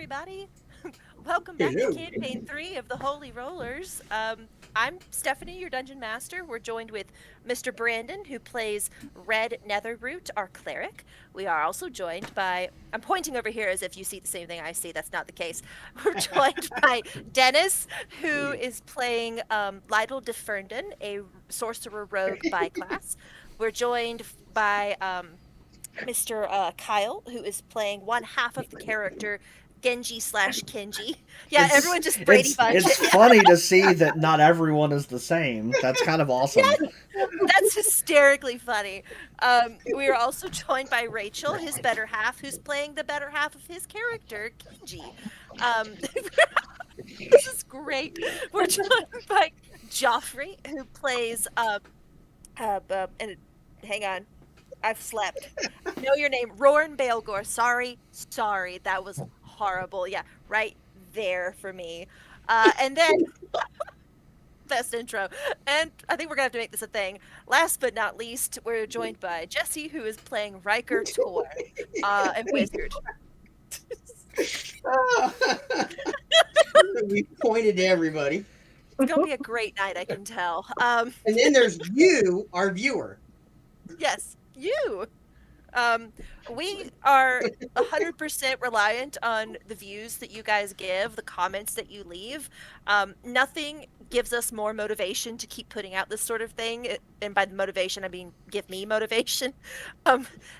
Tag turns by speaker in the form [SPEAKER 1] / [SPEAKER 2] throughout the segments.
[SPEAKER 1] everybody. Welcome back to
[SPEAKER 2] Hello.
[SPEAKER 1] Campaign 3 of the Holy Rollers. I'm Stephanie, your Dungeon Master. We're joined with Mr. Brandon, who plays Red Netherroot, our cleric. We are also joined by, I'm pointing over here as if you see the same thing I see. That's not the case. We're joined by Dennis, who is playing Lytle de Ferndon, a sorcerer rogue by class. We're joined by Mr. Kyle, who is playing one half of the character Genji slash Kenji. Yeah,
[SPEAKER 3] It's
[SPEAKER 1] everyone just Brady
[SPEAKER 3] it's
[SPEAKER 1] Bunch.
[SPEAKER 3] it's funny to see that not everyone is the same. That's kind of awesome.
[SPEAKER 1] Yes, that's hysterically funny. We are also joined by Rachel, his better half, who's playing the better half of his character, Kenji. This is great. We're joined by Joffrey, who plays and hang on, I've slept. Know your name, Roran Baelgor. Sorry, that was horrible. Yeah, right there for me. And then best intro. And I think we're gonna have to make this a thing. Last but not least, we're joined by Jesse, who is playing Riker Tor, and Wizard.
[SPEAKER 2] We pointed to everybody.
[SPEAKER 1] It's gonna be a great night, I can tell.
[SPEAKER 2] And then there's you, our viewer.
[SPEAKER 1] Yes, you. We are 100% reliant on the views that you guys give, the comments that you leave. Nothing gives us more motivation to keep putting out this sort of thing, and by the motivation I mean give me motivation,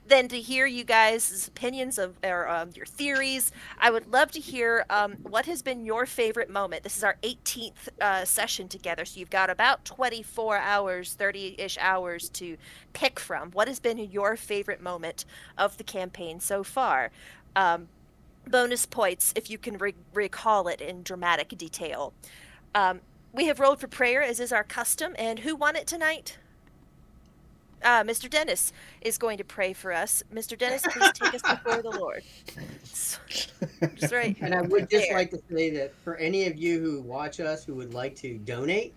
[SPEAKER 1] than to hear you guys' opinions of or your theories. I would love to hear what has been your favorite moment. This is our 18th session together, so you've got about 24 hours, 30-ish hours to pick from. What has been your favorite moment of the campaign so far? Bonus points if you can recall it in dramatic detail. We have rolled for prayer, as is our custom, and who won it tonight? Mr. Dennis is going to pray for us. Mr. Dennis, please take us before the Lord. Just right.
[SPEAKER 2] And I would just
[SPEAKER 1] there.
[SPEAKER 2] like to say that for any of you who watch us who would like to donate,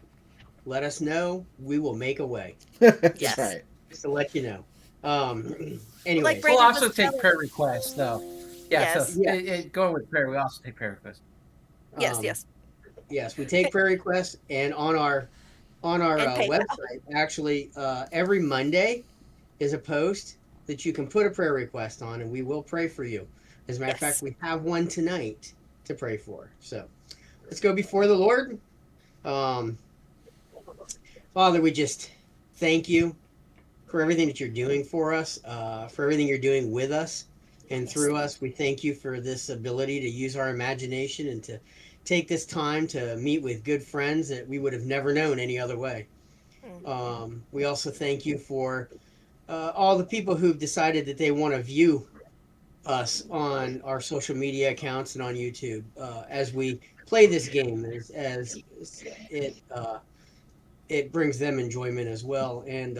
[SPEAKER 2] let us know. We will make a way.
[SPEAKER 3] That's
[SPEAKER 1] Yes.
[SPEAKER 3] right.
[SPEAKER 2] Just to let you know. Anyway,
[SPEAKER 1] Like
[SPEAKER 4] We'll
[SPEAKER 1] Brandon
[SPEAKER 4] also
[SPEAKER 1] was
[SPEAKER 4] take
[SPEAKER 1] telling-
[SPEAKER 4] prayer requests, though. Yeah,
[SPEAKER 1] Yes.
[SPEAKER 4] so going with prayer, we also take prayer requests.
[SPEAKER 1] Yes.
[SPEAKER 2] yes, we take prayer requests, and on our
[SPEAKER 1] And PayPal.
[SPEAKER 2] website, actually, every Monday is a post that you can put a prayer request on, and we will pray for you. As a matter of
[SPEAKER 1] Yes.
[SPEAKER 2] fact, we have one tonight to pray for. So let's go before the Lord. Father, we just thank you for everything that you're doing for us, for everything you're doing with us and through us. We thank you for this ability to use our imagination and to take this time to meet with good friends that we would have never known any other way. We also thank you for all the people who've decided that they want to view us on our social media accounts and on YouTube as we play this game, as it brings them enjoyment as well. And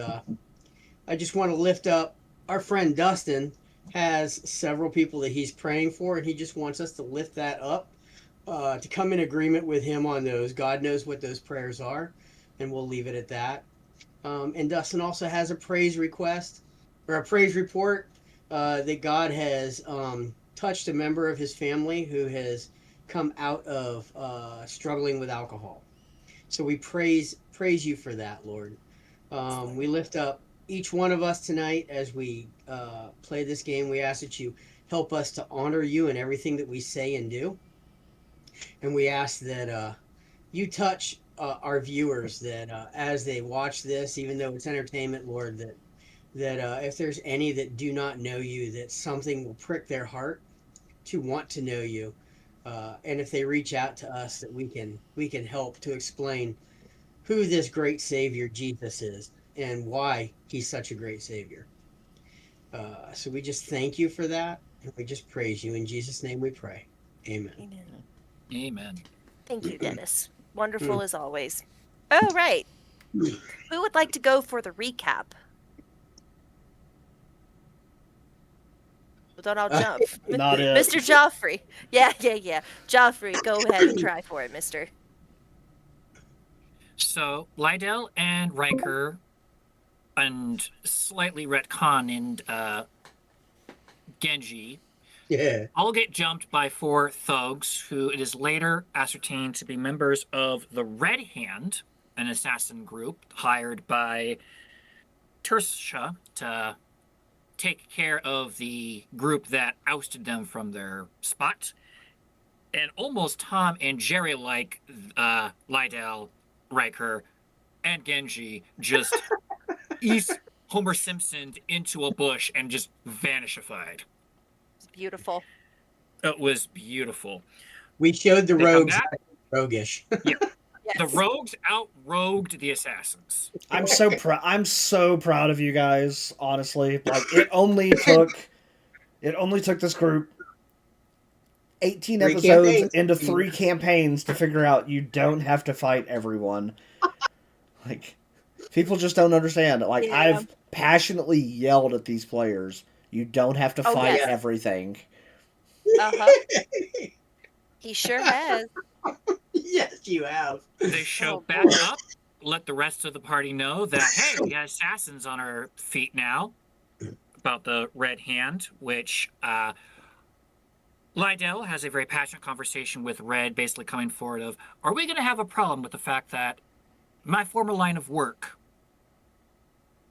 [SPEAKER 2] I just want to lift up our friend Dustin. Has several people that he's praying for, and he just wants us to lift that up, to come in agreement with him on those. God knows what those prayers are, and we'll leave it at that. And Dustin also has a praise request or a praise report that God has touched a member of his family who has come out of struggling with alcohol. So we praise you for that, Lord. We lift up each one of us tonight as we play this game. We ask that you help us to honor you in everything that we say and do. And we ask that you touch our viewers, that as they watch this, even though it's entertainment, Lord, that if there's any that do not know you, that something will prick their heart to want to know you. And if they reach out to us, that we can help to explain who this great Savior Jesus is and why he's such a great Savior. So we just thank you for that, and we just praise you. In Jesus' name we pray. Amen.
[SPEAKER 4] Amen.
[SPEAKER 1] Thank you, Dennis. Wonderful as always. Oh, right. Who would like to go for the recap? Well, don't all jump.
[SPEAKER 3] Not it.
[SPEAKER 1] Mr. Joffrey. Yeah. Joffrey, go ahead and try for it, mister.
[SPEAKER 5] So Lydell and Riker and slightly retcon and Genji
[SPEAKER 2] Yeah.
[SPEAKER 5] all get jumped by 4 thugs, who it is later ascertained to be members of the Red Hand, an assassin group hired by Tersha to take care of the group that ousted them from their spot. And almost Tom and Jerry like Lydell, Riker, and Genji just ease Homer Simpson into a bush and just vanishified.
[SPEAKER 1] It's beautiful.
[SPEAKER 5] It was beautiful.
[SPEAKER 2] We showed the
[SPEAKER 5] They come
[SPEAKER 2] rogues
[SPEAKER 5] back?
[SPEAKER 2] how to be roguish.
[SPEAKER 5] Yeah.
[SPEAKER 1] Yes.
[SPEAKER 5] The rogues outrogued the assassins.
[SPEAKER 3] I'm so proud. I'm so proud of you guys. Honestly, like it only took this group 18
[SPEAKER 2] 3
[SPEAKER 3] episodes
[SPEAKER 2] campaigns.
[SPEAKER 3] into 3 campaigns to figure out you don't have to fight everyone. Like, people just don't understand. Like,
[SPEAKER 1] Yeah.
[SPEAKER 3] I've passionately yelled at these players. You don't have to
[SPEAKER 1] Oh,
[SPEAKER 3] fight
[SPEAKER 1] yes.
[SPEAKER 3] everything.
[SPEAKER 1] Uh-huh. He sure has.
[SPEAKER 2] Yes, you have.
[SPEAKER 5] They show
[SPEAKER 1] Oh,
[SPEAKER 5] back
[SPEAKER 1] boy.
[SPEAKER 5] up, let the rest of the party know that, hey, we got assassins on our feet now. About the Red Hand, which Lydell has a very passionate conversation with Red, basically coming forward of, are we going to have a problem with the fact that my former line of work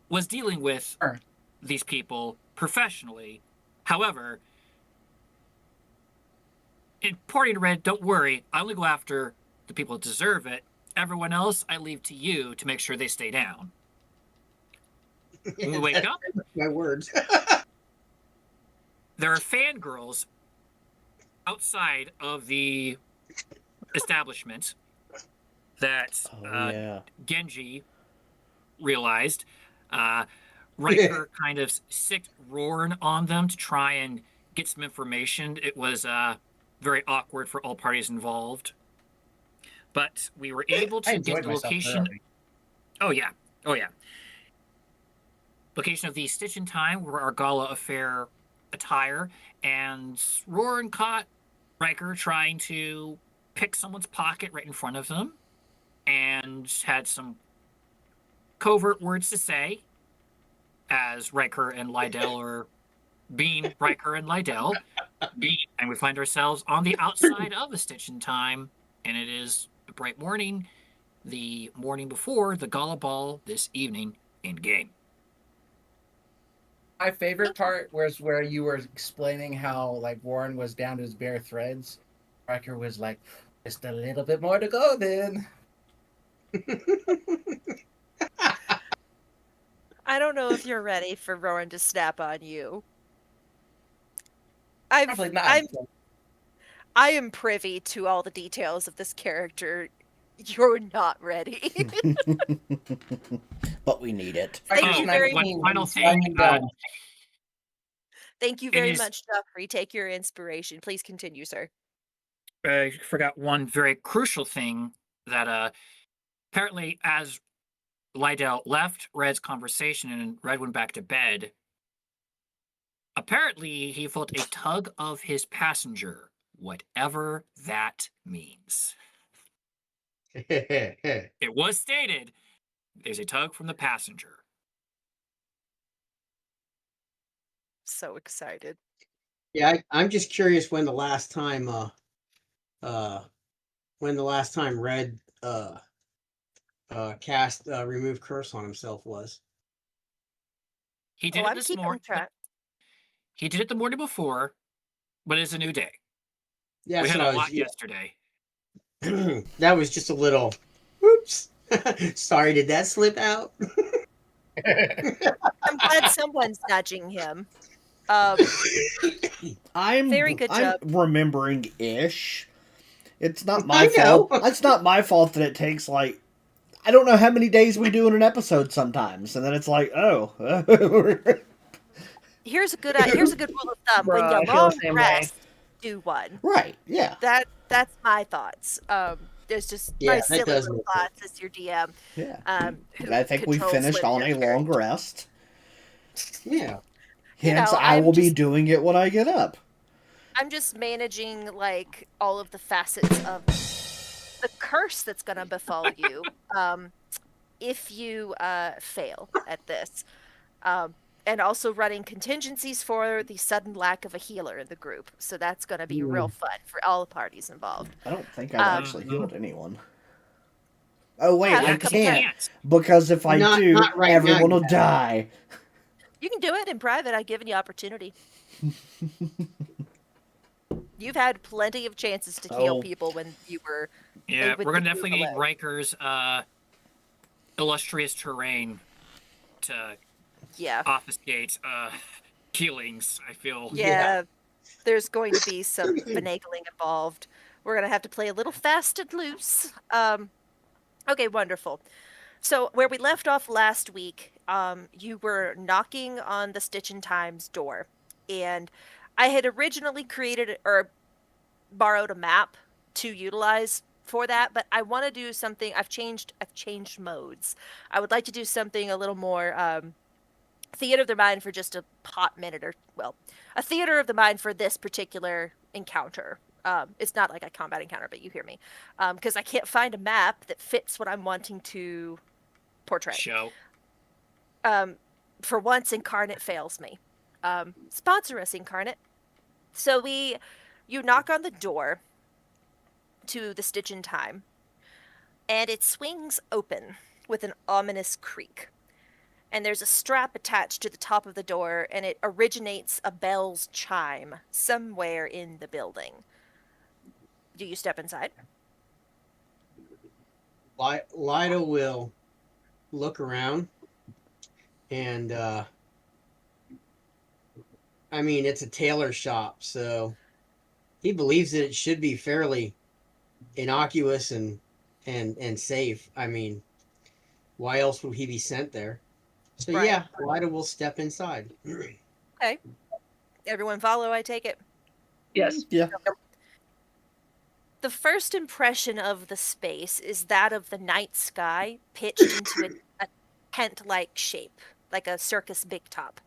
[SPEAKER 5] was dealing with
[SPEAKER 4] Sure.
[SPEAKER 5] these people professionally. However, according to Red, don't worry, I only go after the people that deserve it. Everyone else, I leave to you to make sure they stay down. When we wake up,
[SPEAKER 2] My words.
[SPEAKER 5] there are fangirls outside of the establishment that
[SPEAKER 3] Oh, yeah.
[SPEAKER 5] Genji realized. Riker kind of sicked roaring on them to try and get some information. It was very awkward for all parties involved. But we were able
[SPEAKER 4] I
[SPEAKER 5] to get
[SPEAKER 4] enjoyed
[SPEAKER 5] the
[SPEAKER 4] myself
[SPEAKER 5] location.
[SPEAKER 4] thoroughly.
[SPEAKER 5] Oh, yeah. Oh, yeah. Location of the Stitch in Time, where our gala affair attire, and Roarin caught Riker trying to pick someone's pocket right in front of them, and had some covert words to say as Riker and Lydell are being Riker and Lydell. And we find ourselves on the outside of a Stitch in Time, and it is a bright morning, the morning before the gala ball this evening in game.
[SPEAKER 4] My favorite part was where you were explaining how like Warren was down to his bare threads. Riker was like, just a little bit more to go then.
[SPEAKER 1] I don't know if you're ready for Rowan to snap on you. I am privy to all the details of this character. You're not ready.
[SPEAKER 3] But we need it.
[SPEAKER 1] Thank you very
[SPEAKER 5] one final thing.
[SPEAKER 1] Thank you very
[SPEAKER 5] is-
[SPEAKER 1] much, Jeffrey. Take your inspiration. Please continue, sir.
[SPEAKER 5] I forgot one very crucial thing that apparently as Lydell left Red's conversation and Red went back to bed, apparently he felt a tug of his passenger, whatever that means. It was stated there's a tug from the passenger.
[SPEAKER 1] So excited.
[SPEAKER 2] Yeah, I'm just curious when the last time Red cast remove curse on himself was.
[SPEAKER 5] He did it
[SPEAKER 1] I'm
[SPEAKER 5] this
[SPEAKER 1] keeping
[SPEAKER 5] morning.
[SPEAKER 1] track.
[SPEAKER 5] He did it the morning before, but it's a new day.
[SPEAKER 2] Yeah,
[SPEAKER 5] We had
[SPEAKER 2] so
[SPEAKER 5] a lot yesterday.
[SPEAKER 2] that was just a little. Oops. Sorry, did that slip out?
[SPEAKER 1] I'm glad someone's nudging him.
[SPEAKER 3] I'm
[SPEAKER 1] Very good job.
[SPEAKER 3] remembering ish. It's not
[SPEAKER 2] I
[SPEAKER 3] my
[SPEAKER 2] know.
[SPEAKER 3] fault. It's not my fault that it takes like I don't know how many days we do in an episode sometimes, and then it's like, oh.
[SPEAKER 1] Here's a good rule of thumb.
[SPEAKER 6] Bro,
[SPEAKER 1] when
[SPEAKER 6] I
[SPEAKER 1] you
[SPEAKER 6] feel the
[SPEAKER 1] long
[SPEAKER 6] same way.
[SPEAKER 1] rest, do one.
[SPEAKER 3] Right, yeah.
[SPEAKER 1] That's my thoughts. There's just
[SPEAKER 2] Yeah,
[SPEAKER 1] my
[SPEAKER 2] that
[SPEAKER 1] silly
[SPEAKER 2] does
[SPEAKER 1] little
[SPEAKER 2] make
[SPEAKER 1] thoughts as your DM.
[SPEAKER 3] Yeah.
[SPEAKER 1] Who
[SPEAKER 3] And I think we
[SPEAKER 1] controls
[SPEAKER 3] finished on a
[SPEAKER 1] linear
[SPEAKER 3] long
[SPEAKER 1] character.
[SPEAKER 3] rest.
[SPEAKER 2] Yeah.
[SPEAKER 1] You
[SPEAKER 3] Hence,
[SPEAKER 1] know,
[SPEAKER 3] I will be
[SPEAKER 1] just-
[SPEAKER 3] doing it when I get up.
[SPEAKER 1] I'm just managing like all of the facets of the curse that's gonna befall you if you fail at this. and also running contingencies for the sudden lack of a healer in the group. So that's going to be real fun for all the parties involved.
[SPEAKER 3] I don't think I've
[SPEAKER 1] Um,
[SPEAKER 3] actually healed anyone. Oh wait,
[SPEAKER 1] Yeah,
[SPEAKER 3] I
[SPEAKER 1] a couple
[SPEAKER 3] can't
[SPEAKER 1] times.
[SPEAKER 3] because if I
[SPEAKER 2] Not
[SPEAKER 3] do,
[SPEAKER 2] right now,
[SPEAKER 3] everyone
[SPEAKER 2] you
[SPEAKER 3] will
[SPEAKER 2] have.
[SPEAKER 3] die.
[SPEAKER 1] You can do it in private. I've given you opportunity. You've had plenty of chances to heal
[SPEAKER 3] Oh.
[SPEAKER 1] people when you were
[SPEAKER 5] Yeah,
[SPEAKER 1] with
[SPEAKER 5] we're
[SPEAKER 1] the
[SPEAKER 5] gonna
[SPEAKER 1] group
[SPEAKER 5] definitely need
[SPEAKER 1] alone.
[SPEAKER 5] Riker's illustrious terrain to
[SPEAKER 1] Yeah.
[SPEAKER 5] obfuscate healings. I feel.
[SPEAKER 1] Yeah. There's going to be some finagling involved. We're going to have to play a little fast and loose. Okay, wonderful. So where we left off last week, you were knocking on the Stitch in Time's door, and I had originally created or borrowed a map to utilize for that, but I want to do something. I've changed modes. I would like to do something a little more theater of the mind for just a hot minute or a theater of the mind for this particular encounter. It's not like a combat encounter, but you hear me, because I can't find a map that fits what I'm wanting to portray.
[SPEAKER 5] Show.
[SPEAKER 1] For once, Incarnate fails me. Sponsor us, Incarnate. So you knock on the door to the Stitch in Time, and it swings open with an ominous creak. And there's a strap attached to the top of the door, and it originates a bell's chime somewhere in the building. Do you step inside?
[SPEAKER 2] Lida will look around, and I mean, it's a tailor shop, so he believes that it should be fairly innocuous and safe. I mean, why else would he be sent there? So
[SPEAKER 1] Right.
[SPEAKER 2] yeah, Lida will step inside.
[SPEAKER 1] Okay. Everyone follow, I take it.
[SPEAKER 6] Yes.
[SPEAKER 3] Yeah.
[SPEAKER 1] The first impression of the space is that of the night sky pitched into a tent-like shape, like a circus big top.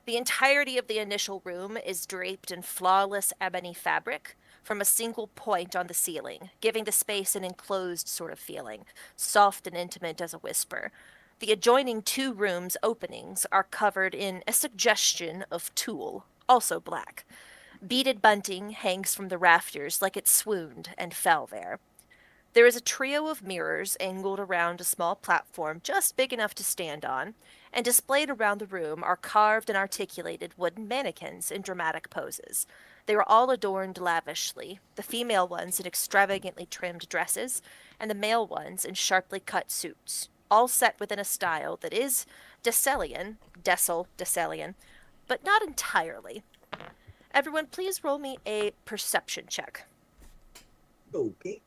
[SPEAKER 1] The entirety of the initial room is draped in flawless ebony fabric from a single point on the ceiling, giving the space an enclosed sort of feeling, soft and intimate as a whisper. The adjoining 2 rooms' openings are covered in a suggestion of tulle, also black. Beaded bunting hangs from the rafters like it swooned and fell there. There is a trio of mirrors angled around a small platform just big enough to stand on, and displayed around the room are carved and articulated wooden mannequins in dramatic poses. They were all adorned lavishly, the female ones in extravagantly trimmed dresses, and the male ones in sharply cut suits, all set within a style that is Decelian, but not entirely. Everyone, please roll me a perception check.
[SPEAKER 2] Okay.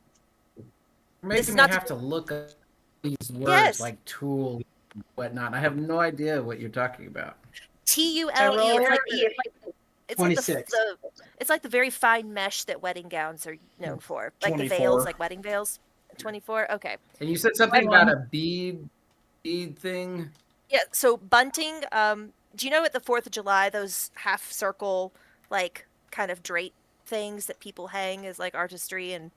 [SPEAKER 4] You're
[SPEAKER 1] This is
[SPEAKER 4] making me
[SPEAKER 1] not
[SPEAKER 4] have to look up these words
[SPEAKER 1] Yes.
[SPEAKER 4] like tool and whatnot. I have no idea what you're talking about.
[SPEAKER 1] TULE.
[SPEAKER 6] roll
[SPEAKER 1] It's like
[SPEAKER 2] 26.
[SPEAKER 1] it's like the very fine mesh that wedding gowns are known for, like the
[SPEAKER 3] 24.
[SPEAKER 1] veils, like wedding veils. 24. Okay.
[SPEAKER 4] And you said something
[SPEAKER 6] Everyone.
[SPEAKER 4] about a bead thing.
[SPEAKER 1] Yeah. So bunting. Do you know at the 4th of July those half circle, like kind of drape things that people hang as like artistry and.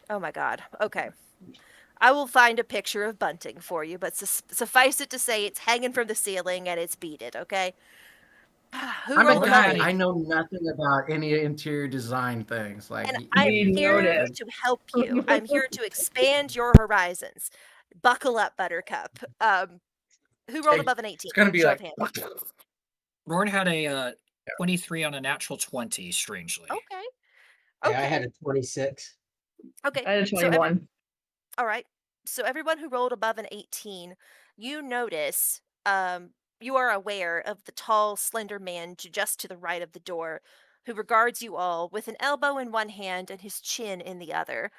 [SPEAKER 1] Oh my God. Okay. I will find a picture of bunting for you, but suffice it to say it's hanging from the ceiling and it's beaded, okay? Who
[SPEAKER 4] I'm a
[SPEAKER 1] rolled above
[SPEAKER 4] guy.
[SPEAKER 1] an
[SPEAKER 4] I
[SPEAKER 1] 18?
[SPEAKER 4] know nothing about any interior design things. Like
[SPEAKER 1] And I'm
[SPEAKER 6] We
[SPEAKER 1] here
[SPEAKER 6] noticed.
[SPEAKER 1] to help you. I'm here to expand your horizons. Buckle up, Buttercup. Who rolled
[SPEAKER 4] Hey,
[SPEAKER 1] above an 18?
[SPEAKER 4] it's gonna be
[SPEAKER 1] Show
[SPEAKER 4] like
[SPEAKER 1] of hands.
[SPEAKER 5] Rourne had a 23 on a natural 20. Strangely.
[SPEAKER 1] Okay.
[SPEAKER 2] Yeah, I
[SPEAKER 1] Okay.
[SPEAKER 2] had a 26.
[SPEAKER 1] Okay.
[SPEAKER 6] I had a
[SPEAKER 1] So
[SPEAKER 6] 21.
[SPEAKER 1] all right. So everyone who rolled above an 18, you notice, you are aware of the tall, slender man just to the right of the door, who regards you all with an elbow in one hand and his chin in the other.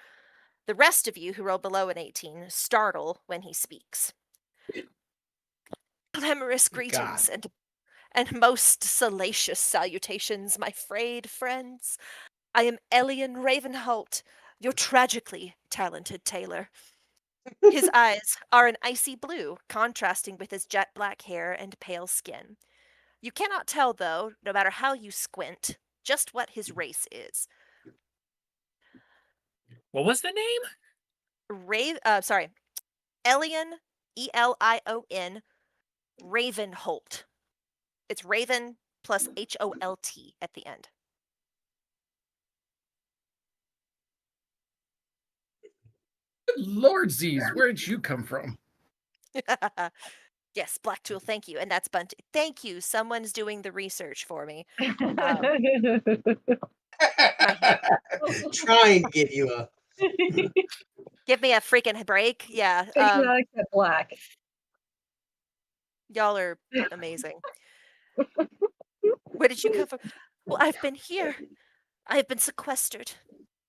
[SPEAKER 1] The rest of you who roll below an 18 startle when he speaks. Glamorous greetings and most salacious salutations, my frayed friends. I am Elion Ravenholt, your tragically talented tailor. His eyes are an icy blue, contrasting with his jet black hair and pale skin. You cannot tell, though, no matter how you squint, just what his race is.
[SPEAKER 5] What was the name?
[SPEAKER 1] Elion, Elion, Ravenholt. It's Raven plus HOLT at the end.
[SPEAKER 4] Lord Z's, where did you come from?
[SPEAKER 1] Yes, Black Tool, thank you. And that's Bunty. Thank you. Someone's doing the research for me. My
[SPEAKER 2] Trying to give you a.
[SPEAKER 1] give me a freaking break. Yeah.
[SPEAKER 6] Exotic but black.
[SPEAKER 1] Y'all are amazing. Where did you come from? Well, I've been here. I have been sequestered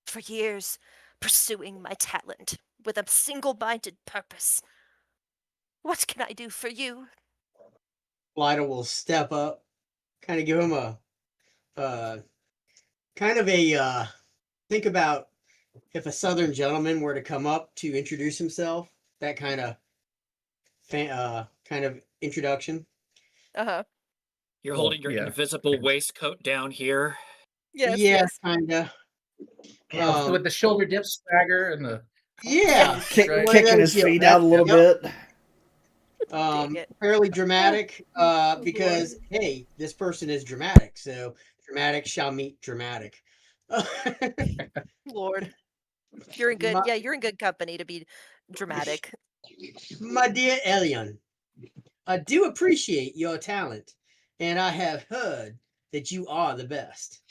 [SPEAKER 1] for years, pursuing my talent with a single-minded purpose. What can I do for you?
[SPEAKER 2] Lyda will step up, kind of give him a, kind of a, think about if a Southern gentleman were to come up to introduce himself, that kind of, kind of introduction.
[SPEAKER 1] Uh-huh.
[SPEAKER 5] You're
[SPEAKER 4] Well,
[SPEAKER 5] holding your
[SPEAKER 4] yeah.
[SPEAKER 5] invisible waistcoat down here.
[SPEAKER 1] Yes,
[SPEAKER 2] yeah,
[SPEAKER 1] yes.
[SPEAKER 2] kind of.
[SPEAKER 4] With the shoulder dip swagger and the
[SPEAKER 2] Yeah,
[SPEAKER 4] Right.
[SPEAKER 3] Kicking his feet out a little bit.
[SPEAKER 1] Dig it.
[SPEAKER 2] fairly dramatic, because hey, this person is dramatic, so dramatic shall meet dramatic.
[SPEAKER 1] Lord. You're in good
[SPEAKER 2] My-
[SPEAKER 1] you're in good company to be dramatic.
[SPEAKER 2] My dear Elion, I do appreciate your talent, and I have heard that you are the best.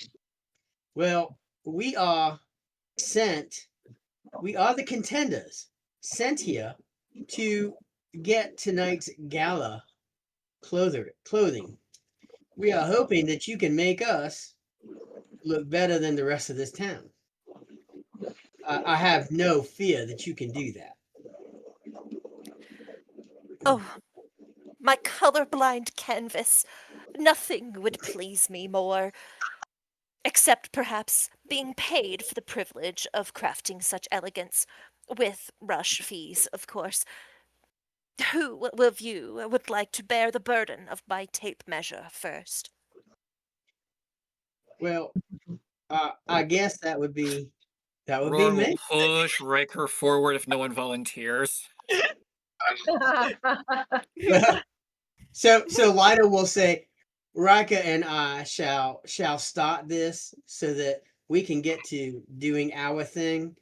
[SPEAKER 2] Well, we are the contenders sent here to get tonight's gala clothing. We are hoping that you can make us look better than the rest of this town. I have no fear that you can do that.
[SPEAKER 1] Oh, my colorblind canvas. Nothing would please me more, except perhaps being paid for the privilege of crafting such elegance, with rush fees, of course. Who of you would like to bear the burden of my tape measure first?
[SPEAKER 2] Well, I guess that would be
[SPEAKER 5] Roar will
[SPEAKER 2] me.
[SPEAKER 5] push Riker forward if no one volunteers.
[SPEAKER 2] So Lyda will say, Rika and I shall start this so that we can get to doing our thing,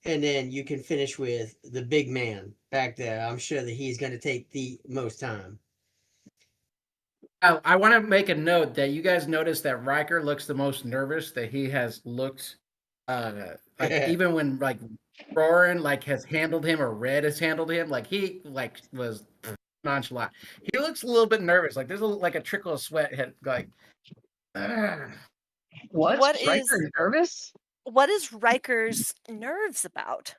[SPEAKER 2] and then you can finish with the big man back there. I'm sure that he's going to take the most time.
[SPEAKER 4] I want to make a note that you guys notice that Riker looks the most nervous that he has looked. Like even when like Roran like has handled him or Red has handled him, like he like was nonchalant. He looks a little bit nervous. Like there's like a trickle of sweat. Like
[SPEAKER 6] What?
[SPEAKER 1] What
[SPEAKER 6] Riker
[SPEAKER 1] is
[SPEAKER 6] nervous?
[SPEAKER 1] what is Riker's nerves about?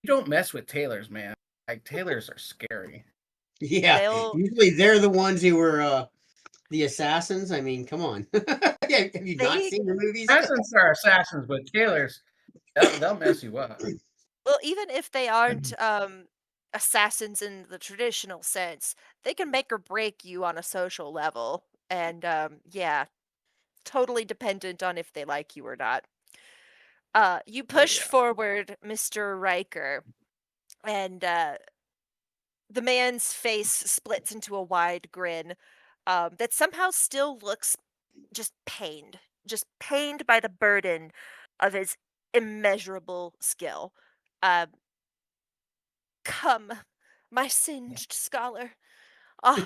[SPEAKER 4] you don't mess with Tailors, man. Like Tailors are scary.
[SPEAKER 2] Yeah,
[SPEAKER 1] They'll
[SPEAKER 2] usually they're the ones who were the assassins. I mean, come on. Have you not
[SPEAKER 1] They-
[SPEAKER 2] seen the movies?
[SPEAKER 4] Assassins are assassins, but Tailors, they'll mess you up.
[SPEAKER 1] well, even if they aren't assassins in the traditional sense, they can make or break you on a social level. And yeah, totally dependent on if they like you or not. You push
[SPEAKER 4] yeah.
[SPEAKER 1] forward, Mr. Riker, and the man's face splits into a wide grin that somehow still looks just pained by the burden of his immeasurable skill. Um, Come, my singed scholar. Ah,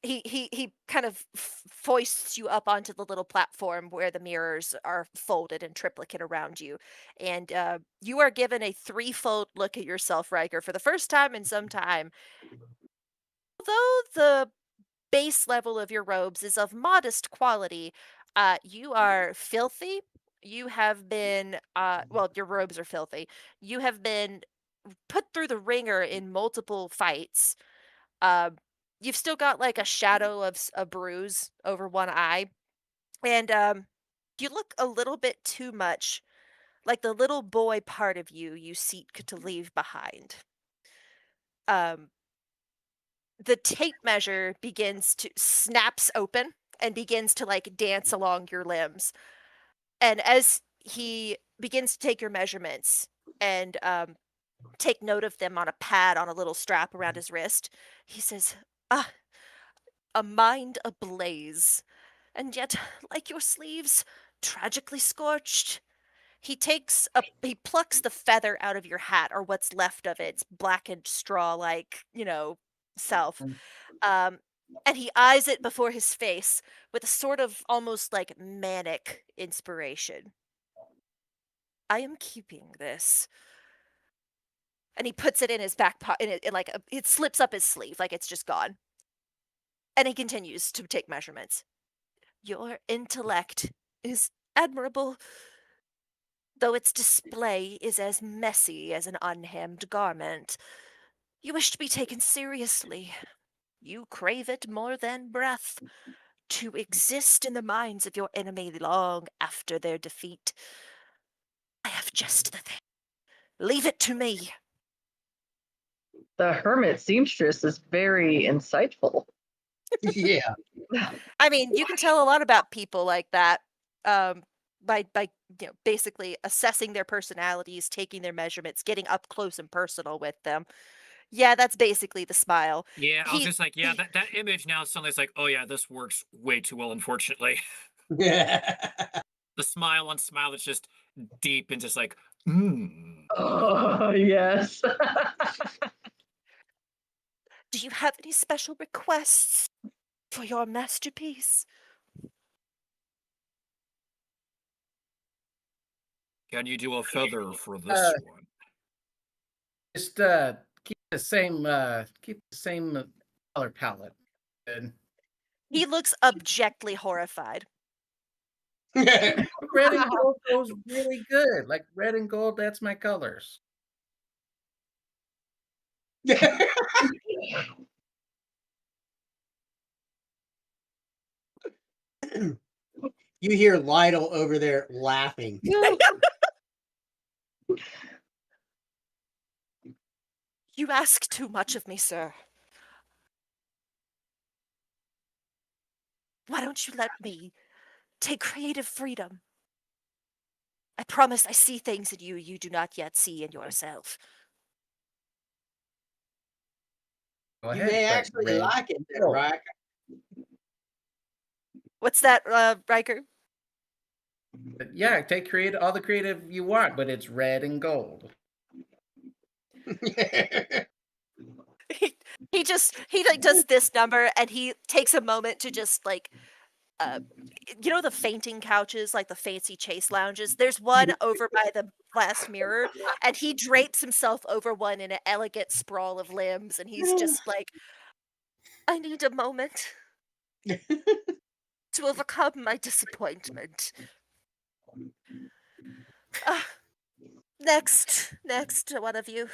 [SPEAKER 1] he kind of foists you up onto the little platform where the mirrors are folded in triplicate around you, and you are given a threefold look at yourself, Riker, for the first time in some time. Although the base level of your robes is of modest quality, you are filthy. You have been, well, your robes are filthy. You have been put through the ringer in multiple fights. Um, you've still got like a shadow of a bruise over one eye, and you look a little bit too much like the little boy part of you seek to leave behind. Um, the tape measure begins to snaps open and begins to like dance along your limbs, and as he begins to take your measurements and take note of them on a pad on a little strap around his wrist, he says, "Ah, a mind ablaze, and yet, like your sleeves, tragically scorched. He plucks the feather out of your hat, or what's left of its blackened straw-like, self. Um, and he eyes it before his face with a sort of almost like manic inspiration. I am keeping this. And he puts it in his back pocket, it slips up his sleeve, like it's just gone. And he continues to take measurements. Your intellect is admirable, though its display is as messy as an unhemmed garment. You wish to be taken seriously. You crave it more than breath, to exist in the minds of your enemy long after their defeat. I have just the thing. Leave it to me.
[SPEAKER 6] The hermit seamstress is very insightful.
[SPEAKER 2] Yeah.
[SPEAKER 1] I mean, you can tell a lot about people like that, by basically assessing their personalities, taking their measurements, getting up close and personal with them. Yeah, that's basically the smile.
[SPEAKER 5] Yeah, I was
[SPEAKER 1] He
[SPEAKER 5] just like, yeah, that image now suddenly is like, oh yeah, this works way too well, unfortunately.
[SPEAKER 2] Yeah.
[SPEAKER 5] The smile on smile is just deep and just like, mm.
[SPEAKER 6] Oh, yes.
[SPEAKER 1] Do you have any special requests for your masterpiece?
[SPEAKER 5] Can you do a feather for
[SPEAKER 4] Uh,
[SPEAKER 5] this one?
[SPEAKER 4] Just keep the same color palette. Good.
[SPEAKER 1] He looks abjectly horrified.
[SPEAKER 4] Red and gold goes really good. Like red and gold, that's my colors.
[SPEAKER 2] You hear Lytle over there laughing.
[SPEAKER 1] You ask too much of me, sir. Why don't you let me take creative freedom? I promise I see things in you you do not yet see in yourself.
[SPEAKER 4] Go
[SPEAKER 2] You
[SPEAKER 4] ahead,
[SPEAKER 2] may
[SPEAKER 4] but
[SPEAKER 2] actually
[SPEAKER 4] red.
[SPEAKER 2] like it there,
[SPEAKER 4] gold.
[SPEAKER 2] right?
[SPEAKER 1] What's that, Riker?
[SPEAKER 4] But yeah, take all the creative you want, but it's red and gold.
[SPEAKER 1] He like does this number, and he takes a moment to just like uh the fainting couches, like the fancy chase lounges. There's one over by the glass mirror, and he drapes himself over one in an elegant sprawl of limbs, and he's just like, I need a moment to overcome my disappointment. Ah, next, one of you.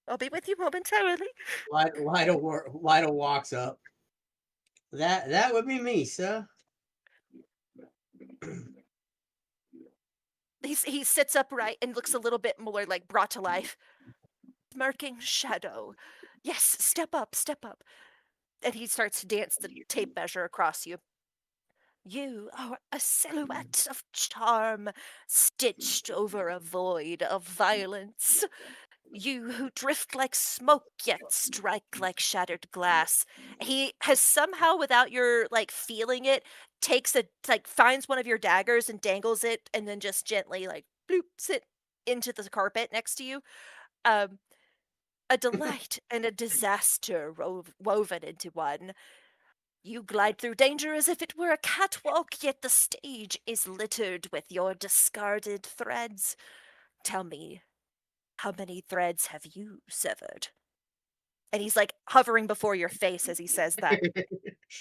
[SPEAKER 1] I'll be with you momentarily.
[SPEAKER 2] Lytle walks up. That would be me, sir.
[SPEAKER 1] He sits upright and looks a little bit more like brought to life. Smirking shadow. Yes, step up, step up. And he starts to dance the tape measure across you. You are a silhouette of charm, stitched over a void of violence. You who drift like smoke yet strike like shattered glass. He has somehow, without your like feeling it, finds one of your daggers and dangles it, and then just gently like bloops it into the carpet next to you. Um, a delight and a disaster woven into one. You glide through danger as if it were a catwalk, yet the stage is littered with your discarded threads. Tell me, how many threads have you severed? And he's like hovering before your face as he says that.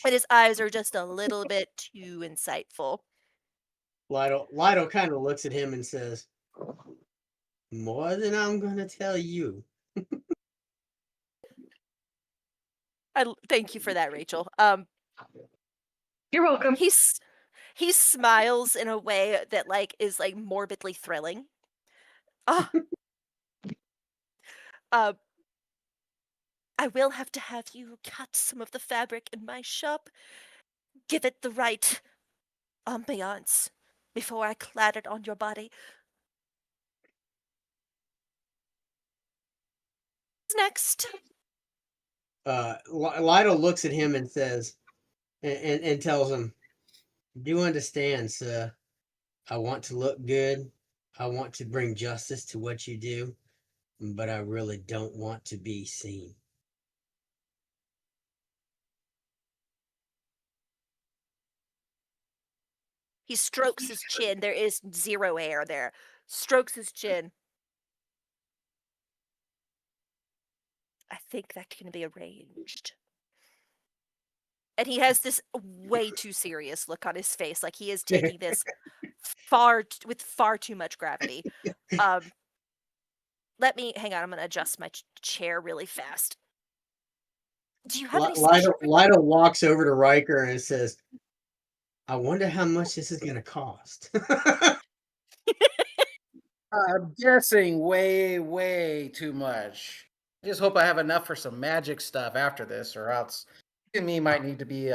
[SPEAKER 1] And his eyes are just a little bit too insightful.
[SPEAKER 2] Lytle kind of looks at him and says, more than I'm gonna tell you.
[SPEAKER 1] Thank you for that, Rachel.
[SPEAKER 6] You're welcome.
[SPEAKER 1] He smiles in a way that like is like morbidly thrilling. Ah, uh, I will have to have you cut some of the fabric in my shop. Give it the right ambiance before I clad it on your body. Next.
[SPEAKER 2] Lido looks at him and says, and tells him, "Do you understand, sir? I want to look good. I want to bring justice to what you do, but I really don't want to be seen."
[SPEAKER 1] He strokes his chin. There is zero air there. Strokes his chin. I think that can be arranged. And he has this way too serious look on his face, like he is taking this with far too much gravity. Let me hang on. I'm going to adjust my chair really fast. Do you have any special?
[SPEAKER 2] Lido walks over to Riker and says, "I wonder how much this is going to cost."
[SPEAKER 4] I'm guessing way too much. I just hope I have enough for some magic stuff after this, or else me might need to be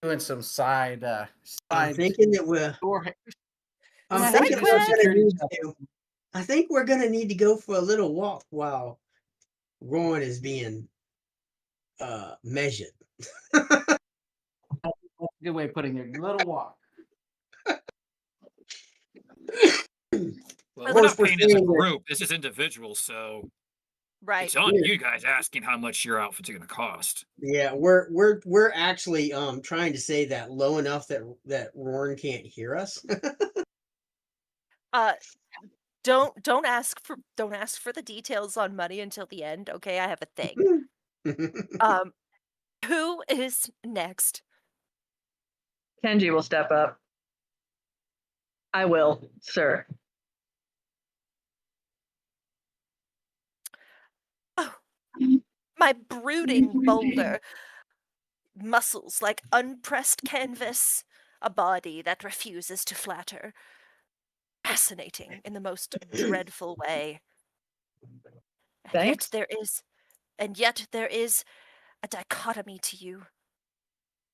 [SPEAKER 4] doing some side.
[SPEAKER 2] I'm thinking that we're. I'm
[SPEAKER 1] Side
[SPEAKER 2] thinking we're
[SPEAKER 1] quest?
[SPEAKER 2] going to need to. I think we're going to need to go for a little walk while Rowan is being measured.
[SPEAKER 4] Good way of putting it. Little walk.
[SPEAKER 5] Well, we're not paying as a group. This is individual, so
[SPEAKER 1] Right.
[SPEAKER 5] it's on you guys asking how much your outfit's going to cost.
[SPEAKER 2] Yeah, we're actually trying to say that low enough that Rowan can't hear us.
[SPEAKER 1] Don't ask for the details on money until the end, okay? I have a thing. Who is next?
[SPEAKER 6] Kenji will step up. I will, sir.
[SPEAKER 1] Oh, my brooding boulder. Muscles like unpressed canvas, a body that refuses to flatter. Fascinating in the most dreadful way.
[SPEAKER 6] Thanks.
[SPEAKER 1] And yet there is a dichotomy to you.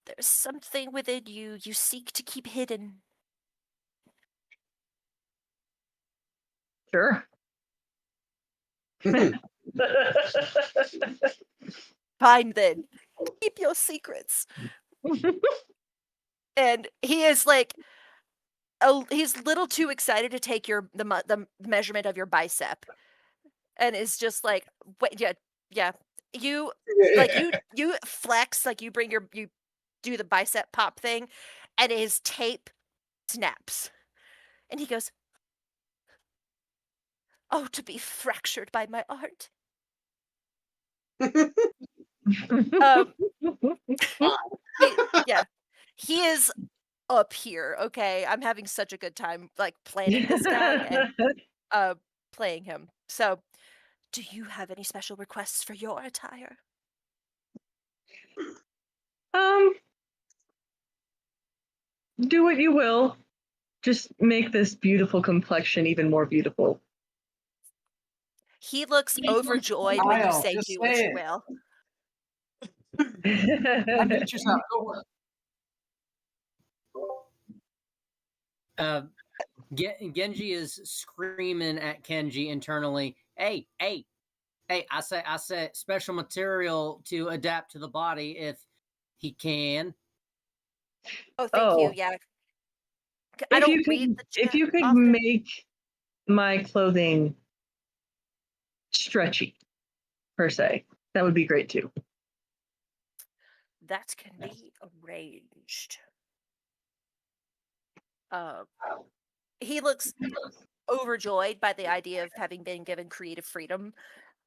[SPEAKER 1] There's something within you seek to keep hidden.
[SPEAKER 6] Sure.
[SPEAKER 1] Fine then. Keep your secrets. And he is like, he's a little too excited to take the measurement of your bicep, and is just like, wait, yeah. You like you flex, like you do the bicep pop thing, and his tape snaps, and he goes, "Oh, to be fractured by my art." Yeah, he is up here. Okay, I'm having such a good time like planning this guy and playing him. So, do you have any special requests for your attire?
[SPEAKER 6] Do what you will. Just make this beautiful complexion even more beautiful.
[SPEAKER 1] He looks overjoyed when you
[SPEAKER 4] Kyle,
[SPEAKER 1] say
[SPEAKER 4] just
[SPEAKER 1] do
[SPEAKER 4] say
[SPEAKER 1] what you
[SPEAKER 4] it.
[SPEAKER 1] will.
[SPEAKER 4] Get yourself.
[SPEAKER 7] Genji is screaming at Kenji internally. Hey! I say, special material to adapt to the body if he can.
[SPEAKER 1] Oh, thank you. Yeah. I
[SPEAKER 6] If
[SPEAKER 1] don't
[SPEAKER 6] you
[SPEAKER 1] read
[SPEAKER 6] could,
[SPEAKER 1] the
[SPEAKER 6] if
[SPEAKER 1] chat
[SPEAKER 6] you could
[SPEAKER 1] often.
[SPEAKER 6] make my clothing stretchy, per se, that would be great too.
[SPEAKER 1] That can be arranged. He looks overjoyed by the idea of having been given creative freedom,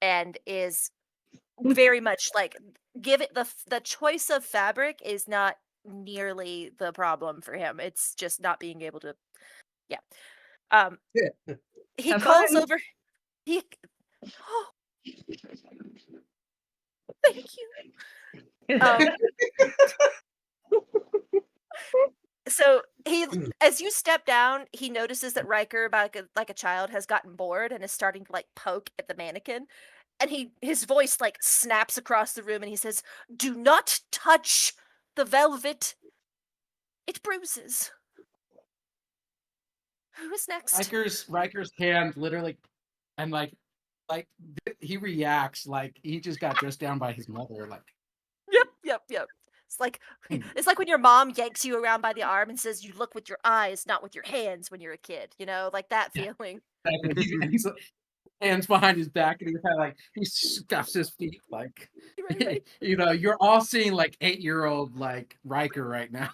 [SPEAKER 1] and is very much like, give it the choice of fabric is not nearly the problem for him. It's just not being able to. Yeah. He
[SPEAKER 6] Have
[SPEAKER 1] calls
[SPEAKER 6] fun.
[SPEAKER 1] over. He. Oh, thank you. So as you step down, he notices that Riker, like a child, has gotten bored and is starting to like poke at the mannequin, and his voice like snaps across the room, and he says, "Do not touch the velvet; it bruises." Who is next?
[SPEAKER 4] Riker's hand literally, and like like he reacts like he just got dressed down by his mother. Like,
[SPEAKER 1] Yep. It's like when your mom yanks you around by the arm and says you look with your eyes, not with your hands when you're a kid, like that
[SPEAKER 4] Yeah.
[SPEAKER 1] feeling.
[SPEAKER 4] he's hands behind his back, and he's kind of like he scuffs his feet. Like,
[SPEAKER 1] Right.
[SPEAKER 4] you're all seeing like 8-year-old like Riker right now.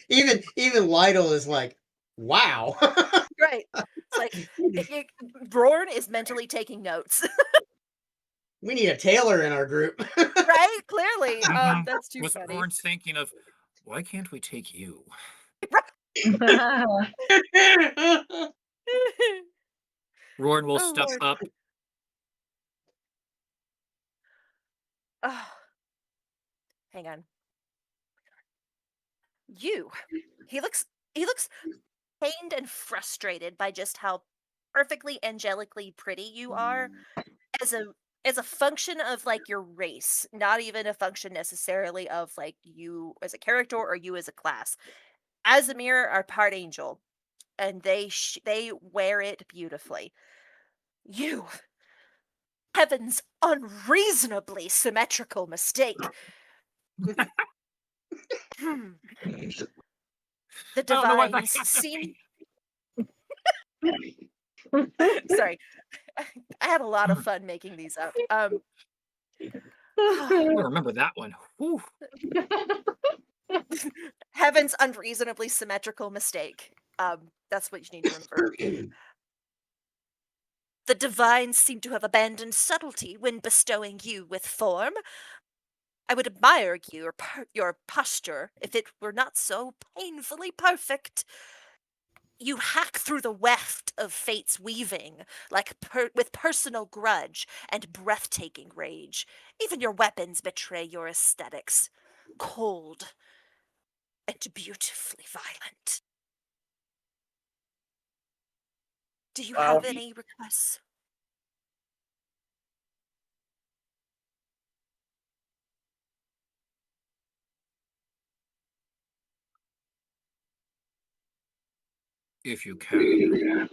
[SPEAKER 2] even Lytle is like, wow.
[SPEAKER 1] Right. It's like Brorn is mentally taking notes.
[SPEAKER 2] We need a Tailor in our group.
[SPEAKER 1] Right? Clearly. That's too
[SPEAKER 5] Was
[SPEAKER 1] funny.
[SPEAKER 5] Lawrence thinking of, why can't we take you? Roran will
[SPEAKER 1] Oh,
[SPEAKER 5] step
[SPEAKER 1] Lord.
[SPEAKER 5] up.
[SPEAKER 1] Oh, hang on. He looks pained and frustrated by just how perfectly angelically pretty you are as a function of like your race, not even a function necessarily of like you as a character or you as a class. Azamir are part angel, and they wear it beautifully. You, heaven's unreasonably symmetrical mistake. Hmm. The
[SPEAKER 5] I don't know why that
[SPEAKER 1] divines
[SPEAKER 5] happened to
[SPEAKER 1] seem.
[SPEAKER 5] me.
[SPEAKER 1] Sorry, I had a lot of fun making these up.
[SPEAKER 5] I remember that one. Whew.
[SPEAKER 1] Heaven's unreasonably symmetrical mistake. That's what you need to remember. The divines seem to have abandoned subtlety when bestowing you with form. I would admire your posture if it were not so painfully perfect. You hack through the weft of fate's weaving, like with personal grudge and breathtaking rage. Even your weapons betray your aesthetics. Cold and beautifully violent. Do you
[SPEAKER 3] Wow.
[SPEAKER 1] have any requests?
[SPEAKER 5] If you can.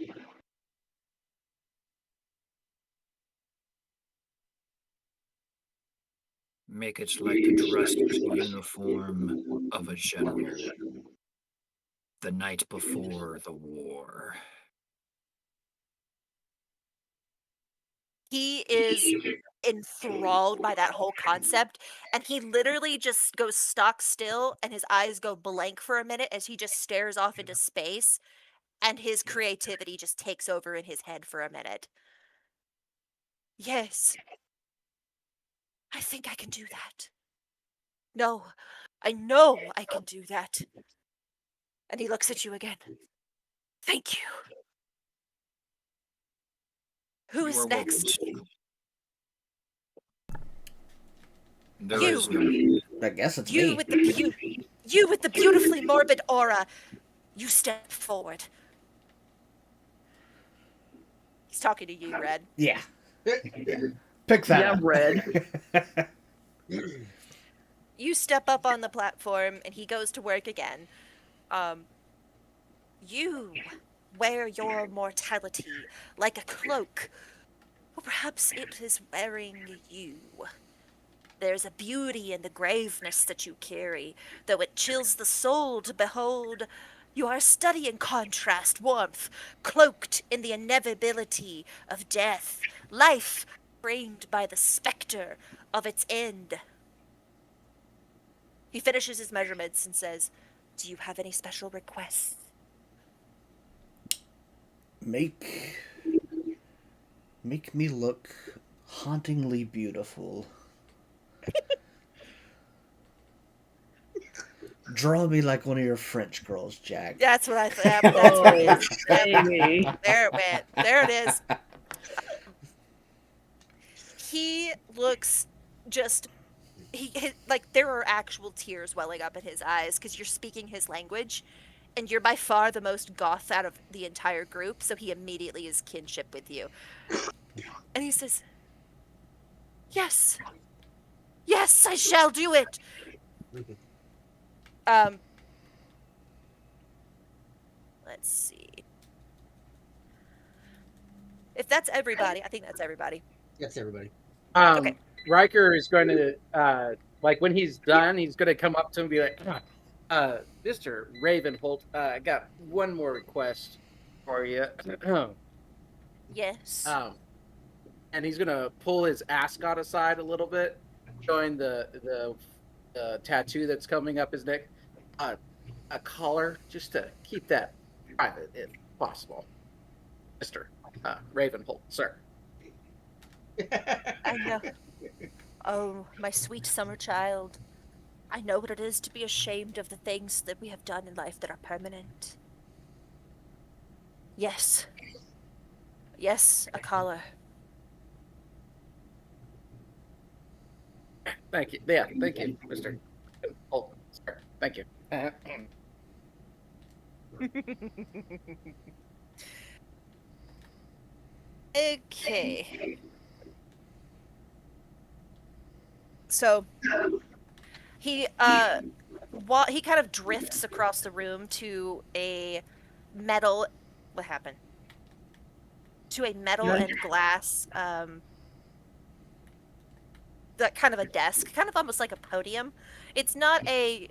[SPEAKER 5] Make it like the dress uniform of a general the night before the war.
[SPEAKER 1] He is enthralled by that whole concept, and he literally just goes stock still and his eyes go blank for a minute as he just stares off into space, and his creativity just takes over in his head for a minute. Yes, I think I can do that. No, I know I can do that. And he looks at you again. Thank you. Who
[SPEAKER 5] You
[SPEAKER 1] is
[SPEAKER 5] are welcome
[SPEAKER 1] next?
[SPEAKER 5] to. There
[SPEAKER 1] You.
[SPEAKER 5] is no.
[SPEAKER 3] I guess it's
[SPEAKER 1] You
[SPEAKER 3] me.
[SPEAKER 1] with the you with the beautifully morbid aura. You step forward. He's talking to you, Red.
[SPEAKER 3] Yeah. Pick that
[SPEAKER 6] Yeah,
[SPEAKER 3] up.
[SPEAKER 6] Red.
[SPEAKER 1] You step up on the platform and he goes to work again. You wear your mortality like a cloak, or perhaps it is wearing you. There's a beauty in the graveness that you carry, though it chills the soul to behold. You are studying contrast, warmth, cloaked in the inevitability of death, life framed by the specter of its end. He finishes his measurements and says, "Do you have any special requests?"
[SPEAKER 3] Make me look hauntingly beautiful. Draw me like one of your French girls, Jack.
[SPEAKER 1] That's what I thought. That's what it
[SPEAKER 6] Oh,
[SPEAKER 1] is. Yep,
[SPEAKER 6] baby.
[SPEAKER 1] there it went. There it is. He looks just like there are actual tears welling up in his eyes because you're speaking his language, and you're by far the most goth out of the entire group. So he immediately is kinship with you, and he says, "Yes, yes, I shall do it." Um, let's see. If that's everybody, I think that's everybody.
[SPEAKER 2] That's everybody.
[SPEAKER 1] Okay.
[SPEAKER 4] Riker is going to like when he's done, he's going to come up to him and be like, Mr. Ravenholt, I got one more request for you.
[SPEAKER 1] Yes.
[SPEAKER 4] And he's gonna pull his ascot aside a little bit, showing the tattoo that's coming up his neck. A collar, just to keep that private if possible, Mister Ravenholt, sir.
[SPEAKER 1] I know. Oh, my sweet summer child. I know what it is to be ashamed of the things that we have done in life that are permanent. Yes. Yes, a collar.
[SPEAKER 4] Thank you. Yeah, thank you, Mister Ravenholt, sir. Thank you.
[SPEAKER 1] Okay. So he he kind of drifts across the room to a metal. What happened? To a metal and glass that kind of a desk, kind of almost like a podium. It's not a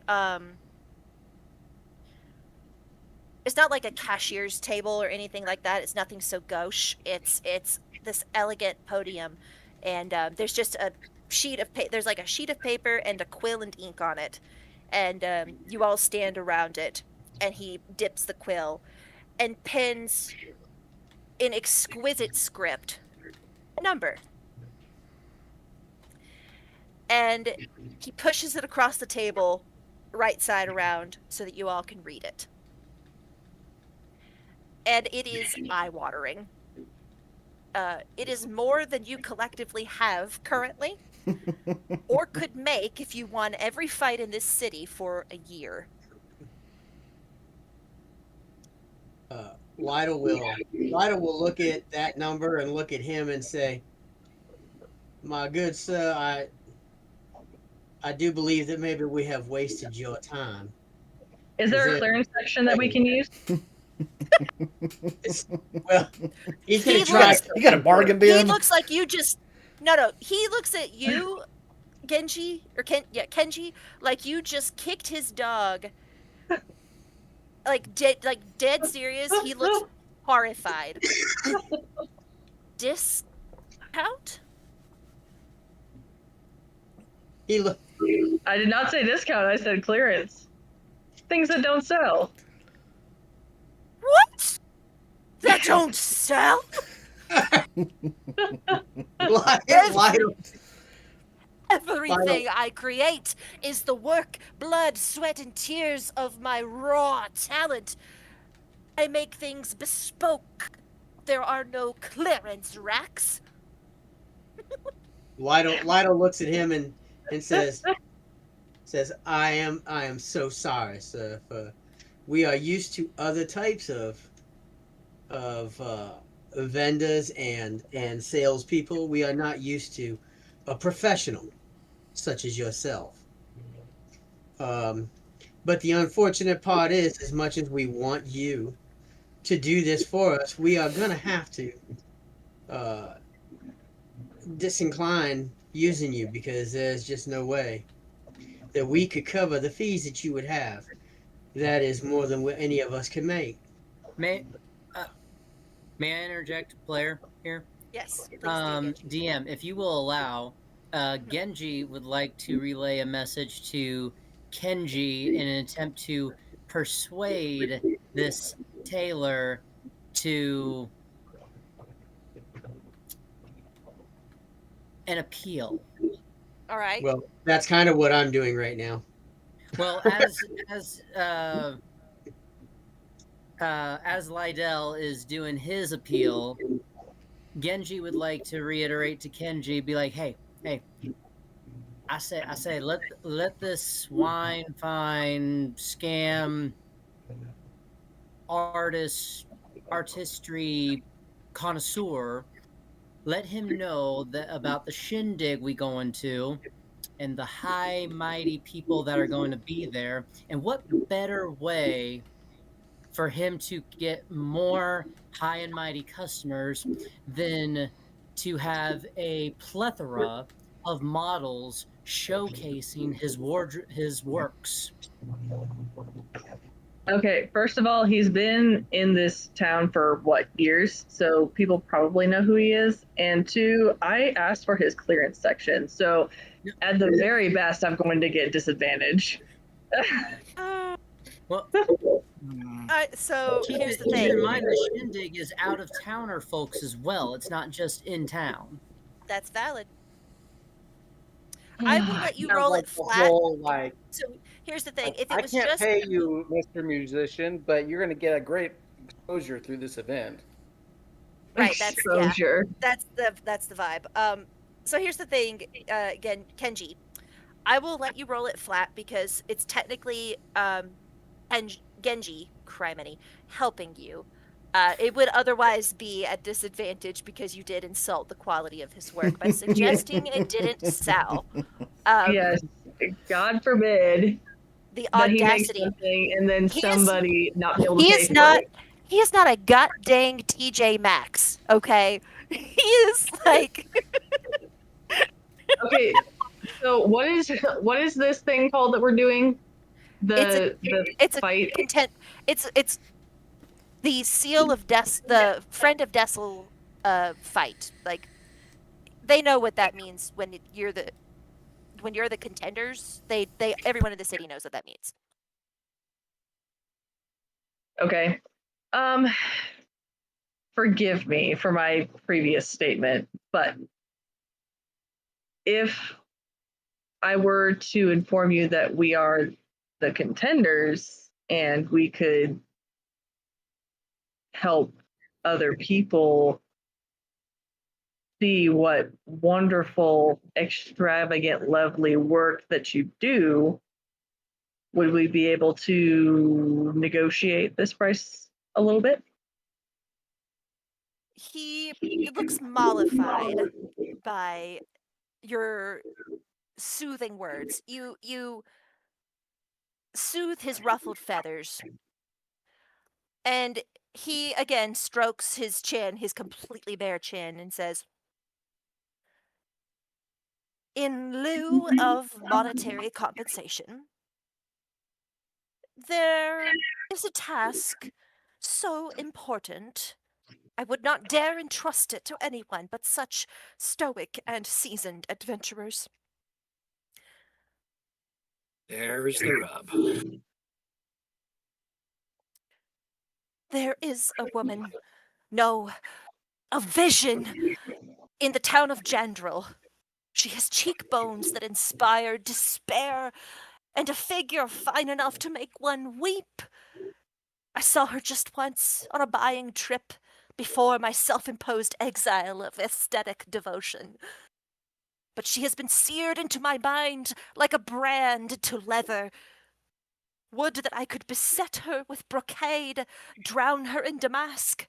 [SPEAKER 1] it's not like a cashier's table or anything like that. It's nothing so gauche. It's this elegant podium, and there's just a sheet of there's like a sheet of paper and a quill and ink on it, and you all stand around it, and he dips the quill and pens in exquisite script a number, and he pushes it across the table right side around so that you all can read it. And it is eye-watering. It is more than you collectively have currently, or could make if you won every fight in this city for a year.
[SPEAKER 2] Lyda will look at that number and look at him and say, "My good sir, I do believe that maybe we have wasted your time."
[SPEAKER 6] Is there a clearance section that we can use?
[SPEAKER 2] Well, he's gonna
[SPEAKER 1] He
[SPEAKER 2] try.
[SPEAKER 1] looks-
[SPEAKER 3] You got a bargain
[SPEAKER 1] He
[SPEAKER 3] bin?
[SPEAKER 1] looks like you just no. He looks at you, Genji or Kenji, like you just kicked his dog. Like dead serious. He looks horrified. Discount?
[SPEAKER 2] He look.
[SPEAKER 6] I did not say discount. I said clearance. Things that don't sell.
[SPEAKER 1] What? That don't sell?
[SPEAKER 2] Lyda,
[SPEAKER 1] Everything I create is the work, blood, sweat, and tears of my raw talent. I make things bespoke. There are no clearance racks.
[SPEAKER 2] Lyda looks at him and says, I am so sorry, sir. For we are used to other types of vendors and salespeople. We are not used to a professional such as yourself. But the unfortunate part is, as much as we want you to do this for us, we are gonna have to disincline using you, because there's just no way that we could cover the fees that you would have. That is more than what any of us can make.
[SPEAKER 7] May I interject, player here?
[SPEAKER 1] Yes. Please do, Genji.
[SPEAKER 7] DM, if you will allow, Genji would like to relay a message to Kenji in an attempt to persuade this Tailor to an appeal.
[SPEAKER 1] All right.
[SPEAKER 2] Well, that's kind of what I'm doing right now.
[SPEAKER 7] Well, as Lydell is doing his appeal, Genji would like to reiterate to Kenji, be like, hey, I say, let this swine fine scam artistry connoisseur, let him know that about the shindig we going to, and the high mighty people that are going to be there, and what better way for him to get more high and mighty customers than to have a plethora of models showcasing his works.
[SPEAKER 6] Okay, first of all, he's been in this town for what, years? So people probably know who he is. And two, I asked for his clearance section. So at the very best, I'm going to get disadvantage.
[SPEAKER 7] Well,
[SPEAKER 1] So
[SPEAKER 7] keep
[SPEAKER 1] here's the
[SPEAKER 7] in
[SPEAKER 1] thing.
[SPEAKER 7] mind the shindig is out of towner folks as well. It's not just in town.
[SPEAKER 1] That's valid. I will let you
[SPEAKER 8] Sounds
[SPEAKER 1] roll
[SPEAKER 8] like
[SPEAKER 1] it
[SPEAKER 8] the
[SPEAKER 1] flat.
[SPEAKER 8] whole, like,
[SPEAKER 1] So here's the thing.
[SPEAKER 8] like,
[SPEAKER 1] If
[SPEAKER 8] I
[SPEAKER 1] it was
[SPEAKER 8] can't
[SPEAKER 1] just
[SPEAKER 8] pay you, Mr. Musician, but you're going to get a great exposure through this event.
[SPEAKER 1] right, that's yeah.
[SPEAKER 6] Exposure.
[SPEAKER 1] That's the vibe. So here's the thing, again, Kenji. I will let you roll it flat because it's technically and Genji, criminy, helping you. It would otherwise be at disadvantage because you did insult the quality of his work by suggesting it didn't sell.
[SPEAKER 6] Yes, God forbid
[SPEAKER 1] The
[SPEAKER 6] that he makes
[SPEAKER 1] audacity.
[SPEAKER 6] something and then
[SPEAKER 1] He is-
[SPEAKER 6] somebody not be able to
[SPEAKER 1] He
[SPEAKER 6] pay
[SPEAKER 1] is
[SPEAKER 6] for
[SPEAKER 1] not.
[SPEAKER 6] it.
[SPEAKER 1] He is not a god dang TJ Maxx. Okay, he is like
[SPEAKER 6] Okay, so what is this thing called that we're doing? The
[SPEAKER 1] it's a
[SPEAKER 6] fight.
[SPEAKER 1] content. It's the seal of the friend of Dessel fight. Like they know what that means when you're the contenders. They everyone in the city knows what that means.
[SPEAKER 6] Okay. Forgive me for my previous statement, but if I were to inform you that we are the contenders and we could help other people see what wonderful, extravagant, lovely work that you do, would we be able to negotiate this price a little bit?
[SPEAKER 1] He looks mollified by your soothing words. You soothe his ruffled feathers, and he again strokes his chin, his completely bare chin, and says, "In lieu of monetary compensation, there is a task so important I would not dare entrust it to anyone but such stoic and seasoned adventurers."
[SPEAKER 5] There's the rub.
[SPEAKER 1] There is a woman, no, a vision, in the town of Jandril. She has cheekbones that inspire despair, and a figure fine enough to make one weep. I saw her just once on a buying trip before my self-imposed exile of aesthetic devotion. But she has been seared into my mind like a brand to leather. Would that I could beset her with brocade, drown her in damask.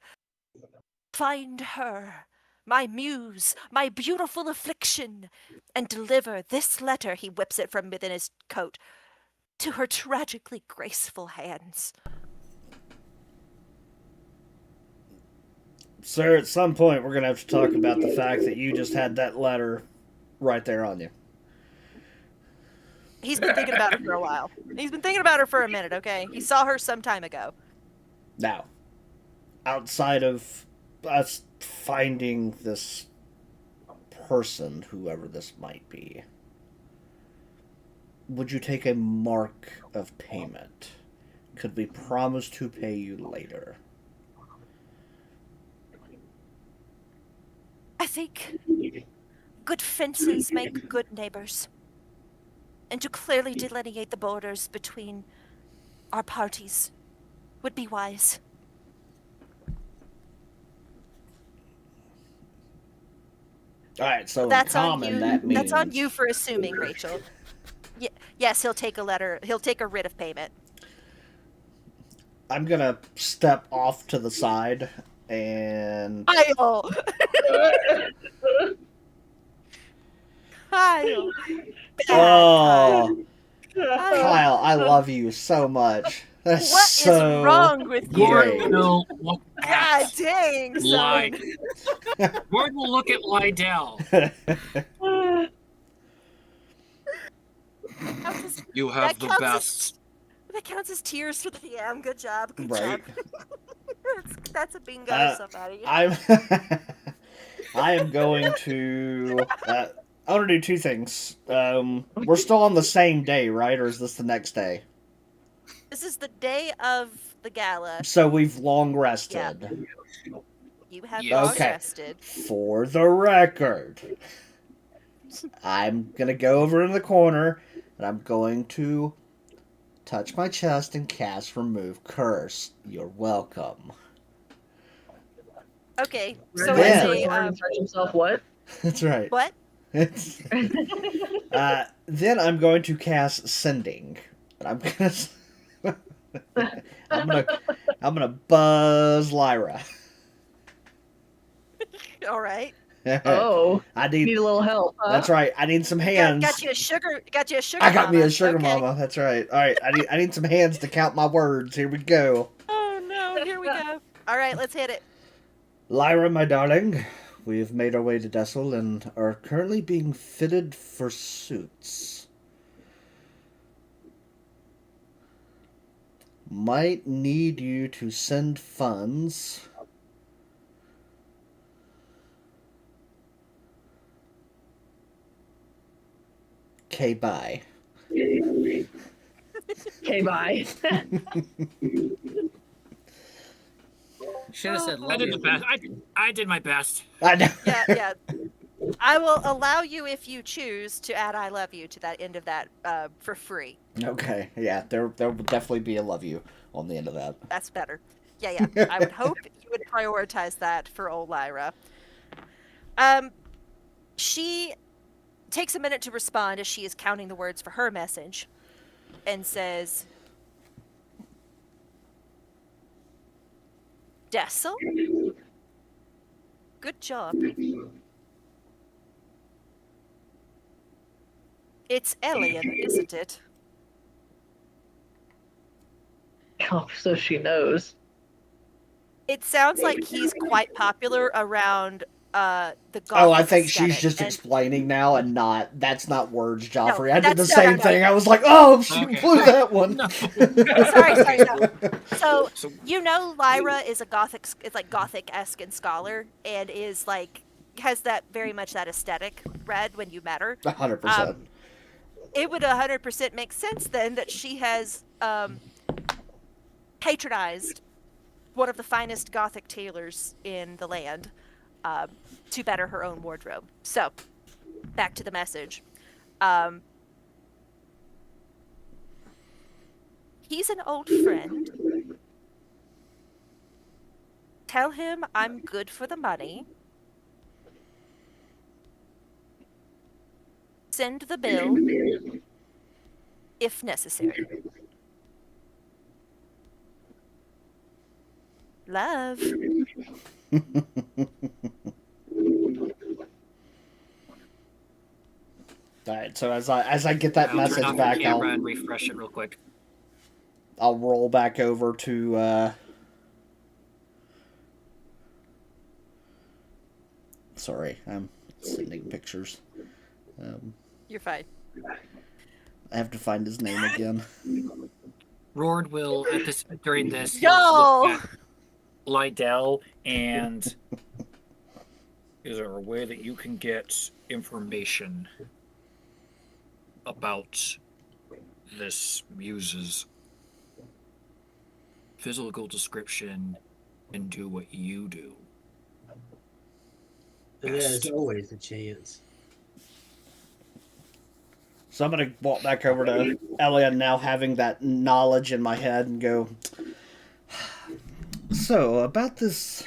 [SPEAKER 1] Find her, my muse, my beautiful affliction, and deliver this letter, he whips it from within his coat, to her tragically graceful hands.
[SPEAKER 3] Sir, at some point we're going to have to talk about the fact that you just had that letter right there on you.
[SPEAKER 1] He's been thinking about her for a while. He's been thinking about her for a minute, okay? He saw her some time ago.
[SPEAKER 3] Now, outside of us finding this person, whoever this might be, would you take a mark of payment? Could we promise to pay you later?
[SPEAKER 1] I think good fences make good neighbors. And to clearly delineate the borders between our parties would be wise.
[SPEAKER 3] Alright, so
[SPEAKER 1] That's
[SPEAKER 3] in
[SPEAKER 1] on
[SPEAKER 3] common,
[SPEAKER 1] you.
[SPEAKER 3] that means...
[SPEAKER 1] That's on you for assuming, Rachel. Yes, he'll take a letter. He'll take a writ of payment.
[SPEAKER 3] I'm gonna step off to the side and...
[SPEAKER 1] Kyle! Kyle! Bad
[SPEAKER 3] Oh,
[SPEAKER 1] Kyle.
[SPEAKER 3] Kyle, I love you so much.
[SPEAKER 1] What is
[SPEAKER 3] So
[SPEAKER 1] wrong with you?
[SPEAKER 3] great.
[SPEAKER 5] Roard will look
[SPEAKER 1] God
[SPEAKER 5] at
[SPEAKER 1] dang,
[SPEAKER 5] Ly-
[SPEAKER 1] son.
[SPEAKER 5] Roard will look at Lydell.
[SPEAKER 1] Counts as-
[SPEAKER 9] You
[SPEAKER 1] that
[SPEAKER 9] have the
[SPEAKER 1] counts
[SPEAKER 9] best.
[SPEAKER 1] That counts as tears for the DM. Good job. Good
[SPEAKER 3] Right.
[SPEAKER 1] job. That's a bingo, somebody.
[SPEAKER 3] I'm I am going to I want to do two things. We're still on the same day, right? Or is this the next day?
[SPEAKER 1] This is the day of the gala.
[SPEAKER 3] So we've long rested.
[SPEAKER 1] You have
[SPEAKER 5] Yes.
[SPEAKER 1] long
[SPEAKER 3] Okay.
[SPEAKER 1] rested.
[SPEAKER 3] For the record, I'm gonna go over in the corner and I'm going to touch my chest and cast Remove Curse. You're welcome.
[SPEAKER 1] Okay, so
[SPEAKER 6] So
[SPEAKER 3] Then-
[SPEAKER 1] as a
[SPEAKER 6] touch himself. What?
[SPEAKER 3] That's right.
[SPEAKER 1] what?
[SPEAKER 3] It's, then I'm going to cast Sending. And I'm gonna buzz Lyra.
[SPEAKER 1] All right.
[SPEAKER 6] Oh,
[SPEAKER 3] I
[SPEAKER 6] need
[SPEAKER 3] need.
[SPEAKER 6] a little help. Huh?
[SPEAKER 3] That's right. I need some hands.
[SPEAKER 1] Got you a sugar. Got you a sugar.
[SPEAKER 3] I got me
[SPEAKER 1] mama.
[SPEAKER 3] a sugar
[SPEAKER 1] Okay.
[SPEAKER 3] mama. That's right. All right. I need some hands to count my words. Here we go.
[SPEAKER 1] Oh no! Here we go. All right, let's hit it.
[SPEAKER 3] Lyra, my darling, we have made our way to Dessel and are currently being fitted for suits. Might need you to send funds. Okay, bye.
[SPEAKER 6] Okay, bye.
[SPEAKER 7] Should have said
[SPEAKER 5] I
[SPEAKER 7] love
[SPEAKER 5] did
[SPEAKER 7] you.
[SPEAKER 5] the best. I did my best.
[SPEAKER 3] I know.
[SPEAKER 1] Yeah. I will allow you if you choose to add "I love you" to that end of that for free.
[SPEAKER 3] Okay, yeah, there will definitely be a love you on the end of that.
[SPEAKER 1] That's better. Yeah. I would hope you would prioritize that for old Lyra. She takes a minute to respond as she is counting the words for her message and says, Dessel? Good job. It's Elion, isn't it?
[SPEAKER 6] Oh, so she knows.
[SPEAKER 1] It sounds like he's quite popular around the Gothic
[SPEAKER 3] Oh, I think she's
[SPEAKER 1] aesthetic,
[SPEAKER 3] just
[SPEAKER 1] and-
[SPEAKER 3] explaining now and that's not words, Joffrey. I did the
[SPEAKER 1] that's- no,
[SPEAKER 3] same
[SPEAKER 1] no.
[SPEAKER 3] thing. I was like, oh, she
[SPEAKER 5] Okay.
[SPEAKER 3] blew that one.
[SPEAKER 5] No.
[SPEAKER 1] Sorry, no. So
[SPEAKER 5] So
[SPEAKER 1] you know, Lyra is a Gothic. It's like Gothic-esque and scholar, and is like has that very much that aesthetic. Read when you met her,
[SPEAKER 3] 100%.
[SPEAKER 1] it would 100% make sense then that she has patronized one of the finest Gothic tailors in the land to better her own wardrobe. So, back to the message. He's an old friend. Tell him I'm good for the money. Send the bill if necessary. Love.
[SPEAKER 3] All right, so as I get that
[SPEAKER 5] I'll
[SPEAKER 3] message
[SPEAKER 5] turn off
[SPEAKER 3] back,
[SPEAKER 5] the camera and refresh it real quick.
[SPEAKER 3] I'll roll back over to. Sorry, I'm sending pictures.
[SPEAKER 1] You're fine.
[SPEAKER 3] I have to find his name again.
[SPEAKER 5] Roard will during this
[SPEAKER 1] Yo!
[SPEAKER 5] he'll look at Lydell and is there a way that you can get information about this muse's physical description and do what you do?
[SPEAKER 2] There's always a chance.
[SPEAKER 3] So I'm gonna walk back over to Elion now, having that knowledge in my head, and go. So about this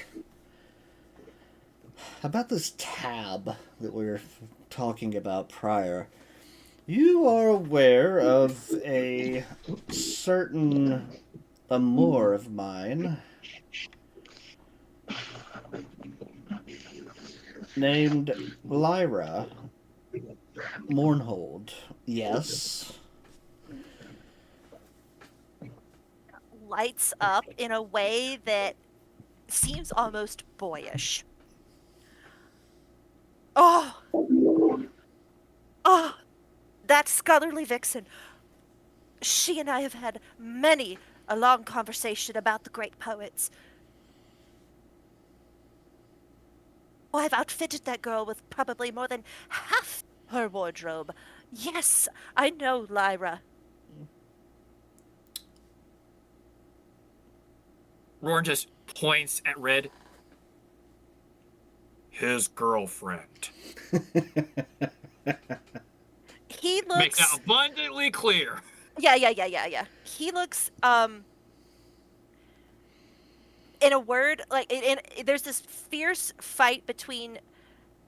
[SPEAKER 3] tab that we were talking about prior, you are aware of a certain amour of mine named Lyra Mournhold. Yes.
[SPEAKER 1] lights up in a way that seems almost boyish. Oh, oh, that scholarly vixen. She and I have had many a long conversation about the great poets. Oh, I've outfitted that girl with probably more than half her wardrobe. Yes, I know, Lyra.
[SPEAKER 5] Roran just points at Red. His girlfriend.
[SPEAKER 1] He
[SPEAKER 5] Make that
[SPEAKER 1] looks.
[SPEAKER 5] abundantly clear.
[SPEAKER 1] Yeah. He looks. In a word, like there's this fierce fight between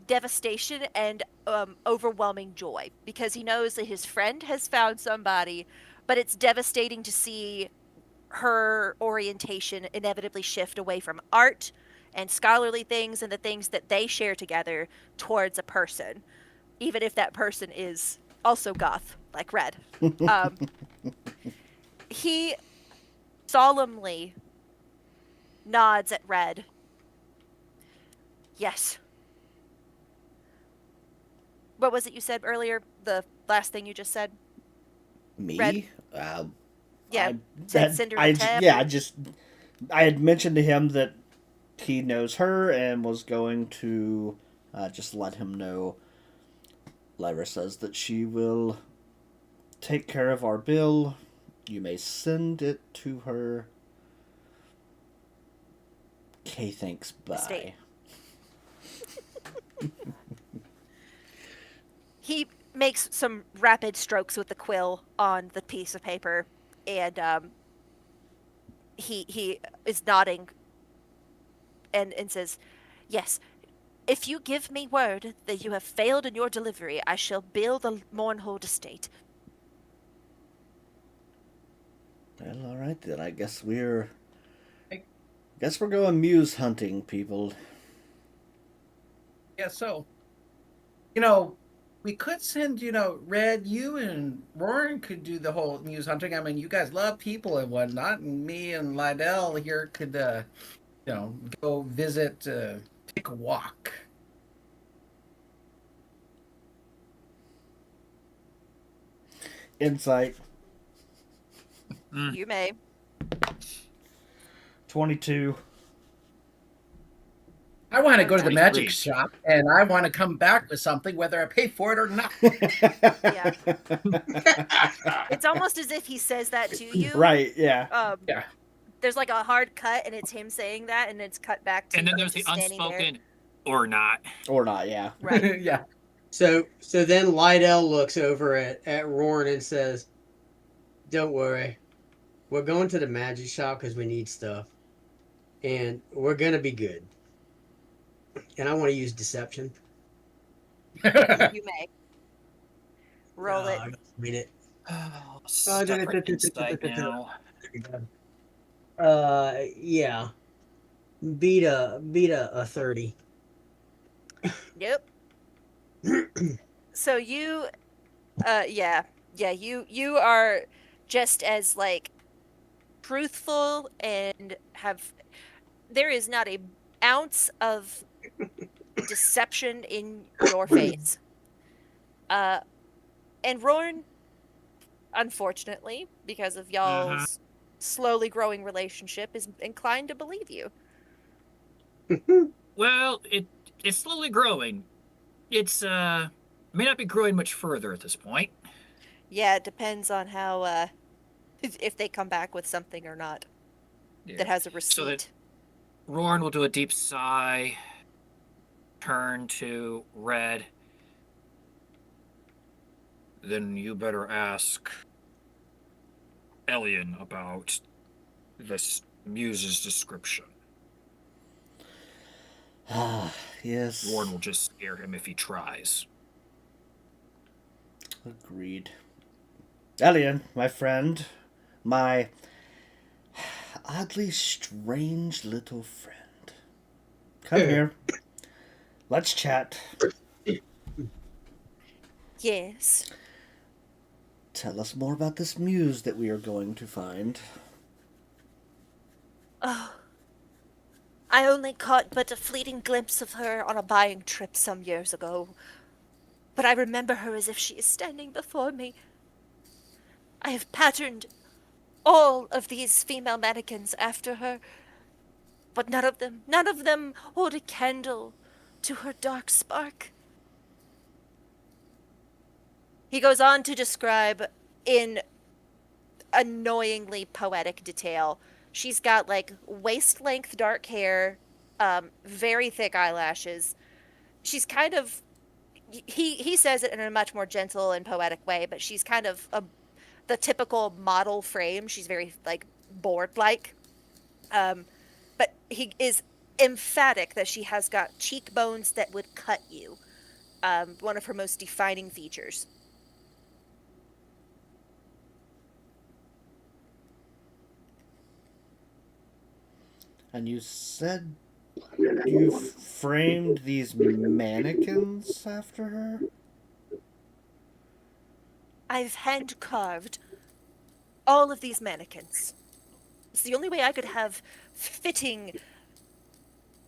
[SPEAKER 1] devastation and overwhelming joy because he knows that his friend has found somebody, but it's devastating to see her orientation inevitably shift away from art and scholarly things and the things that they share together towards a person, even if that person is also goth, like Red. Um, he solemnly nods at Red. Yes. What was it you said earlier? The last thing you just said?
[SPEAKER 3] Me?
[SPEAKER 1] Red? Yeah.
[SPEAKER 3] I,
[SPEAKER 1] Said
[SPEAKER 3] that,
[SPEAKER 1] Cinder
[SPEAKER 3] I,
[SPEAKER 1] and
[SPEAKER 3] j-
[SPEAKER 1] Teb?
[SPEAKER 3] yeah, I just, I had mentioned to him that he knows her and was going to just let him know. Lyra says that she will take care of our bill. You may send it to her. Okay, thanks. Bye.
[SPEAKER 1] Estate. He makes some rapid strokes with the quill on the piece of paper, and he is nodding and says, "Yes, if you give me word that you have failed in your delivery, I shall bill the Mournhold estate."
[SPEAKER 3] Well, all right then. I guess we're going muse hunting, people.
[SPEAKER 4] Yeah, so we could send, Red, you and Roran could do the whole muse hunting. I mean, you guys love people and whatnot, and me and Lydell here could, go visit, take a walk.
[SPEAKER 3] Insight
[SPEAKER 1] You may.
[SPEAKER 3] 22.
[SPEAKER 4] I want to go to the
[SPEAKER 5] 23.
[SPEAKER 4] magic shop, and I want to come back with something, whether I pay for it or not.
[SPEAKER 1] Yeah. It's almost as if he says that to you.
[SPEAKER 3] Right, yeah.
[SPEAKER 4] Yeah.
[SPEAKER 1] There's like a hard cut, and it's him saying that, and it's cut back to
[SPEAKER 5] And then
[SPEAKER 1] him
[SPEAKER 5] there's the
[SPEAKER 1] just standing there.
[SPEAKER 5] unspoken or not.
[SPEAKER 3] Or not, yeah.
[SPEAKER 1] Right.
[SPEAKER 4] Yeah.
[SPEAKER 2] So then Lydell looks over at Roran and says, "Don't worry, we're going to the magic shop because we need stuff, and we're gonna be good." And I want to use deception.
[SPEAKER 1] You may. Roll it.
[SPEAKER 2] I gotta read it.
[SPEAKER 5] Oh, stuck for insight now.
[SPEAKER 2] Yeah. Beat a 30.
[SPEAKER 1] Yep. So you, you are just as like truthful and there is not a ounce of deception in your face. And Roran, unfortunately, because of y'all's slowly growing relationship, is inclined to believe you.
[SPEAKER 5] Well, it's slowly growing. It's may not be growing much further at this point.
[SPEAKER 1] Yeah, it depends on how if they come back with something or not that has a receipt.
[SPEAKER 5] So that Roran will do a deep sigh, turn to Red. Then you better ask Elion about this muse's description.
[SPEAKER 3] Ah, yes.
[SPEAKER 5] Roran will just scare him if he tries.
[SPEAKER 3] Agreed. Elion, my friend, my oddly strange little friend. Come here. Let's chat.
[SPEAKER 1] Yes.
[SPEAKER 3] Tell us more about this muse that we are going to find.
[SPEAKER 1] Oh, I only caught but a fleeting glimpse of her on a buying trip some years ago, but I remember her as if she is standing before me. I have patterned all of these female mannequins after her, but none of them hold a candle to her dark spark. He goes on to describe in annoyingly poetic detail. She's got like waist length dark hair, very thick eyelashes. She's kind of he says it in a much more gentle and poetic way, but she's kind of the typical model frame. She's very like board like. Um, but he is emphatic that she has got cheekbones that would cut you. One of her most defining features.
[SPEAKER 3] And you said you framed these mannequins after her?
[SPEAKER 1] I've hand carved all of these mannequins. It's the only way I could have fitting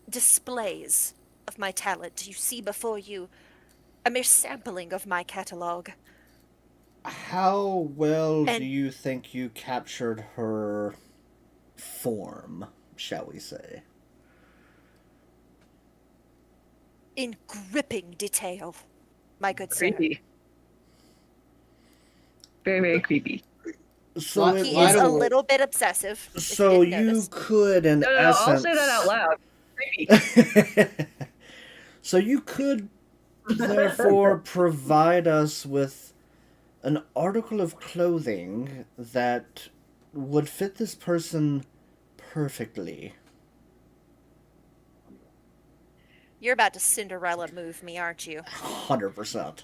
[SPEAKER 1] displays of my talent. You see before you a mere sampling of my catalog.
[SPEAKER 3] How well do
[SPEAKER 1] And
[SPEAKER 3] you think you captured her form, shall we say?
[SPEAKER 1] in gripping detail, my good sir.
[SPEAKER 6] Creepy. Very, very creepy.
[SPEAKER 3] So
[SPEAKER 2] He
[SPEAKER 3] it
[SPEAKER 1] He
[SPEAKER 2] Why
[SPEAKER 1] is
[SPEAKER 3] was,
[SPEAKER 1] a
[SPEAKER 2] don't-
[SPEAKER 1] little bit obsessive. If
[SPEAKER 3] so
[SPEAKER 1] you didn't
[SPEAKER 3] you
[SPEAKER 1] notice.
[SPEAKER 3] could, in
[SPEAKER 6] No,
[SPEAKER 3] essence,
[SPEAKER 6] I'll say that out loud. Creepy.
[SPEAKER 3] so you could therefore provide us with an article of clothing that would fit this person perfectly.
[SPEAKER 1] You're about to Cinderella move me, aren't you?
[SPEAKER 3] 100%.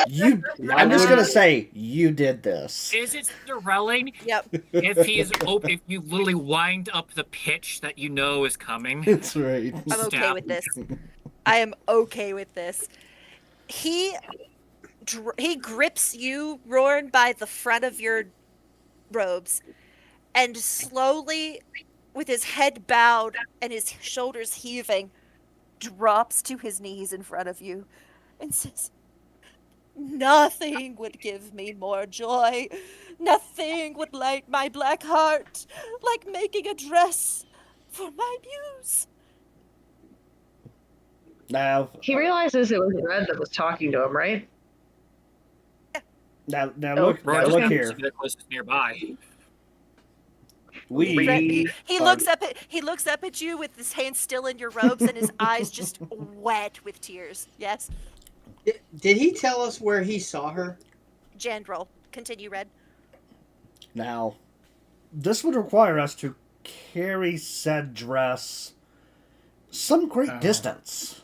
[SPEAKER 3] You, I'm just
[SPEAKER 2] would-
[SPEAKER 3] gonna say you did this.
[SPEAKER 5] Is it Cinderelling
[SPEAKER 1] Yep.
[SPEAKER 5] if if you literally wind up the pitch that you know is coming?
[SPEAKER 3] That's right.
[SPEAKER 1] I'm okay
[SPEAKER 5] Stab.
[SPEAKER 1] with this. I am okay with this. He grips you, Roran, by the front of your robes, and slowly, with his head bowed and his shoulders heaving, drops to his knees in front of you and says, "Nothing would give me more joy. Nothing would light my black heart like making a dress for my muse."
[SPEAKER 3] Now,
[SPEAKER 6] He realizes it was Red that was talking to him, right?
[SPEAKER 3] now,
[SPEAKER 6] Oh,
[SPEAKER 3] look,
[SPEAKER 5] Roy
[SPEAKER 3] now
[SPEAKER 5] just
[SPEAKER 3] look
[SPEAKER 5] happens
[SPEAKER 3] here.
[SPEAKER 5] to be the closest nearby.
[SPEAKER 3] We
[SPEAKER 1] He looks up at you with his hands still in your robes and his eyes just wet with tears. Yes,
[SPEAKER 2] Did he tell us where he saw her?
[SPEAKER 1] Jandrel. Continue, Red.
[SPEAKER 3] now, this would require us to carry said dress some great distance.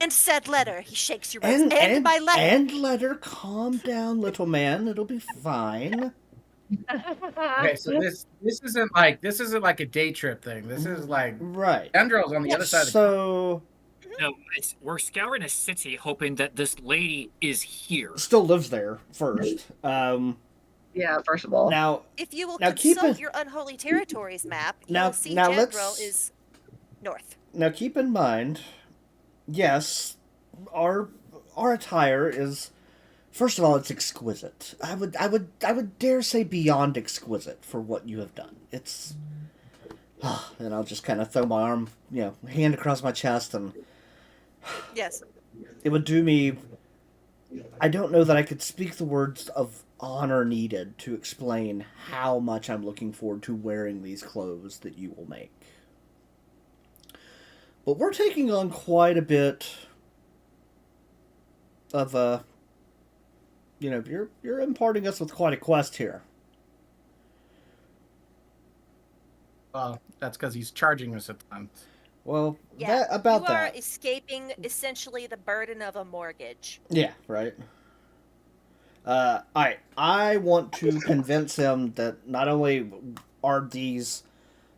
[SPEAKER 1] And said letter. He shakes your robes. And my letter.
[SPEAKER 3] And let her calm down, little man. It'll be fine.
[SPEAKER 4] Okay, so this isn't like a day trip thing. This is like
[SPEAKER 3] Right.
[SPEAKER 4] Andrel's on the other side of the
[SPEAKER 3] So
[SPEAKER 5] No, we're scouring a city hoping that this lady is here.
[SPEAKER 3] still lives there first.
[SPEAKER 6] Yeah, first of all.
[SPEAKER 3] Now
[SPEAKER 1] If you will
[SPEAKER 3] Now keep
[SPEAKER 1] consult
[SPEAKER 3] it-
[SPEAKER 1] your unholy territories map,
[SPEAKER 3] Now-
[SPEAKER 1] you'll see
[SPEAKER 3] now
[SPEAKER 1] Jandrel
[SPEAKER 3] let's-
[SPEAKER 1] is north.
[SPEAKER 3] now keep in mind, yes, our attire is, first of all, it's exquisite. I would dare say beyond exquisite for what you have done. It's and I'll just kind of throw my arm, hand across my chest, and
[SPEAKER 1] Yes.
[SPEAKER 3] it would do me. I don't know that I could speak the words of honor needed to explain how much I'm looking forward to wearing these clothes that you will make. But we're taking on quite a bit of you're imparting us with quite a quest here.
[SPEAKER 4] Well, that's because he's charging us a ton.
[SPEAKER 3] Well,
[SPEAKER 1] Yeah.
[SPEAKER 3] that about
[SPEAKER 1] you
[SPEAKER 3] that.
[SPEAKER 1] are escaping essentially the burden of a mortgage.
[SPEAKER 3] Yeah, right. Alright, I want to convince him that not only are these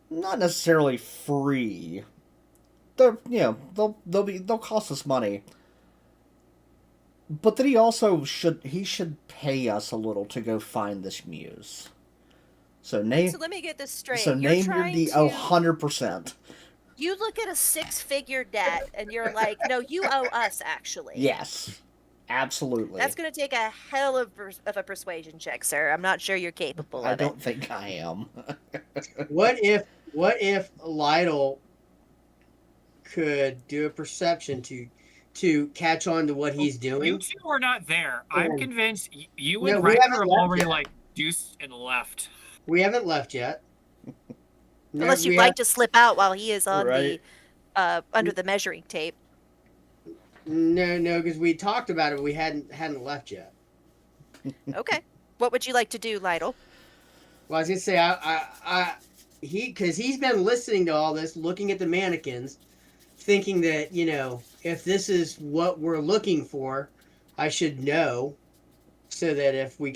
[SPEAKER 3] not necessarily free, they're they'll cost us money, but that he also should pay us a little to go find this muse. So name.
[SPEAKER 1] So let me get this straight.
[SPEAKER 3] So
[SPEAKER 1] You're
[SPEAKER 3] name your
[SPEAKER 1] trying
[SPEAKER 3] D.
[SPEAKER 1] to.
[SPEAKER 3] 100%.
[SPEAKER 1] You look at a 6-figure debt and you're like, no, you owe us actually.
[SPEAKER 3] Yes, absolutely.
[SPEAKER 1] That's going to take a hell of a persuasion check, sir. I'm not sure you're capable
[SPEAKER 3] I
[SPEAKER 1] of
[SPEAKER 3] don't
[SPEAKER 1] it.
[SPEAKER 3] think I am.
[SPEAKER 2] What if Lytle could do a perception to catch on to what he's
[SPEAKER 5] You
[SPEAKER 2] doing?
[SPEAKER 5] two were not there. I'm
[SPEAKER 2] Oh.
[SPEAKER 5] convinced you
[SPEAKER 2] No,
[SPEAKER 5] and
[SPEAKER 2] we
[SPEAKER 5] Riker
[SPEAKER 2] haven't
[SPEAKER 5] have
[SPEAKER 2] left
[SPEAKER 5] already
[SPEAKER 2] yet.
[SPEAKER 5] like deuced and left.
[SPEAKER 2] We haven't left yet. No,
[SPEAKER 1] Unless you'd
[SPEAKER 2] we
[SPEAKER 1] like to slip out while he is on
[SPEAKER 3] Right.
[SPEAKER 1] the under the measuring tape.
[SPEAKER 2] No, because we talked about it. We hadn't left yet.
[SPEAKER 1] Okay. What would you like to do, Lytle?
[SPEAKER 2] Well, I was gonna say because he's been listening to all this, looking at the mannequins, thinking that if this is what we're looking for, I should know, so that if we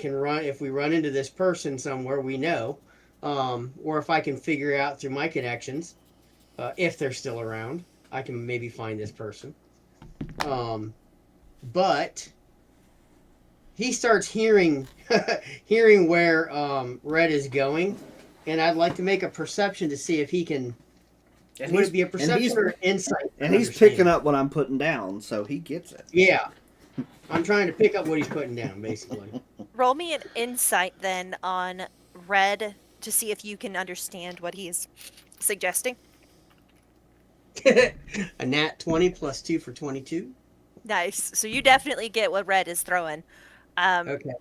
[SPEAKER 2] run into this person somewhere, we know, or if I can figure out through my connections, if they're still around, I can maybe find this person. But he starts hearing where Red is going, and I'd like to make a perception to see if he can. Would it be a perception or insight?
[SPEAKER 3] And he's picking up what I'm putting down, so he gets it.
[SPEAKER 2] Yeah, I'm trying to pick up what he's putting down, basically.
[SPEAKER 1] Roll me an insight then on Red to see if you can understand what he's suggesting.
[SPEAKER 2] A nat 20 plus 2 for 22.
[SPEAKER 1] Nice. So you definitely get what Red is throwing.
[SPEAKER 2] Okay.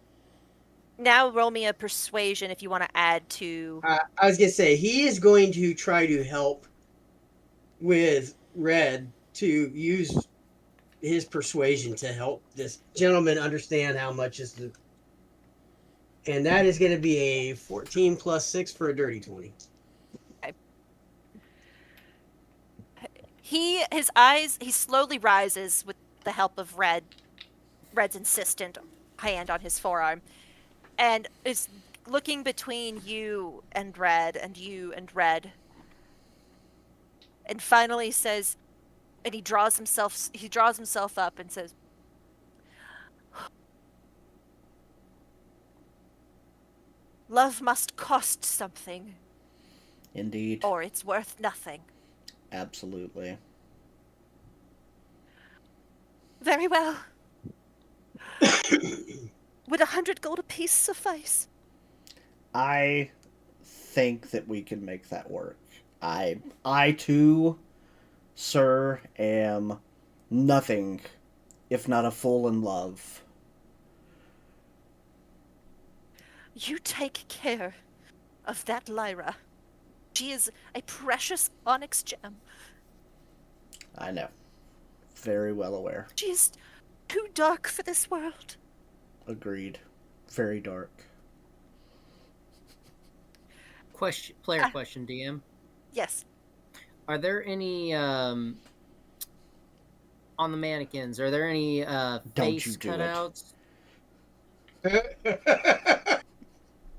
[SPEAKER 1] Now roll me a persuasion if you want to add to.
[SPEAKER 2] I was gonna say he is going to try to help with Red to use his persuasion to help this gentleman understand how much is the. And that is going to be a 14 plus 6 for a dirty 20.
[SPEAKER 1] He slowly rises with the help of Red's insistent hand on his forearm, and is looking between you and Red, and finally says, and he draws himself up and says, "Love must cost something,
[SPEAKER 3] Indeed.
[SPEAKER 1] or it's worth nothing."
[SPEAKER 3] Absolutely.
[SPEAKER 1] Very well. Would 100 gold apiece suffice?
[SPEAKER 3] I think that we can make that work. I too, sir, am nothing if not a fool in love.
[SPEAKER 1] You take care of that Lyra. She is a precious onyx gem.
[SPEAKER 3] I know. Very well aware.
[SPEAKER 1] She is too dark for this world.
[SPEAKER 3] Agreed. Very dark.
[SPEAKER 7] Player question, DM.
[SPEAKER 1] Yes.
[SPEAKER 7] Are there any on the mannequins? Are there any face cutouts?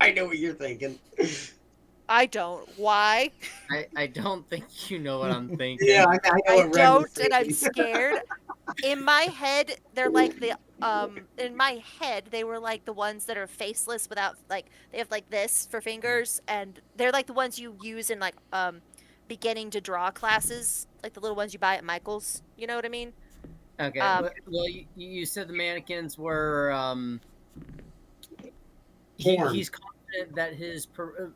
[SPEAKER 2] I know what you're thinking.
[SPEAKER 1] I don't. Why?
[SPEAKER 7] I don't think you know what I'm thinking.
[SPEAKER 2] Yeah, I know
[SPEAKER 1] I
[SPEAKER 2] what Red was
[SPEAKER 1] don't, and I'm
[SPEAKER 2] thinking.
[SPEAKER 1] scared. In my head, they're like the in my head, they were like the ones that are faceless without they have like this for fingers, and they're like the ones you use in like beginning to draw classes, like the little ones you buy at Michael's. You know what I mean?
[SPEAKER 7] Okay. Well, you said the mannequins were he's confident that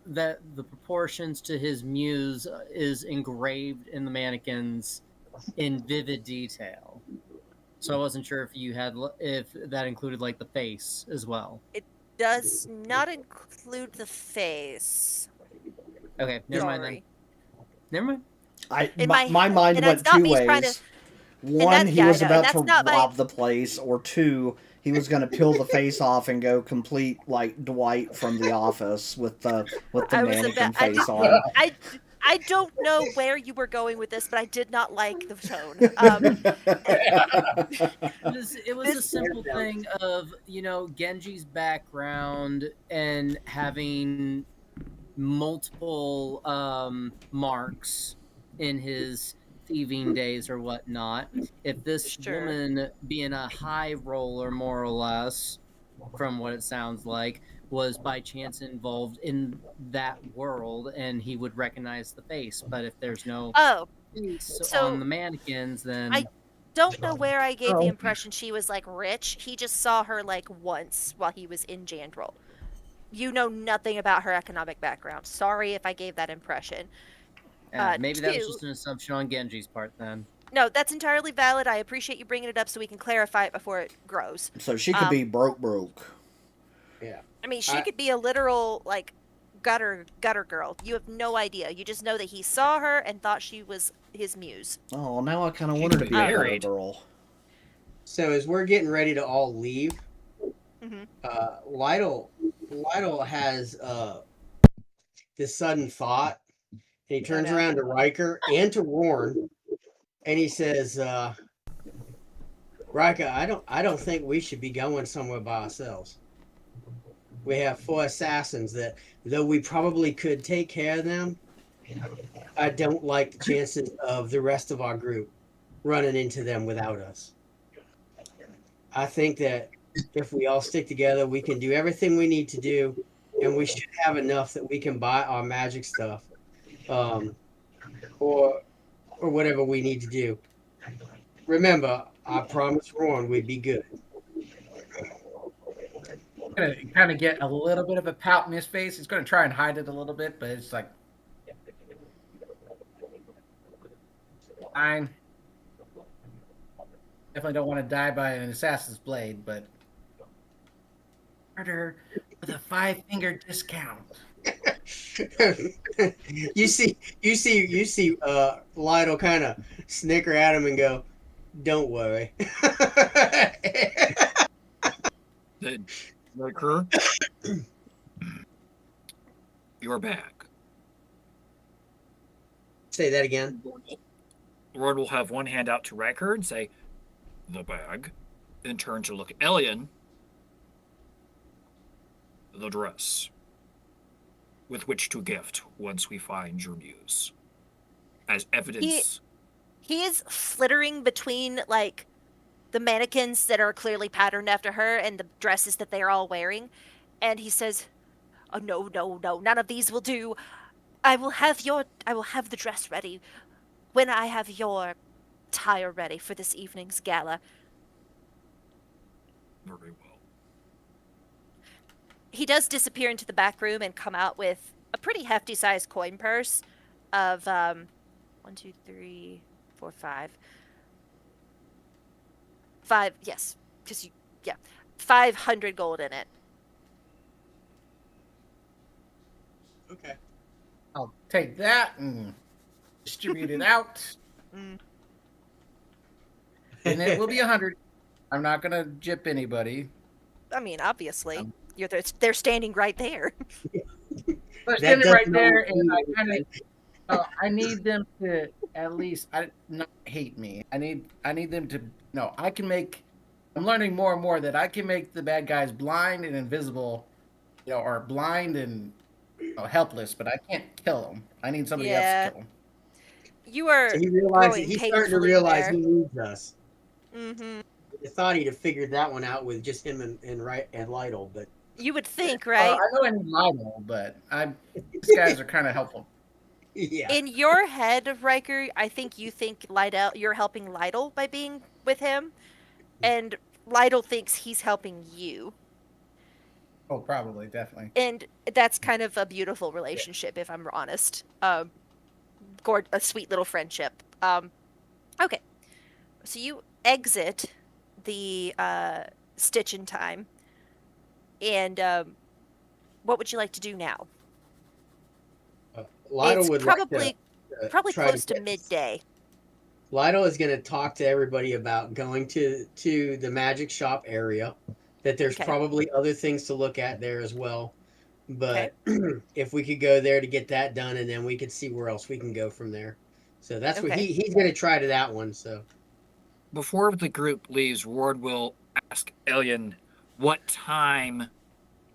[SPEAKER 7] that the proportions to his muse is engraved in the mannequins in vivid detail. So I wasn't sure if that included like the face as well.
[SPEAKER 1] It does not include the face.
[SPEAKER 7] Okay, never mind then. Never mind.
[SPEAKER 3] My mind went two ways. One, he was about to rob the place, or two, he was going to peel the face off and go complete like Dwight from The Office with the mannequin face on.
[SPEAKER 1] I don't know where you were going with this, but I did not like the tone.
[SPEAKER 7] It was a simple thing of, Genji's background and having multiple marks in his thieving days or whatnot. If this woman, being a high roller more or less, from what it sounds like, was by chance involved in that world and he would recognize the face. But if there's no
[SPEAKER 1] Oh,
[SPEAKER 7] face on
[SPEAKER 1] so
[SPEAKER 7] the mannequins, then
[SPEAKER 1] I don't know where I gave the
[SPEAKER 6] Oh.
[SPEAKER 1] impression she was like rich. He just saw her like once while he was in Jandrel. You know nothing about her economic background. Sorry if I gave that impression.
[SPEAKER 7] maybe that was
[SPEAKER 1] Two,
[SPEAKER 7] just an assumption on Genji's part then.
[SPEAKER 1] no, that's entirely valid. I appreciate you bringing it up so we can clarify it before it grows.
[SPEAKER 3] So she could be broke.
[SPEAKER 2] Yeah.
[SPEAKER 1] I mean, she
[SPEAKER 2] I-
[SPEAKER 1] could be a literal like gutter girl. You have no idea. You just know that he saw her and thought she was his muse.
[SPEAKER 3] Oh, now I kind of want her to be a gutter
[SPEAKER 5] married.
[SPEAKER 3] girl.
[SPEAKER 2] So as we're getting ready to all leave,
[SPEAKER 1] Mhm.
[SPEAKER 2] Lytle has this sudden thought, and he turns
[SPEAKER 1] no.
[SPEAKER 2] around to Riker and to Rorn, and he says, "Riker, I don't think we should be going somewhere by ourselves. We have 4 assassins that, though we probably could take care of them, I don't like the chances of the rest of our group running into them without us. I think that if we all stick together, we can do everything we need to do, and we should have enough that we can buy our magic stuff, or whatever we need to do. Remember, I promised Ron we'd be good."
[SPEAKER 4] Gonna kind of get a little bit of a pout in his face. He's gonna try and hide it a little bit, but it's like fine. Definitely don't want to die by an assassin's blade, but murder with a 5-finger discount.
[SPEAKER 2] you see Lytle kind of snicker at him and go, "Don't worry."
[SPEAKER 5] Then, Riker, you're back.
[SPEAKER 2] Say that again.
[SPEAKER 5] Lord will have one hand out to Riker and say, "The bag," then turn to look at Elion. "The dress, with which to gift once we find your muse, as evidence."
[SPEAKER 1] He is flittering between like the mannequins that are clearly patterned after her and the dresses that they are all wearing, and he says, "Oh no, none of these will do. I will have the dress ready when I have your attire ready for this evening's gala."
[SPEAKER 5] Very well.
[SPEAKER 1] He does disappear into the back room and come out with a pretty hefty sized coin purse of 1, 2, 3, 4, 5. 5, yes, because 500 gold in it.
[SPEAKER 2] Okay.
[SPEAKER 4] I'll take that and distribute it out,
[SPEAKER 1] Mm.
[SPEAKER 4] and it will be 100. I'm not gonna gyp anybody.
[SPEAKER 1] I mean, obviously, they're standing right there.
[SPEAKER 4] They're
[SPEAKER 2] That
[SPEAKER 4] standing right
[SPEAKER 2] doesn't
[SPEAKER 4] there,
[SPEAKER 2] always
[SPEAKER 4] and I
[SPEAKER 2] mean
[SPEAKER 4] kind of, I need them to at least not hate me. I need them to. No, I can make. I'm learning more and more that I can make the bad guys blind and invisible, or blind and helpless, but I can't kill them. I need somebody else
[SPEAKER 1] Yeah.
[SPEAKER 4] to kill them.
[SPEAKER 1] You are
[SPEAKER 2] So he realizes
[SPEAKER 1] growing
[SPEAKER 2] he's starting to
[SPEAKER 1] painfully
[SPEAKER 2] realize
[SPEAKER 1] there.
[SPEAKER 2] he needs us.
[SPEAKER 1] Mm-hmm.
[SPEAKER 2] I thought he'd have figured that one out with just him and Lytle, but
[SPEAKER 1] You would think, right?
[SPEAKER 4] I know I need Lionel, but these guys are kind of helpful.
[SPEAKER 2] yeah.
[SPEAKER 1] In your head, Riker, I think you think Lytle, you're helping Lytle by being with him, and Lytle thinks he's helping you.
[SPEAKER 4] Oh, probably, definitely.
[SPEAKER 1] And that's kind of a beautiful relationship, if I'm honest. A sweet little friendship. Okay, so you exit the Stitch in Time, and what would you like to do now?
[SPEAKER 2] Lytle
[SPEAKER 1] It's
[SPEAKER 2] would
[SPEAKER 1] probably
[SPEAKER 2] like try
[SPEAKER 1] close to
[SPEAKER 2] get-
[SPEAKER 1] midday.
[SPEAKER 2] Lytle is going to talk to everybody about going to the magic shop area. That there's
[SPEAKER 1] Okay.
[SPEAKER 2] probably other things to look at there as well. But if we could go there to get that done, and then we could see where else we can go from there. So that's what
[SPEAKER 1] Okay.
[SPEAKER 2] he's going to try to that one. So
[SPEAKER 5] Before the group leaves, Ward will ask Elion what time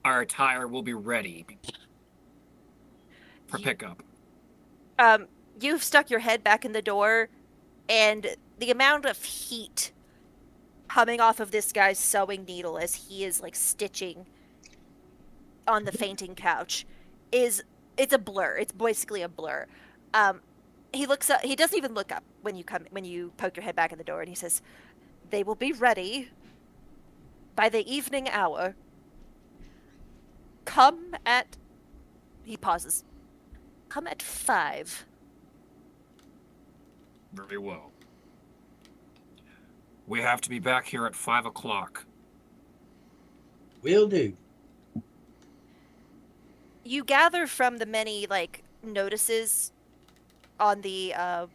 [SPEAKER 5] our attire will be ready for pickup.
[SPEAKER 1] You've stuck your head back in the door, and the amount of heat coming off of this guy's sewing needle as he is like stitching on the fainting couch is it's a blur. It's basically a blur. Um, he looks up. He doesn't even look up when you poke your head back in the door, and he says, "They will be ready by the evening hour. Come at." He pauses. Come at 5.
[SPEAKER 5] Very well. We have to be back here at 5 o'clock.
[SPEAKER 2] Will do.
[SPEAKER 1] You gather from the many notices on the I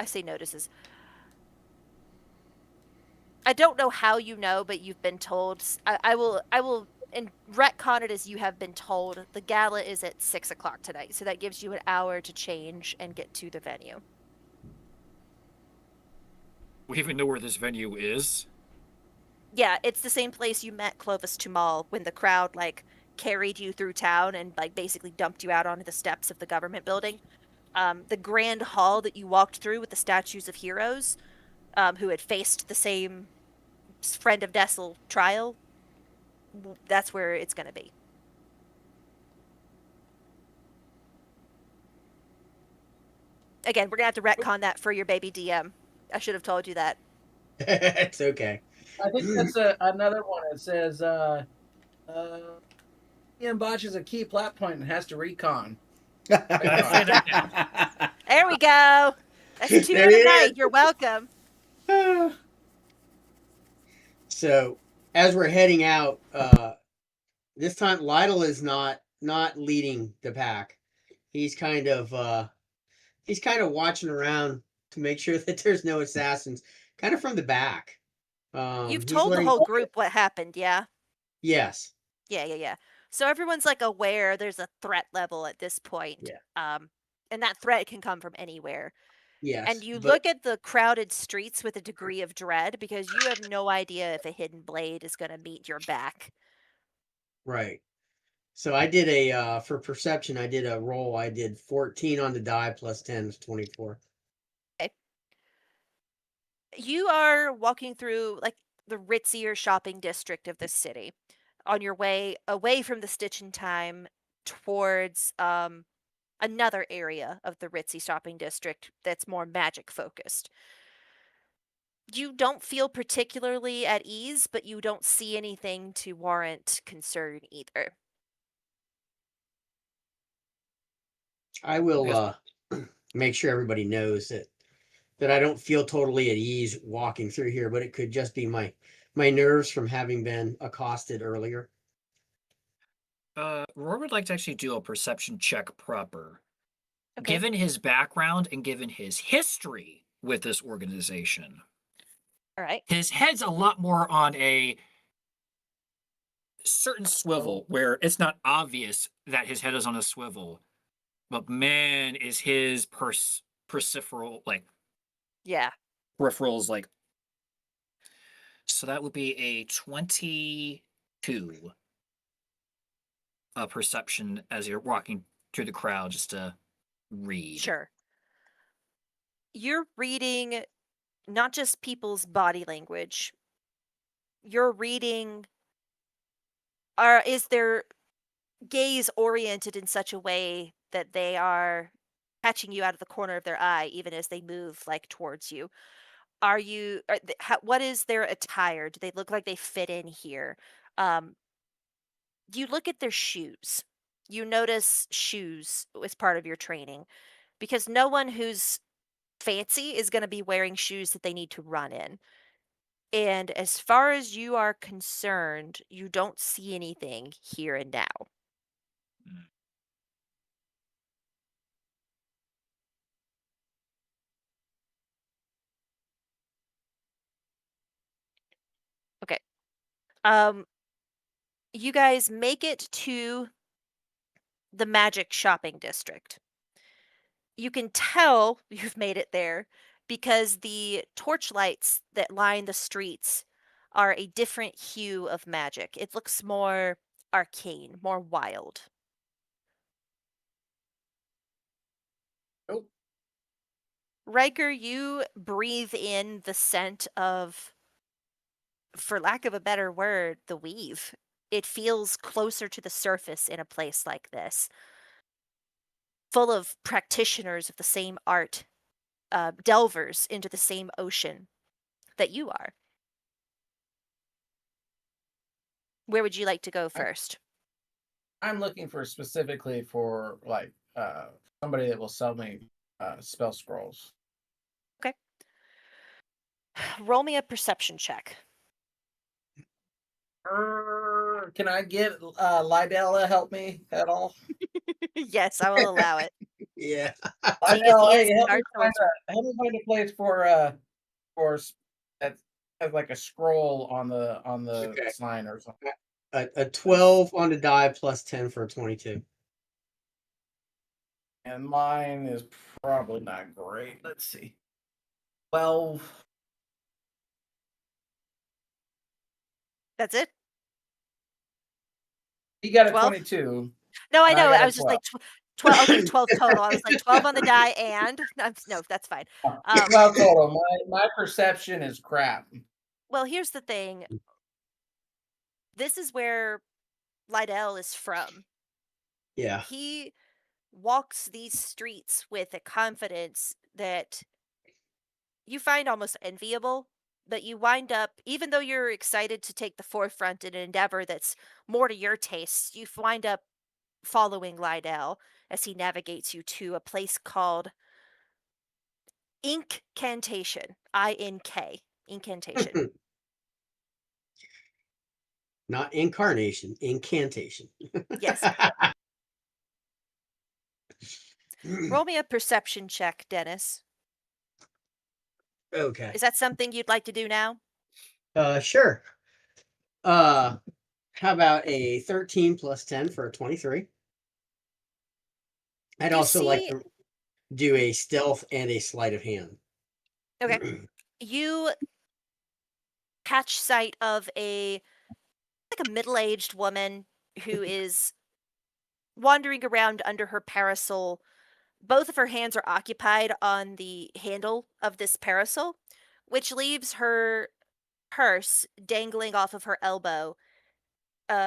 [SPEAKER 1] say notices. I don't know how you know, but you've been told. I will and retcon it as you have been told. The gala is at 6 o'clock tonight, so that gives you an hour to change and get to the venue.
[SPEAKER 5] We even know where this venue is.
[SPEAKER 1] Yeah, it's the same place you met Clovis Tumal when the crowd carried you through town and basically dumped you out onto the steps of the government building. The grand hall that you walked through with the statues of heroes who had faced the same Friend of Dessel trial, that's where it's going to be. Again, we're going to have to retcon that for your baby DM. I should have told you that.
[SPEAKER 2] It's okay.
[SPEAKER 4] I think that's another one. It says, Ian botches a key plot point and has to recon.
[SPEAKER 1] There we go. That's 2
[SPEAKER 2] There
[SPEAKER 1] in a
[SPEAKER 2] it
[SPEAKER 1] night.
[SPEAKER 2] is.
[SPEAKER 1] You're welcome.
[SPEAKER 2] So as we're heading out, this time Lytle is not leading the pack. He's kind of watching around to make sure that there's no assassins, kind of from the back.
[SPEAKER 1] You've
[SPEAKER 2] He's
[SPEAKER 1] told the
[SPEAKER 2] letting,
[SPEAKER 1] whole group what happened, yeah?
[SPEAKER 2] yes,
[SPEAKER 1] Yeah. So everyone's aware there's a threat level at this point.
[SPEAKER 2] Yeah.
[SPEAKER 1] And that threat can come from anywhere.
[SPEAKER 2] yes,
[SPEAKER 1] And you
[SPEAKER 2] but
[SPEAKER 1] look at the crowded streets with a degree of dread because you have no idea if a hidden blade is going to meet your back.
[SPEAKER 2] right. So I did a for perception. I did a roll. I did 14 on the die plus 10 is 24.
[SPEAKER 1] Okay. You are walking through the ritzier shopping district of the city on your way away from the Stitch in Time towards another area of the ritzy shopping district that's more magic focused. You don't feel particularly at ease, but you don't see anything to warrant concern either.
[SPEAKER 2] I will
[SPEAKER 5] Yes.
[SPEAKER 2] make sure everybody knows that I don't feel totally at ease walking through here, but it could just be my nerves from having been accosted earlier.
[SPEAKER 5] Roy would like to actually do a perception check proper.
[SPEAKER 1] Okay.
[SPEAKER 5] Given his background and given his history with this organization,
[SPEAKER 1] All right.
[SPEAKER 5] his head's a lot more on a certain swivel where it's not obvious that his head is on a swivel, but man, is his peripheral
[SPEAKER 1] Yeah.
[SPEAKER 5] peripherals so that would be a 22 perception as you're walking through the crowd just to read.
[SPEAKER 1] Sure. You're reading not just people's body language. You're reading is their gaze oriented in such a way that they are catching you out of the corner of their eye even as they move towards you. What is their attire? Do they look like they fit in here? You look at their shoes. You notice shoes as part of your training because no one who's fancy is going to be wearing shoes that they need to run in. And as far as you are concerned, you don't see anything here and now. Okay. You guys make it to the magic shopping district. You can tell you've made it there because the torchlights that line the streets are a different hue of magic. It looks more arcane, more wild.
[SPEAKER 4] Oh.
[SPEAKER 1] Riker, you breathe in the scent of, for lack of a better word, the weave. it feels closer to the surface in a place like this, full of practitioners of the same art, delvers into the same ocean that you are. Where would you like to go first?
[SPEAKER 4] I'm looking for specifically for like somebody that will sell me spell scrolls.
[SPEAKER 1] Okay. Roll me a perception check.
[SPEAKER 4] Can I get Lydell to help me at all?
[SPEAKER 1] Yes, I will allow it.
[SPEAKER 2] Yeah.
[SPEAKER 1] Seeing as
[SPEAKER 4] Lydell,
[SPEAKER 1] he is
[SPEAKER 4] hey,
[SPEAKER 1] the dark sorcerer.
[SPEAKER 4] help me find a place for that has like a scroll on the
[SPEAKER 2] Okay.
[SPEAKER 4] sign or something.
[SPEAKER 2] A 12 on the die plus 10 for a 22.
[SPEAKER 4] And mine is probably not great. Let's see. 12.
[SPEAKER 1] That's it?
[SPEAKER 4] He got a
[SPEAKER 1] 12?
[SPEAKER 4] 22.
[SPEAKER 1] No, I
[SPEAKER 4] And I
[SPEAKER 1] know.
[SPEAKER 4] got
[SPEAKER 1] I
[SPEAKER 4] a
[SPEAKER 1] was just
[SPEAKER 4] 12.
[SPEAKER 1] like 12. Okay, 12 total. I was like 12 on the die and no, that's fine.
[SPEAKER 4] 12 total. My perception is crap.
[SPEAKER 1] Well, here's the thing. This is where Lydell is from.
[SPEAKER 2] Yeah.
[SPEAKER 1] He walks these streets with a confidence that you find almost enviable, but you wind up, even though you're excited to take the forefront in an endeavor that's more to your tastes, you wind up following Lydell as he navigates you to a place called Incantation. I-N-K. Incantation.
[SPEAKER 2] Not incarnation, incantation.
[SPEAKER 1] Yes. Roll me a perception check, Dennis.
[SPEAKER 2] Okay.
[SPEAKER 1] Is that something you'd like to do now?
[SPEAKER 2] Sure. How about a 13 plus 10 for a 23? I'd
[SPEAKER 1] You
[SPEAKER 2] also like
[SPEAKER 1] see,
[SPEAKER 2] to do a stealth and a sleight of hand.
[SPEAKER 1] okay, you catch sight of a middle-aged woman who is wandering around under her parasol. Both of her hands are occupied on the handle of this parasol, which leaves her purse dangling off of her elbow,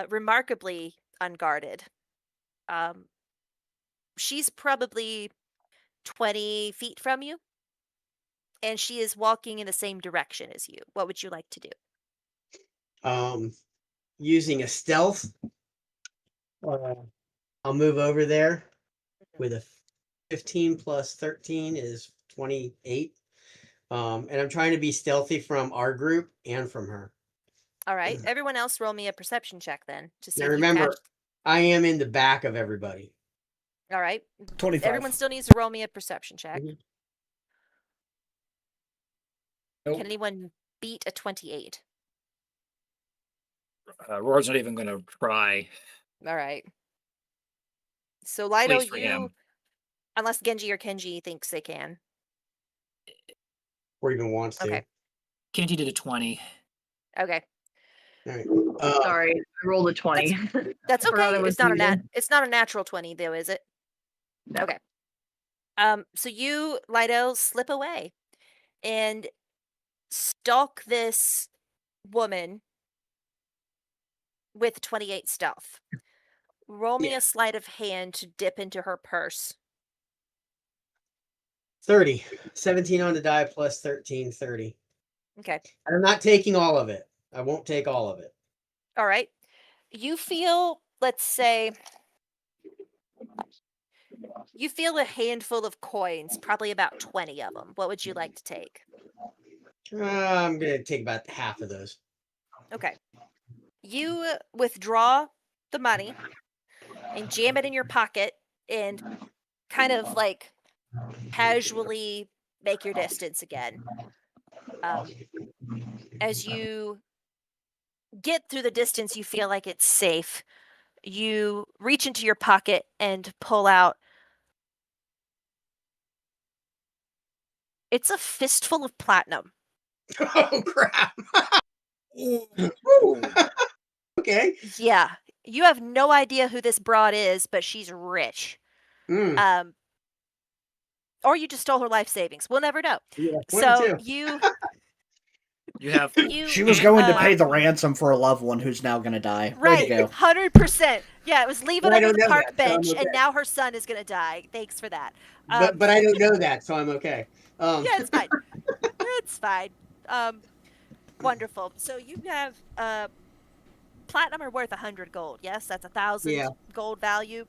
[SPEAKER 1] remarkably unguarded. Um, she's probably 20 feet from you, and she is walking in the same direction as you. What would you like to do?
[SPEAKER 2] Using a stealth, I'll move over there with a 15 plus 13 is 28. And I'm trying to be stealthy from our group and from her.
[SPEAKER 1] All right. Everyone else roll me a perception check then to see
[SPEAKER 2] Now
[SPEAKER 1] if you catch.
[SPEAKER 2] remember, I am in the back of everybody.
[SPEAKER 1] All right.
[SPEAKER 3] 25.
[SPEAKER 1] Everyone still needs to roll me a perception check.
[SPEAKER 2] Mhm.
[SPEAKER 4] Nope.
[SPEAKER 1] Can anyone beat a 28?
[SPEAKER 5] Roar's not even going to try.
[SPEAKER 1] All right. So
[SPEAKER 5] At
[SPEAKER 1] Lido,
[SPEAKER 5] least for him.
[SPEAKER 1] unless Genji or Kenji thinks they can.
[SPEAKER 2] Or even wants to.
[SPEAKER 1] Okay.
[SPEAKER 5] Kenji did a 20.
[SPEAKER 1] Okay.
[SPEAKER 2] All right.
[SPEAKER 6] Sorry, I rolled a 20.
[SPEAKER 1] That's
[SPEAKER 6] I forgot
[SPEAKER 1] okay.
[SPEAKER 6] I was
[SPEAKER 1] It's not
[SPEAKER 6] muted.
[SPEAKER 1] it's not a natural 20 though, is it?
[SPEAKER 6] No.
[SPEAKER 1] Okay. So you, Lido, slip away and stalk this woman with 28 stealth. Roll me
[SPEAKER 2] Yeah.
[SPEAKER 1] a sleight of hand to dip into her purse.
[SPEAKER 2] 30. 17 on the die plus 13, 30.
[SPEAKER 1] Okay.
[SPEAKER 2] I'm not taking all of it. I won't take all of it.
[SPEAKER 1] All right. You feel, let's say, you feel a handful of coins, probably about 20 of them. What would you like to take?
[SPEAKER 2] I'm going to take about half of those.
[SPEAKER 1] Okay. You withdraw the money and jam it in your pocket and kind of like casually make your distance again. As you get through the distance, you feel like it's safe. You reach into your pocket and pull out. It's a fistful of platinum.
[SPEAKER 2] Oh, crap. Okay.
[SPEAKER 1] Yeah. You have no idea who this broad is, but she's rich.
[SPEAKER 2] Mm.
[SPEAKER 1] Or you just stole her life savings. We'll never know.
[SPEAKER 2] Yeah,
[SPEAKER 1] So
[SPEAKER 2] 22.
[SPEAKER 5] You have
[SPEAKER 3] She was going to pay the
[SPEAKER 5] platinum.
[SPEAKER 3] ransom for a loved one who's now going to die. Way
[SPEAKER 1] Right,
[SPEAKER 3] to go.
[SPEAKER 1] 100%. Yeah, it was leaving
[SPEAKER 2] But I
[SPEAKER 1] under
[SPEAKER 2] don't
[SPEAKER 1] the
[SPEAKER 2] know
[SPEAKER 1] park
[SPEAKER 2] that, so I'm
[SPEAKER 1] bench,
[SPEAKER 2] okay.
[SPEAKER 1] and now her son is gonna die. Thanks for that.
[SPEAKER 2] But I don't know that, so I'm okay.
[SPEAKER 1] Yeah, it's fine. It's fine. Um, Wonderful. So you have platinum are worth 100 gold. Yes, that's 1,000
[SPEAKER 2] Yeah.
[SPEAKER 1] gold value.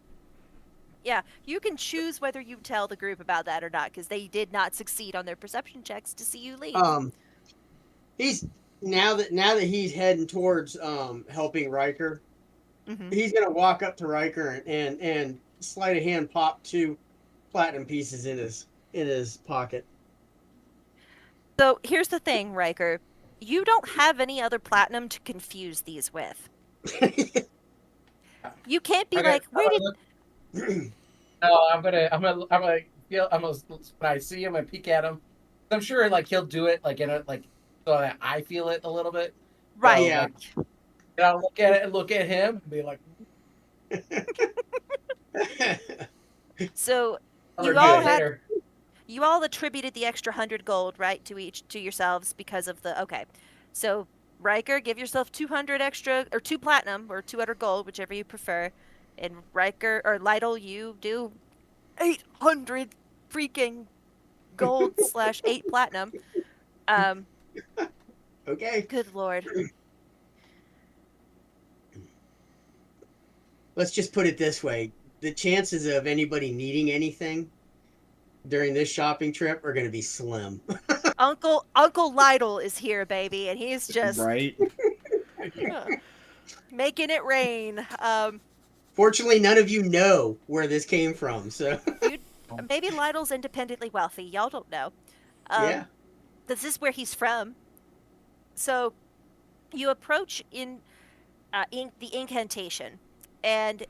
[SPEAKER 1] Yeah, you can choose whether you tell the group about that or not because they did not succeed on their perception checks to see you leave.
[SPEAKER 2] He's now that he's heading towards helping Riker,
[SPEAKER 1] Hmm.
[SPEAKER 2] he's gonna walk up to Riker and sleight of hand pop 2 platinum pieces in his pocket.
[SPEAKER 1] So here's the thing, Riker. You don't have any other platinum to confuse these with. You can't be
[SPEAKER 4] I got.
[SPEAKER 1] like, where did.
[SPEAKER 4] No, I'm gonna, when I see him, I peek at him. I'm sure, like he'll do it, like in a like, so that I feel it a little bit. So,
[SPEAKER 1] Right.
[SPEAKER 2] Yeah.
[SPEAKER 4] like, and I'll look at it and look at him and be like,
[SPEAKER 1] So
[SPEAKER 4] "I'll
[SPEAKER 1] you
[SPEAKER 4] review
[SPEAKER 1] all
[SPEAKER 4] it
[SPEAKER 1] had.
[SPEAKER 4] later."
[SPEAKER 1] You all attributed the extra 100 gold, right, to yourselves because of the. Okay. So, Riker, give yourself 200 extra, or 2 platinum, or 200 gold, whichever you prefer. And Riker, or Lytle, you do 800 freaking gold slash 8 platinum. Um,
[SPEAKER 2] Okay.
[SPEAKER 1] Good lord.
[SPEAKER 2] Let's just put it this way: the chances of anybody needing anything during this shopping trip are going to be slim.
[SPEAKER 1] Uncle Lytle is here, baby, and he's just
[SPEAKER 3] Right?
[SPEAKER 1] making it rain.
[SPEAKER 2] Fortunately, none of you know where this came from, so
[SPEAKER 1] You maybe Lytle's independently wealthy. Y'all don't know.
[SPEAKER 2] yeah.
[SPEAKER 1] This is where he's from. So you approach in the incantation, and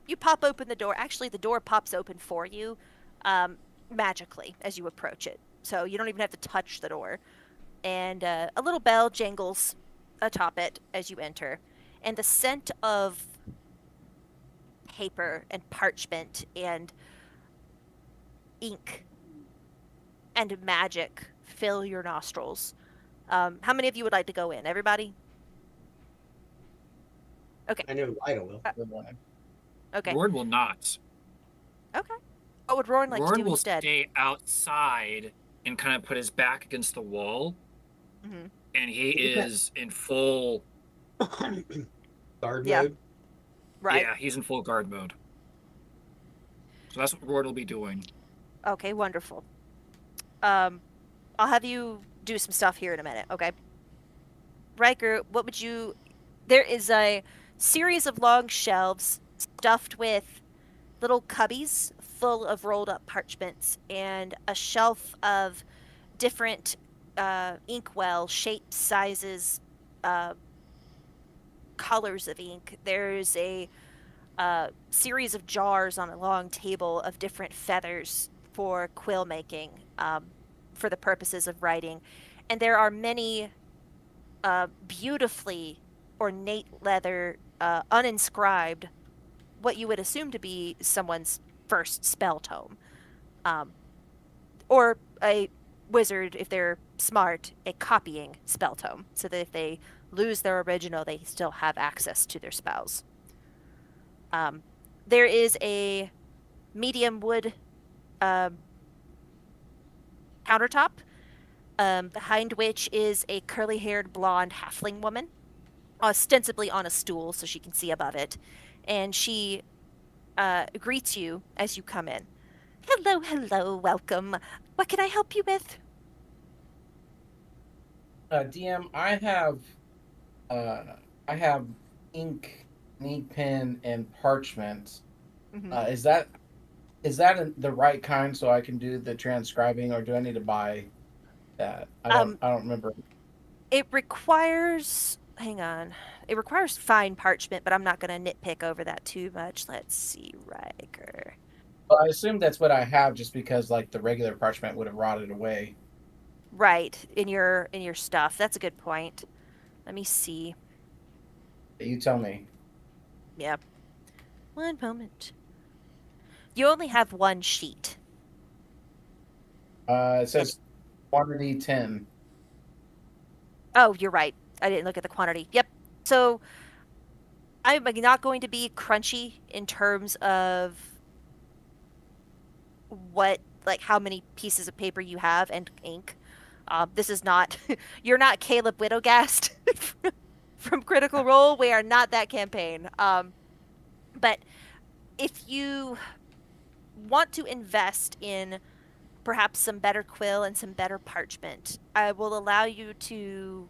[SPEAKER 1] you pop open the door. Actually, the door pops open for you, magically as you approach it. So you don't even have to touch the door. And a little bell jangles atop it as you enter, and the scent of paper and parchment and ink and magic fill your nostrils. How many of you would like to go in? Everybody? Okay.
[SPEAKER 2] I know Lytle will.
[SPEAKER 1] Okay.
[SPEAKER 5] Roard will not.
[SPEAKER 1] Okay. What would Roran like
[SPEAKER 5] Roard
[SPEAKER 1] to do
[SPEAKER 5] will
[SPEAKER 1] instead?
[SPEAKER 5] stay outside and kind of put his back against the wall,
[SPEAKER 1] Hmm.
[SPEAKER 5] and he is in full.
[SPEAKER 2] Guard
[SPEAKER 1] Yeah.
[SPEAKER 2] mode.
[SPEAKER 1] Right.
[SPEAKER 5] Yeah, he's in full guard mode. So that's what Roard will be doing.
[SPEAKER 1] Okay, wonderful. I'll have you do some stuff here in a minute, okay? Riker, what would you... There is a series of long shelves stuffed with little cubbies full of rolled up parchments and a shelf of different inkwell shapes, sizes, colors of ink. There's a series of jars on a long table of different feathers for quill making, for the purposes of writing. And there are many beautifully ornate leather, uninscribed, what you would assume to be someone's first spell tome. Or a wizard, if they're smart, a copying spell tome, so that if they lose their original, they still have access to their spells. There is a medium wood countertop, behind which is a curly-haired blonde halfling woman, ostensibly on a stool so she can see above it, and she greets you as you come in. Hello, hello, welcome. What can I help you with?
[SPEAKER 4] DM, I have ink, pen, and parchment.
[SPEAKER 1] Mhm.
[SPEAKER 4] Is that the right kind so I can do the transcribing, or do I need to buy that? I don't remember.
[SPEAKER 1] It requires. Hang on. It requires fine parchment, but I'm not going to nitpick over that too much. Let's see, Riker.
[SPEAKER 4] Well, I assume that's what I have, just because like the regular parchment would have rotted away.
[SPEAKER 1] Right, in your stuff. That's a good point. Let me see.
[SPEAKER 4] You tell me.
[SPEAKER 1] Yep. One moment. You only have one sheet.
[SPEAKER 4] It says quantity 10.
[SPEAKER 1] Oh, you're right. I didn't look at the quantity. Yep. So I'm not going to be crunchy in terms of what, like, how many pieces of paper you have and ink. This is not, you're not Caleb Widowgast from Critical Role. We are not that campaign. But if you want to invest in perhaps some better quill and some better parchment, I will allow you to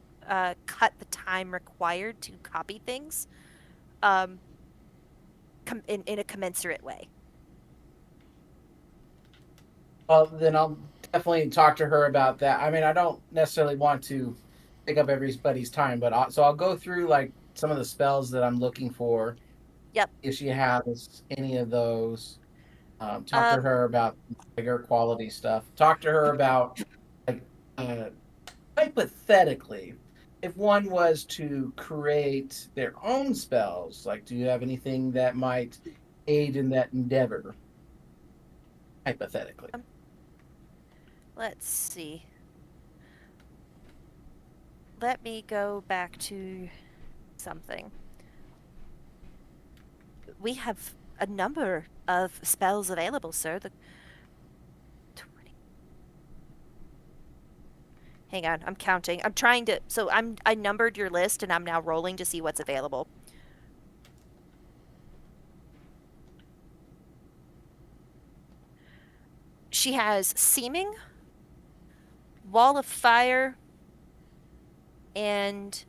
[SPEAKER 1] cut the time required to copy things um, in a commensurate way.
[SPEAKER 4] Well, then I'll definitely talk to her about that. I mean, I don't necessarily want to take up everybody's time, but so I'll go through like some of the spells that I'm looking for.
[SPEAKER 1] Yep.
[SPEAKER 4] If she has any of those, talk to
[SPEAKER 1] Um,
[SPEAKER 4] her about bigger quality stuff. Talk to her about like uh, hypothetically, if one was to create their own spells, like do you have anything that might aid in that endeavor? Hypothetically.
[SPEAKER 1] let's see. Let me go back to something. We have a number of spells available, sir. The 20. Hang on, I'm counting. I'm trying to. So I numbered your list, and I'm now rolling to see what's available. She has Seeming, Wall of Fire, and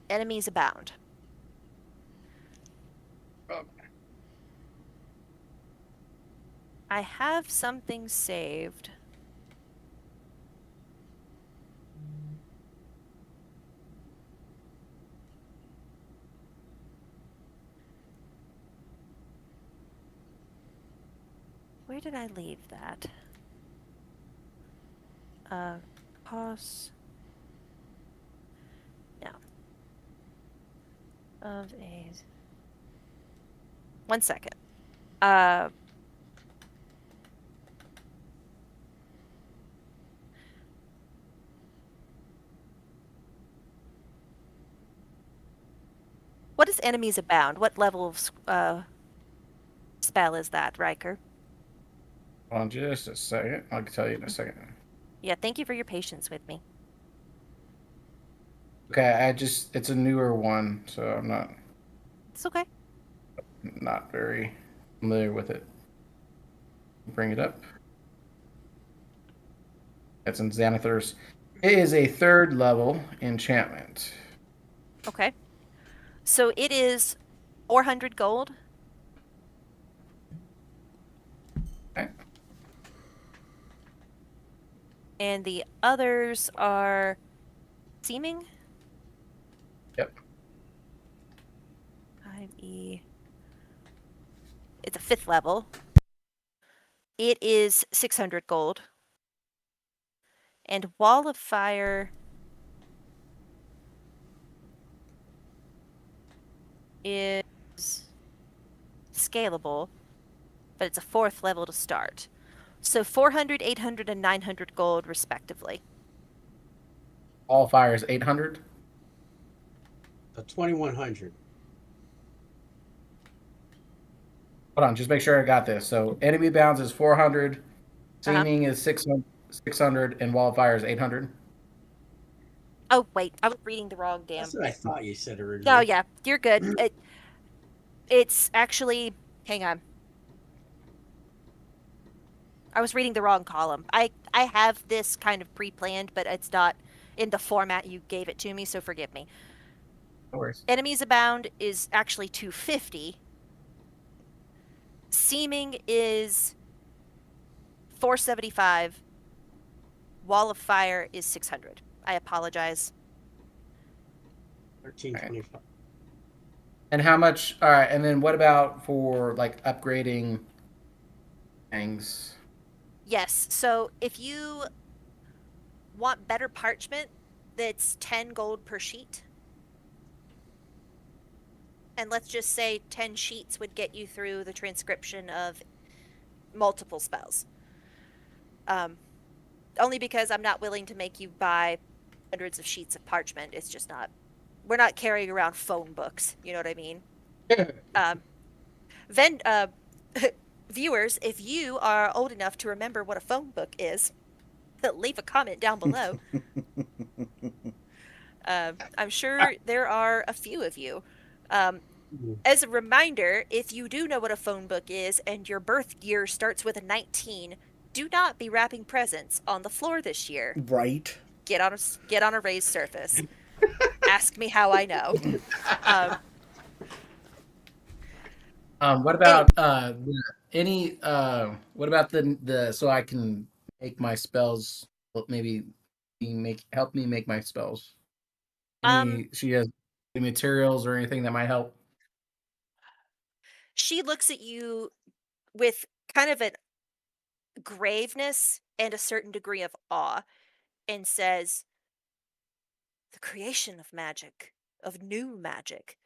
[SPEAKER 1] Enemies Abound. I have something saved. Where did I leave that? Cost. No. Of a. 1 second. What is Enemies Abound? What level of spell is that, Riker?
[SPEAKER 4] Hold on just a second. I'll tell you in a second.
[SPEAKER 1] Yeah, thank you for your patience with me.
[SPEAKER 4] Okay, it's a newer one, so I'm
[SPEAKER 1] It's okay.
[SPEAKER 4] not very familiar with it. Bring it up. It's in Xanathar's. It is a 3rd level enchantment.
[SPEAKER 1] Okay. So it is 400 gold.
[SPEAKER 4] Okay.
[SPEAKER 1] And the others are Seeming.
[SPEAKER 4] Yep.
[SPEAKER 1] 5e. It's a 5th level. It is 600 gold. And Wall of Fire is scalable, but it's a 4th level to start. So 400, 800, and 900 gold, respectively.
[SPEAKER 4] All fire is 800.
[SPEAKER 2] 2,100.
[SPEAKER 4] Hold on, just make sure I got this. So enemy bounds is 400, seeming is 600, and wall of fire is 800.
[SPEAKER 1] Oh, wait, I was reading the wrong damn.
[SPEAKER 2] That's what I thought you said originally.
[SPEAKER 1] Oh, yeah, you're good. It's actually, hang on. I was reading the wrong column. I have this kind of pre-planned, but it's not in the format you gave it to me, so forgive me.
[SPEAKER 4] No worries.
[SPEAKER 1] Enemies Abound is actually 250. Seeming is 475. Wall of Fire is 600. I apologize.
[SPEAKER 2] 1325.
[SPEAKER 4] And how much? All right, and then what about for like upgrading things?
[SPEAKER 1] Yes, so if you want better parchment, that's 10 gold per sheet. And let's just say 10 sheets would get you through the transcription of multiple spells. Only because I'm not willing to make you buy hundreds of sheets of parchment. It's just not. We're not carrying around phone books. You know what I mean? Um, then, viewers, if you are old enough to remember what a phone book is, leave a comment down below. I'm sure there are a few of you. Um, as a reminder, if you do know what a phone book is and your birth year starts with a 19, do not be wrapping presents on the floor this year.
[SPEAKER 3] Right.
[SPEAKER 1] Get on a raised surface. Ask me how I know.
[SPEAKER 4] What
[SPEAKER 1] Anyway,
[SPEAKER 4] about any what about the so I can make my spells, maybe help me make my spells? Any she has any materials or anything that might help?
[SPEAKER 1] she looks at you with kind of a graveness and a certain degree of awe and says, "The creation of magic, of new magic,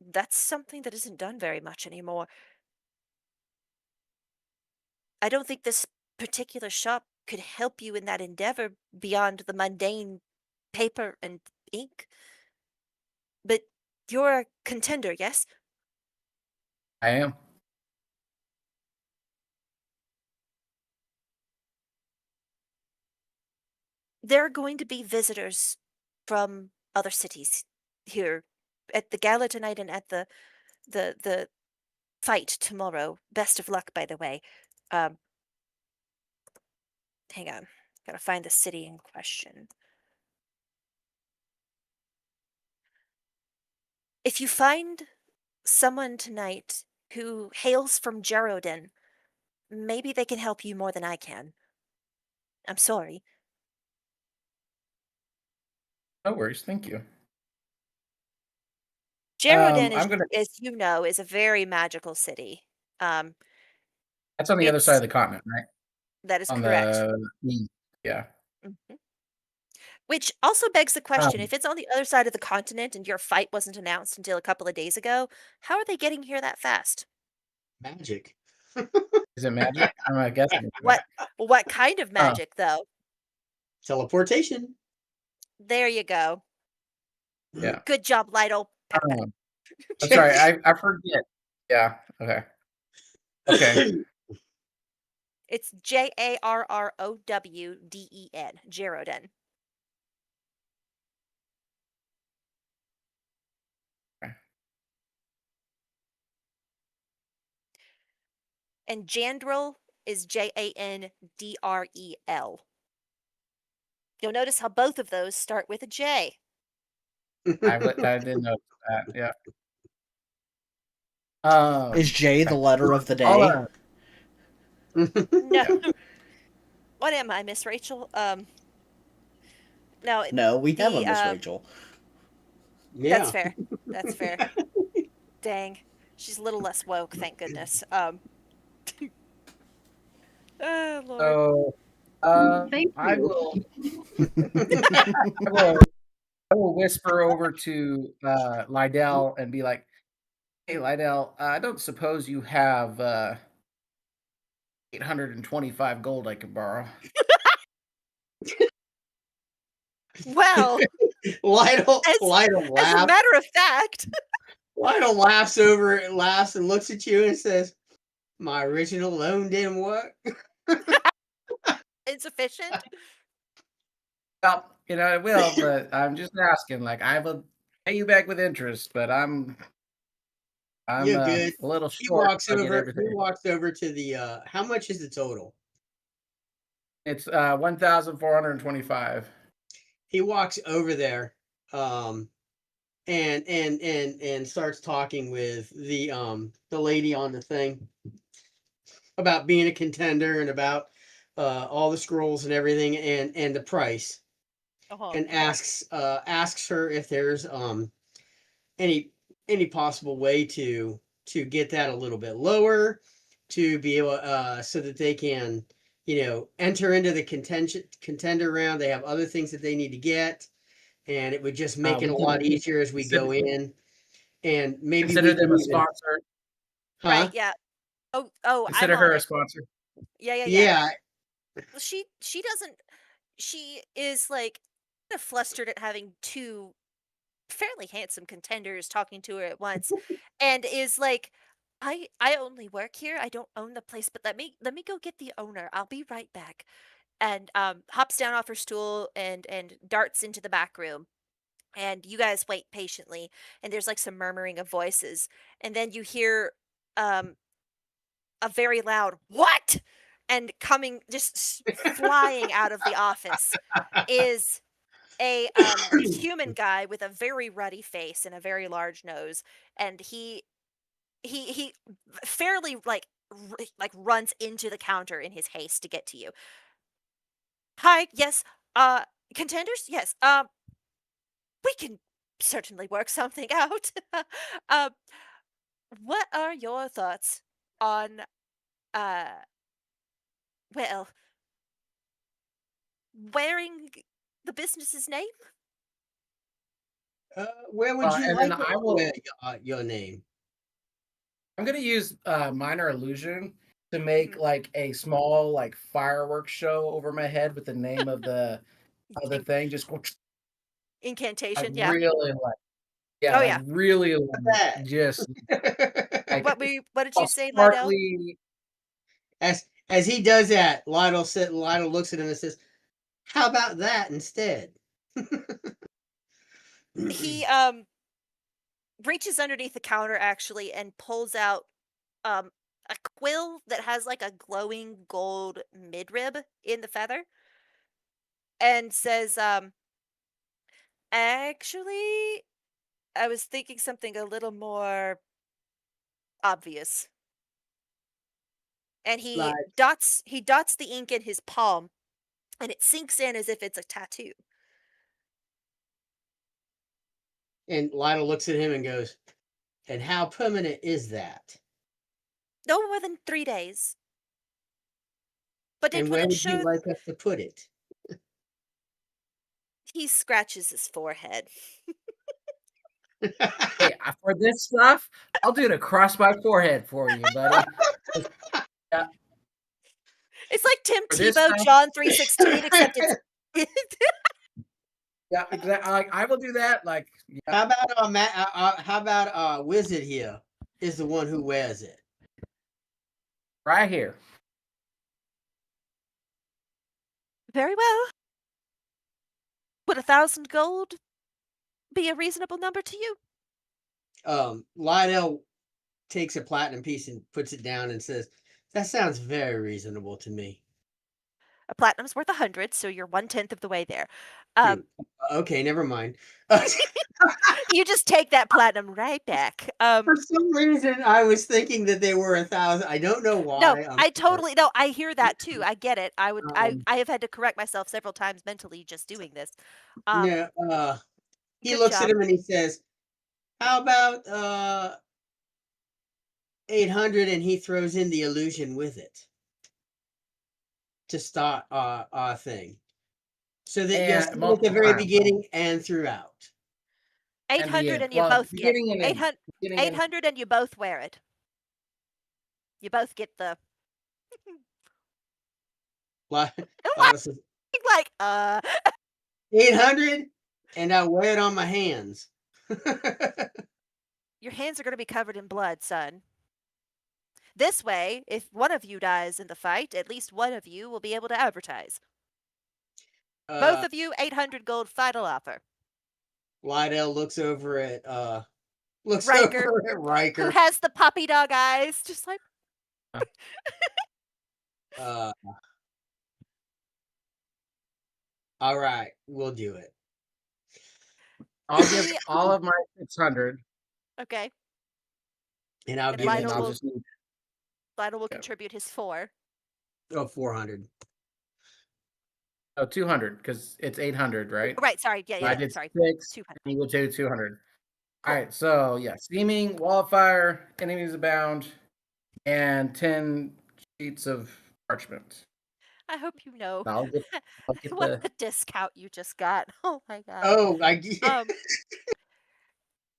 [SPEAKER 1] that's something that isn't done very much anymore. I don't think this particular shop could help you in that endeavor beyond the mundane paper and ink. But you're a contender, yes?
[SPEAKER 4] I am.
[SPEAKER 1] There are going to be visitors from other cities here at the gala tonight and at the fight tomorrow. Best of luck, by the way. Um, hang on. Gotta find the city in question. If you find someone tonight who hails from Geraldin, maybe they can help you more than I can. I'm sorry.
[SPEAKER 4] No worries, thank you.
[SPEAKER 1] Geraldin,
[SPEAKER 4] I'm gonna.
[SPEAKER 1] as you know, is a very magical city. Um,
[SPEAKER 4] That's on the other side of
[SPEAKER 1] it's
[SPEAKER 4] the continent, right?
[SPEAKER 1] that is
[SPEAKER 4] On
[SPEAKER 1] correct.
[SPEAKER 4] the east. Yeah.
[SPEAKER 1] Mhm. Which also begs the question:
[SPEAKER 4] Um,
[SPEAKER 1] if it's on the other side of the continent and your fight wasn't announced until a couple of days ago, how are they getting here that fast?
[SPEAKER 2] Magic.
[SPEAKER 4] is it magic? I'm guessing it's
[SPEAKER 1] What?
[SPEAKER 4] magic.
[SPEAKER 1] What kind of
[SPEAKER 4] Oh,
[SPEAKER 1] magic, though?
[SPEAKER 2] Teleportation.
[SPEAKER 1] There you go.
[SPEAKER 4] yeah.
[SPEAKER 1] Good job, Lytle. Pat, pat.
[SPEAKER 4] I'm sorry, I forget. Yeah. Okay. Okay.
[SPEAKER 1] It's Jarrowden. Geraldin.
[SPEAKER 4] Okay.
[SPEAKER 1] And Jandrel is Jandrel. You'll notice how both of those start with a J.
[SPEAKER 4] I didn't know that. Yeah.
[SPEAKER 3] Is J the
[SPEAKER 4] Okay.
[SPEAKER 3] letter of the
[SPEAKER 4] I'll,
[SPEAKER 3] day?
[SPEAKER 1] No.
[SPEAKER 4] yeah.
[SPEAKER 1] What am I, Miss Rachel? No,
[SPEAKER 3] No, we have a
[SPEAKER 1] the
[SPEAKER 3] Miss Rachel.
[SPEAKER 1] that's
[SPEAKER 2] Yeah.
[SPEAKER 1] fair. That's fair. Dang. She's a little less woke, thank goodness. Oh Lord.
[SPEAKER 4] So,
[SPEAKER 6] Thank
[SPEAKER 4] I
[SPEAKER 6] you.
[SPEAKER 4] will. I will. I will whisper over to Lydell and be like, "Hey, Lydell, I don't suppose you have 825 gold I could borrow."
[SPEAKER 1] Well,
[SPEAKER 2] Lytle,
[SPEAKER 1] as
[SPEAKER 2] Lytle
[SPEAKER 1] as a
[SPEAKER 2] laughs.
[SPEAKER 1] matter of fact,
[SPEAKER 2] Lytle laughs over it, laughs and looks at you and says, "My original loan didn't work."
[SPEAKER 1] insufficient.
[SPEAKER 4] Well, it will, but I'm just asking. Like, I will pay you back with interest, but I'm
[SPEAKER 2] You're good.
[SPEAKER 4] a little
[SPEAKER 2] He
[SPEAKER 4] short.
[SPEAKER 2] walks
[SPEAKER 4] I get
[SPEAKER 2] over. He
[SPEAKER 4] everything.
[SPEAKER 2] walks over to the. How much is the total?
[SPEAKER 4] It's 1,425.
[SPEAKER 2] He walks over there, um, and starts talking with the lady on the thing about being a contender and about all the scrolls and everything and the price,
[SPEAKER 1] Uh-huh.
[SPEAKER 2] and asks her if there's any any possible way to get that a little bit lower, to be able so that they can enter into the contender round. They have other things that they need to get, and it would just make it
[SPEAKER 4] We
[SPEAKER 2] a
[SPEAKER 4] can
[SPEAKER 2] lot easier as we
[SPEAKER 4] consider,
[SPEAKER 2] go in, and maybe
[SPEAKER 4] consider
[SPEAKER 2] we
[SPEAKER 4] them
[SPEAKER 2] can
[SPEAKER 4] a
[SPEAKER 2] even.
[SPEAKER 4] sponsor.
[SPEAKER 2] Huh?
[SPEAKER 1] Right, yeah. Oh, I'm
[SPEAKER 4] Consider
[SPEAKER 1] on
[SPEAKER 4] her a
[SPEAKER 1] it.
[SPEAKER 4] sponsor.
[SPEAKER 1] Yeah, yeah, yeah.
[SPEAKER 2] Yeah.
[SPEAKER 1] Well, she doesn't she is like kind of flustered at having two fairly handsome contenders talking to her at once, and is like, I only work here. I don't own the place, but let me go get the owner. I'll be right back. And hops down off her stool and darts into the back room. And you guys wait patiently, and there's like some murmuring of voices, and then you hear um a very loud "What?" and coming just flying out of the office is a human guy with a very ruddy face and a very large nose, and he fairly like runs into the counter in his haste to get to you. Hi, yes, uh, contenders, yes, we can certainly work something out. um, what are your thoughts on uh, well, wearing the business's name?
[SPEAKER 2] Where would you
[SPEAKER 4] And then
[SPEAKER 2] like us
[SPEAKER 4] I
[SPEAKER 2] to
[SPEAKER 4] will.
[SPEAKER 2] wear your name?
[SPEAKER 4] I'm gonna use minor illusion to
[SPEAKER 1] Mhm.
[SPEAKER 4] make like a small like fireworks show over my head with the name of the
[SPEAKER 1] In-
[SPEAKER 4] thing. Just like
[SPEAKER 1] Incantation, yeah.
[SPEAKER 4] really like yeah,
[SPEAKER 1] Oh
[SPEAKER 4] like
[SPEAKER 1] yeah.
[SPEAKER 4] really like
[SPEAKER 2] That.
[SPEAKER 4] just like
[SPEAKER 1] What did
[SPEAKER 4] all
[SPEAKER 1] you say, Lydell?
[SPEAKER 4] sparkly.
[SPEAKER 2] As he does that, Lionel looks at him and says, "How about that instead?"
[SPEAKER 1] He reaches underneath the counter actually and pulls out um a quill that has like a glowing gold midrib in the feather and says actually I was thinking something a little more obvious. And
[SPEAKER 2] Like,
[SPEAKER 1] he dots the ink in his palm and it sinks in as if it's a tattoo.
[SPEAKER 2] and Lionel looks at him and goes, "And how permanent is that?
[SPEAKER 1] No more than 3 days. But it
[SPEAKER 2] And
[SPEAKER 1] will
[SPEAKER 2] where would you
[SPEAKER 1] ensure
[SPEAKER 2] like us to put it?"
[SPEAKER 1] he scratches his forehead.
[SPEAKER 4] Hey, for this stuff, I'll do it across my forehead for you, buddy. Yeah,
[SPEAKER 1] It's like Tim
[SPEAKER 4] for this
[SPEAKER 1] Tebow
[SPEAKER 4] stuff,
[SPEAKER 1] John 3:16 except it's
[SPEAKER 4] yeah, exactly. Like I will do that. Like, yeah,
[SPEAKER 2] How about Wizard here is the one who wears it?
[SPEAKER 4] right here.
[SPEAKER 1] very well. Would 1,000 gold be a reasonable number to you?
[SPEAKER 2] Lionel takes a platinum piece and puts it down and says, "That sounds very reasonable to me."
[SPEAKER 1] A platinum's worth 100, so you're 1/10 of the way there.
[SPEAKER 2] Hmm.
[SPEAKER 1] Um,
[SPEAKER 2] Okay, never mind.
[SPEAKER 1] you just take that platinum right back.
[SPEAKER 2] For some reason, I was thinking that they were 1,000. I don't know
[SPEAKER 1] No,
[SPEAKER 2] why. I'm
[SPEAKER 1] I
[SPEAKER 2] sorry.
[SPEAKER 1] totally no, I hear that too. I get it.
[SPEAKER 2] Um,
[SPEAKER 1] I have had to correct myself several times mentally just doing this. Um,
[SPEAKER 2] no, he
[SPEAKER 1] good
[SPEAKER 2] looks at
[SPEAKER 1] job.
[SPEAKER 2] him and he says, "How about 800?" And he throws in the illusion with it to start our thing, so that you'll
[SPEAKER 4] And
[SPEAKER 2] see it at the
[SPEAKER 4] multiple
[SPEAKER 2] very
[SPEAKER 4] times.
[SPEAKER 2] beginning and throughout.
[SPEAKER 4] And the
[SPEAKER 1] 800
[SPEAKER 4] end.
[SPEAKER 1] and you
[SPEAKER 4] Well,
[SPEAKER 1] both get
[SPEAKER 4] beginning and end.
[SPEAKER 1] 800
[SPEAKER 4] Beginning and
[SPEAKER 1] 800 and you both wear it. You both get the
[SPEAKER 2] Lionel says,
[SPEAKER 1] like
[SPEAKER 2] 800, and I wear it on my hands.
[SPEAKER 1] your hands are going to be covered in blood, son. This way, if one of you dies in the fight, at least one of you will be able to advertise. Both
[SPEAKER 2] uh,
[SPEAKER 1] of you 800 gold final offer.
[SPEAKER 2] Lydell looks
[SPEAKER 1] Riker,
[SPEAKER 2] over at
[SPEAKER 1] who
[SPEAKER 2] Riker.
[SPEAKER 1] has the puppy dog eyes, just like
[SPEAKER 2] Uh, all right, we'll do it.
[SPEAKER 4] I'll give
[SPEAKER 1] he
[SPEAKER 4] all of my 600,
[SPEAKER 1] okay.
[SPEAKER 2] And I'll
[SPEAKER 1] And
[SPEAKER 2] give
[SPEAKER 4] and then
[SPEAKER 2] him
[SPEAKER 4] I'll just need
[SPEAKER 1] Lionel will
[SPEAKER 4] yeah.
[SPEAKER 1] contribute his 4.
[SPEAKER 2] 400.
[SPEAKER 4] 200 because it's 800, right?
[SPEAKER 1] Right, sorry.
[SPEAKER 4] So I
[SPEAKER 1] Yeah,
[SPEAKER 4] did
[SPEAKER 1] sorry.
[SPEAKER 4] 6,
[SPEAKER 1] 200.
[SPEAKER 4] and you will do 200. All
[SPEAKER 1] Cool.
[SPEAKER 4] right, so yeah, steaming, wall of fire, enemies abound, and 10 sheets of parchment.
[SPEAKER 1] I hope you know
[SPEAKER 4] I'll get
[SPEAKER 1] what
[SPEAKER 4] the
[SPEAKER 1] the discount you just got. Oh my god.
[SPEAKER 2] Oh,
[SPEAKER 1] Um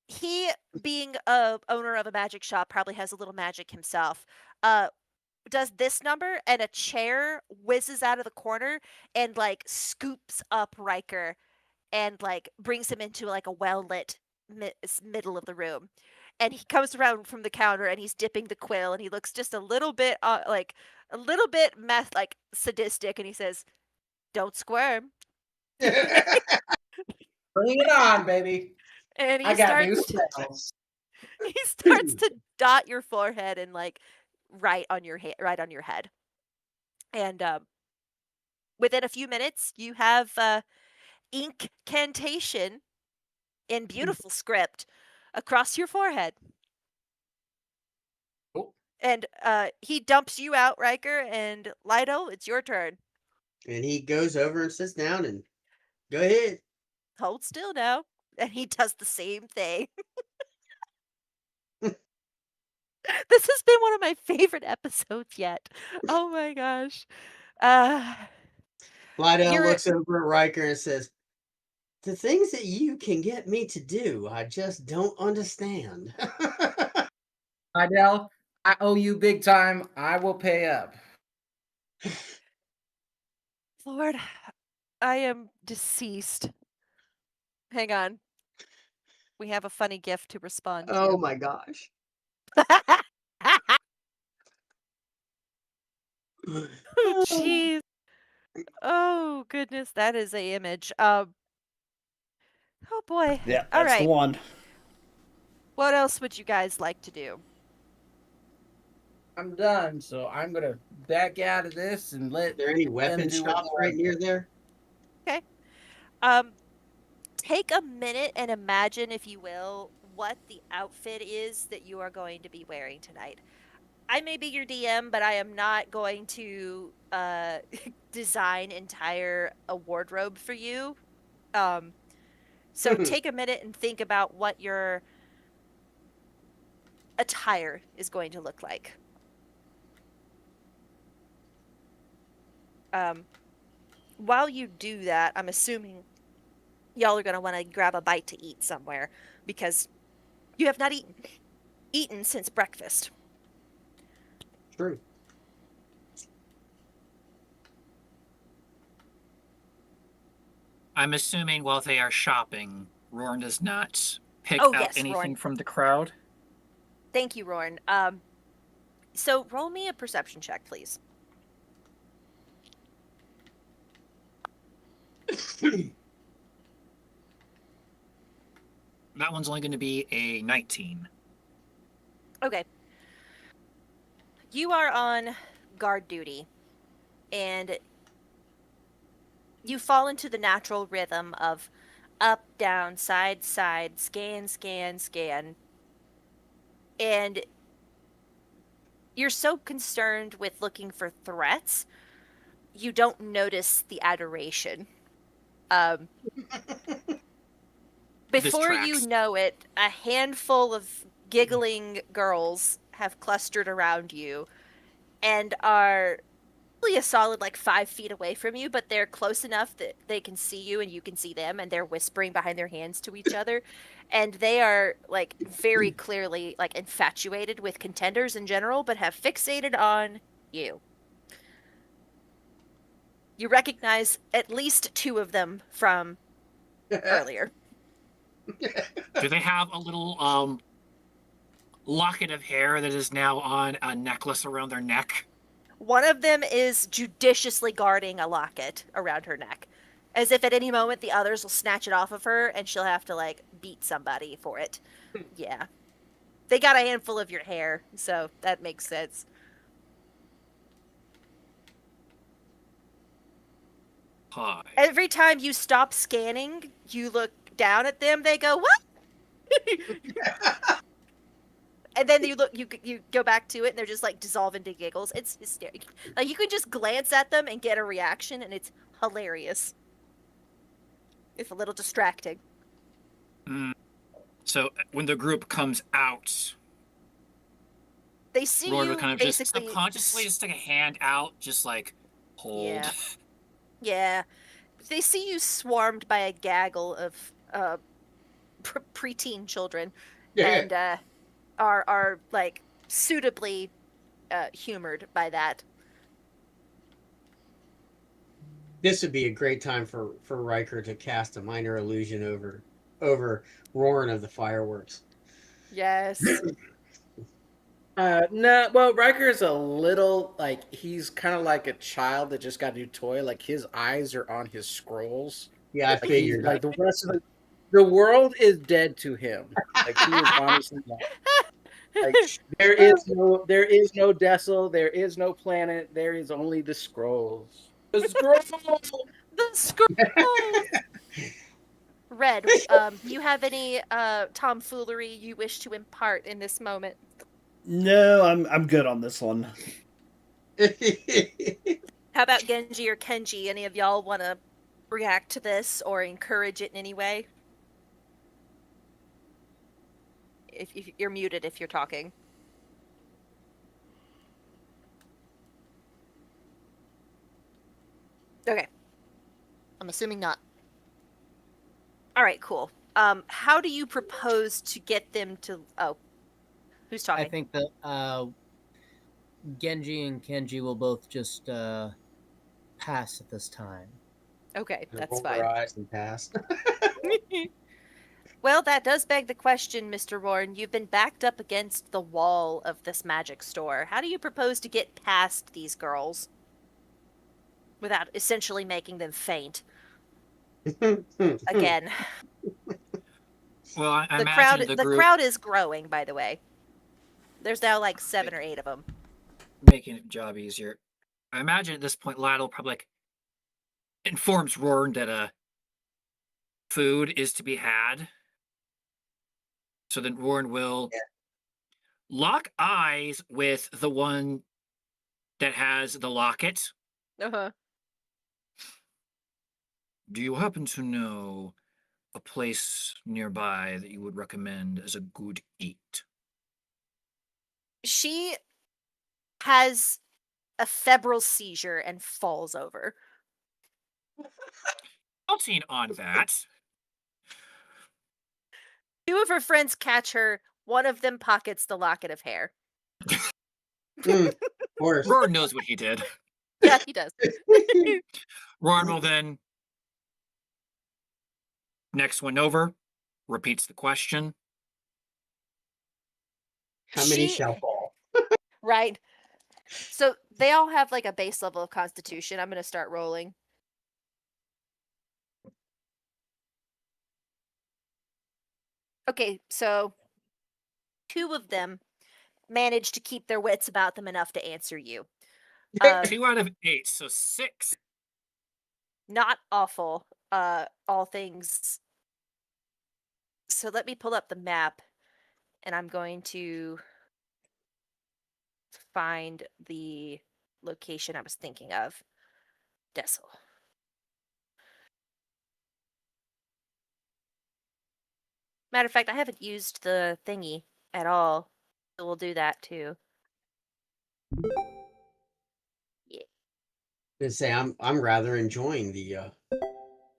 [SPEAKER 1] he being a owner of a magic shop probably has a little magic himself. Uh does this number, and a chair whizzes out of the corner and like scoops up Riker and like brings him into like a well lit middle of the room. And he comes around from the counter and he's dipping the quill and he looks just a little bit like a little bit like sadistic and he says, "Don't squirm."
[SPEAKER 4] Bring it on, baby.
[SPEAKER 1] And
[SPEAKER 4] I got new spells.
[SPEAKER 1] he starts to dot your forehead and like right on your head. And within a few minutes, you have incantation in beautiful script across your forehead.
[SPEAKER 4] Oh,
[SPEAKER 1] And he dumps you out, Riker, and Lido, it's your turn.
[SPEAKER 2] And he goes over and sits down and go ahead.
[SPEAKER 1] Hold still now. And he does the same thing. This has been one of my favorite episodes yet. Oh my gosh.
[SPEAKER 2] Lydell
[SPEAKER 1] You're
[SPEAKER 2] looks over at Riker and says, "The things that you can get me to do, I just don't understand."
[SPEAKER 4] Idell, I owe you big time. I will pay up.
[SPEAKER 1] Lord, I am deceased. Hang on. We have a funny gift to respond
[SPEAKER 2] Oh
[SPEAKER 1] to.
[SPEAKER 2] my gosh.
[SPEAKER 1] Oh, jeez. Oh, goodness. That is a image. Oh, boy.
[SPEAKER 3] Yeah,
[SPEAKER 1] All
[SPEAKER 3] that's the
[SPEAKER 1] right.
[SPEAKER 3] one.
[SPEAKER 1] What else would you guys like to do?
[SPEAKER 4] I'm done, so I'm gonna back out of this and let
[SPEAKER 2] Are there any
[SPEAKER 4] them
[SPEAKER 2] weapon
[SPEAKER 4] do what
[SPEAKER 2] shops
[SPEAKER 4] they
[SPEAKER 2] right
[SPEAKER 4] want.
[SPEAKER 2] near there?
[SPEAKER 1] Okay. Take a minute and imagine, if you will, what the outfit is that you are going to be wearing tonight. I may be your DM, but I am not going to design entire a wardrobe for you. So take a minute and think about what your attire is going to look like. While you do that, I'm assuming y'all are going to want to grab a bite to eat somewhere because you have not eaten since breakfast.
[SPEAKER 2] True.
[SPEAKER 5] I'm assuming while they are shopping, Roran does not pick
[SPEAKER 1] Oh,
[SPEAKER 5] out
[SPEAKER 1] yes,
[SPEAKER 5] anything
[SPEAKER 1] Roran.
[SPEAKER 5] from the crowd.
[SPEAKER 1] Thank you, Roran. So roll me a perception check, please.
[SPEAKER 5] That one's only going to be a 19.
[SPEAKER 1] Okay. You are on guard duty, and you fall into the natural rhythm of up, down, side, side, scan, scan, scan. And you're so concerned with looking for threats, you don't notice the adoration. Um, Before you
[SPEAKER 5] tracks.
[SPEAKER 1] know it, a handful of giggling girls have clustered around you and are really a solid like 5 feet away from you, but they're close enough that they can see you and you can see them, and they're whispering behind their hands to each other. And they are like very clearly like infatuated with contenders in general, but have fixated on you. You recognize at least two of them from earlier.
[SPEAKER 5] Do they have a little locket of hair that is now on a necklace around their neck?
[SPEAKER 1] One of them is judiciously guarding a locket around her neck, as if at any moment the others will snatch it off of her and she'll have to like beat somebody for it. Yeah. They got a handful of your hair, so that makes sense.
[SPEAKER 5] Hi.
[SPEAKER 1] Every time you stop scanning, you look down at them, they go, "What?" And then you go back to it and they're just like dissolve into giggles. It's hysterical. Like you can just glance at them and get a reaction and it's hilarious. It's a little distracting.
[SPEAKER 5] So when the group comes out,
[SPEAKER 1] They see
[SPEAKER 5] Roran
[SPEAKER 1] you
[SPEAKER 5] would kind of just
[SPEAKER 1] basically
[SPEAKER 5] subconsciously just stick a hand out, just like hold.
[SPEAKER 1] Yeah. Yeah. They see you swarmed by a gaggle of preteen children,
[SPEAKER 2] Yeah.
[SPEAKER 1] and are like suitably humored by that.
[SPEAKER 2] This would be a great time for Riker to cast a minor illusion over Roaring of the Fireworks.
[SPEAKER 1] Yes.
[SPEAKER 4] No, well, Riker's a little like he's kind of like a child that just got a new toy. Like his eyes are on his scrolls.
[SPEAKER 2] Yeah, I
[SPEAKER 4] Like he's
[SPEAKER 2] figured.
[SPEAKER 4] like the rest of the world is dead to him. Like he is honestly like there is no Dessel, there is no planet, there is only the scrolls. The scrolls.
[SPEAKER 1] The scrolls. Red, do you have any tomfoolery you wish to impart in this moment?
[SPEAKER 3] No, I'm good on this one.
[SPEAKER 1] How about Genji or Kenji? Any of y'all want to react to this or encourage it in any way? If you're muted if you're talking. Okay. I'm assuming not. All right, cool. How do you propose to get them to? Oh, who's talking?
[SPEAKER 7] I think that Genji and Kenji will both just pass at this time.
[SPEAKER 1] Okay, that's
[SPEAKER 2] Roll
[SPEAKER 1] fine.
[SPEAKER 2] their eyes and pass.
[SPEAKER 1] Well, that does beg the question, Mr. Warren. You've been backed up against the wall of this magic store. How do you propose to get past these girls without essentially making them faint? Again,
[SPEAKER 5] Well, I
[SPEAKER 1] the
[SPEAKER 5] imagine
[SPEAKER 1] crowd
[SPEAKER 5] the group
[SPEAKER 1] crowd is growing, by the way. There's now like 7 or 8 of them.
[SPEAKER 5] making it job easier. I imagine at this point, Lytle probably like informs Rourn that food is to be had. So then Rourn will lock eyes with the one that has the locket.
[SPEAKER 1] Uh-huh.
[SPEAKER 5] Do you happen to know a place nearby that you would recommend as a good eat?
[SPEAKER 1] She has a febrile seizure and falls over.
[SPEAKER 5] Counting on that.
[SPEAKER 1] 2 of her friends catch her. One of them pockets the locket of hair.
[SPEAKER 2] Of course.
[SPEAKER 5] Rourn knows what he did.
[SPEAKER 1] Yeah, he does.
[SPEAKER 5] Rourn will then, next one over, repeats the question.
[SPEAKER 2] How many
[SPEAKER 1] She-
[SPEAKER 2] shall fall?
[SPEAKER 1] Right. So they all have like a base level of constitution. I'm going to start rolling. Okay, so 2 of them manage to keep their wits about them enough to answer you.
[SPEAKER 5] 2 out of 8, so 6.
[SPEAKER 1] Not awful. All things. So let me pull up the map, and I'm going to find the location I was thinking of. Dessel. Matter of fact, I haven't used the thingy at all, so we'll do that too. Yeah.
[SPEAKER 2] To say I'm rather enjoying the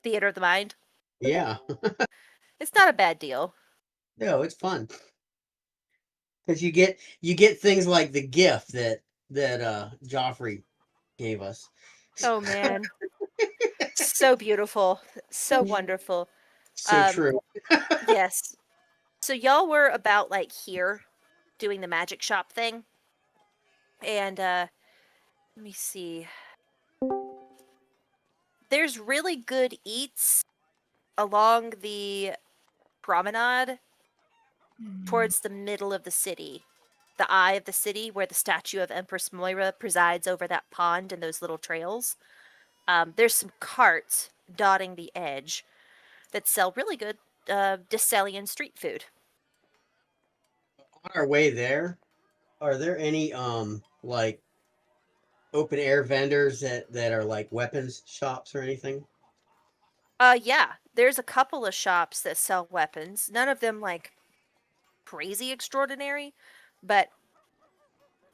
[SPEAKER 1] Theater of the mind.
[SPEAKER 2] yeah.
[SPEAKER 1] It's not a bad deal.
[SPEAKER 2] No, it's fun. Because you get things like the gift that Joffrey gave us.
[SPEAKER 1] Oh man. So beautiful. So wonderful.
[SPEAKER 2] So true.
[SPEAKER 1] Yes. So y'all were about like here doing the magic shop thing. And let me see. There's really good eats along the promenade towards the middle of the city. The eye of the city where the statue of Empress Moira presides over that pond and those little trails. There's some carts dotting the edge that sell really good Dessalian street food.
[SPEAKER 2] On our way there, are there any like open air vendors that are like weapons shops or anything?
[SPEAKER 1] Yeah, there's a couple of shops that sell weapons. None of them like crazy extraordinary, but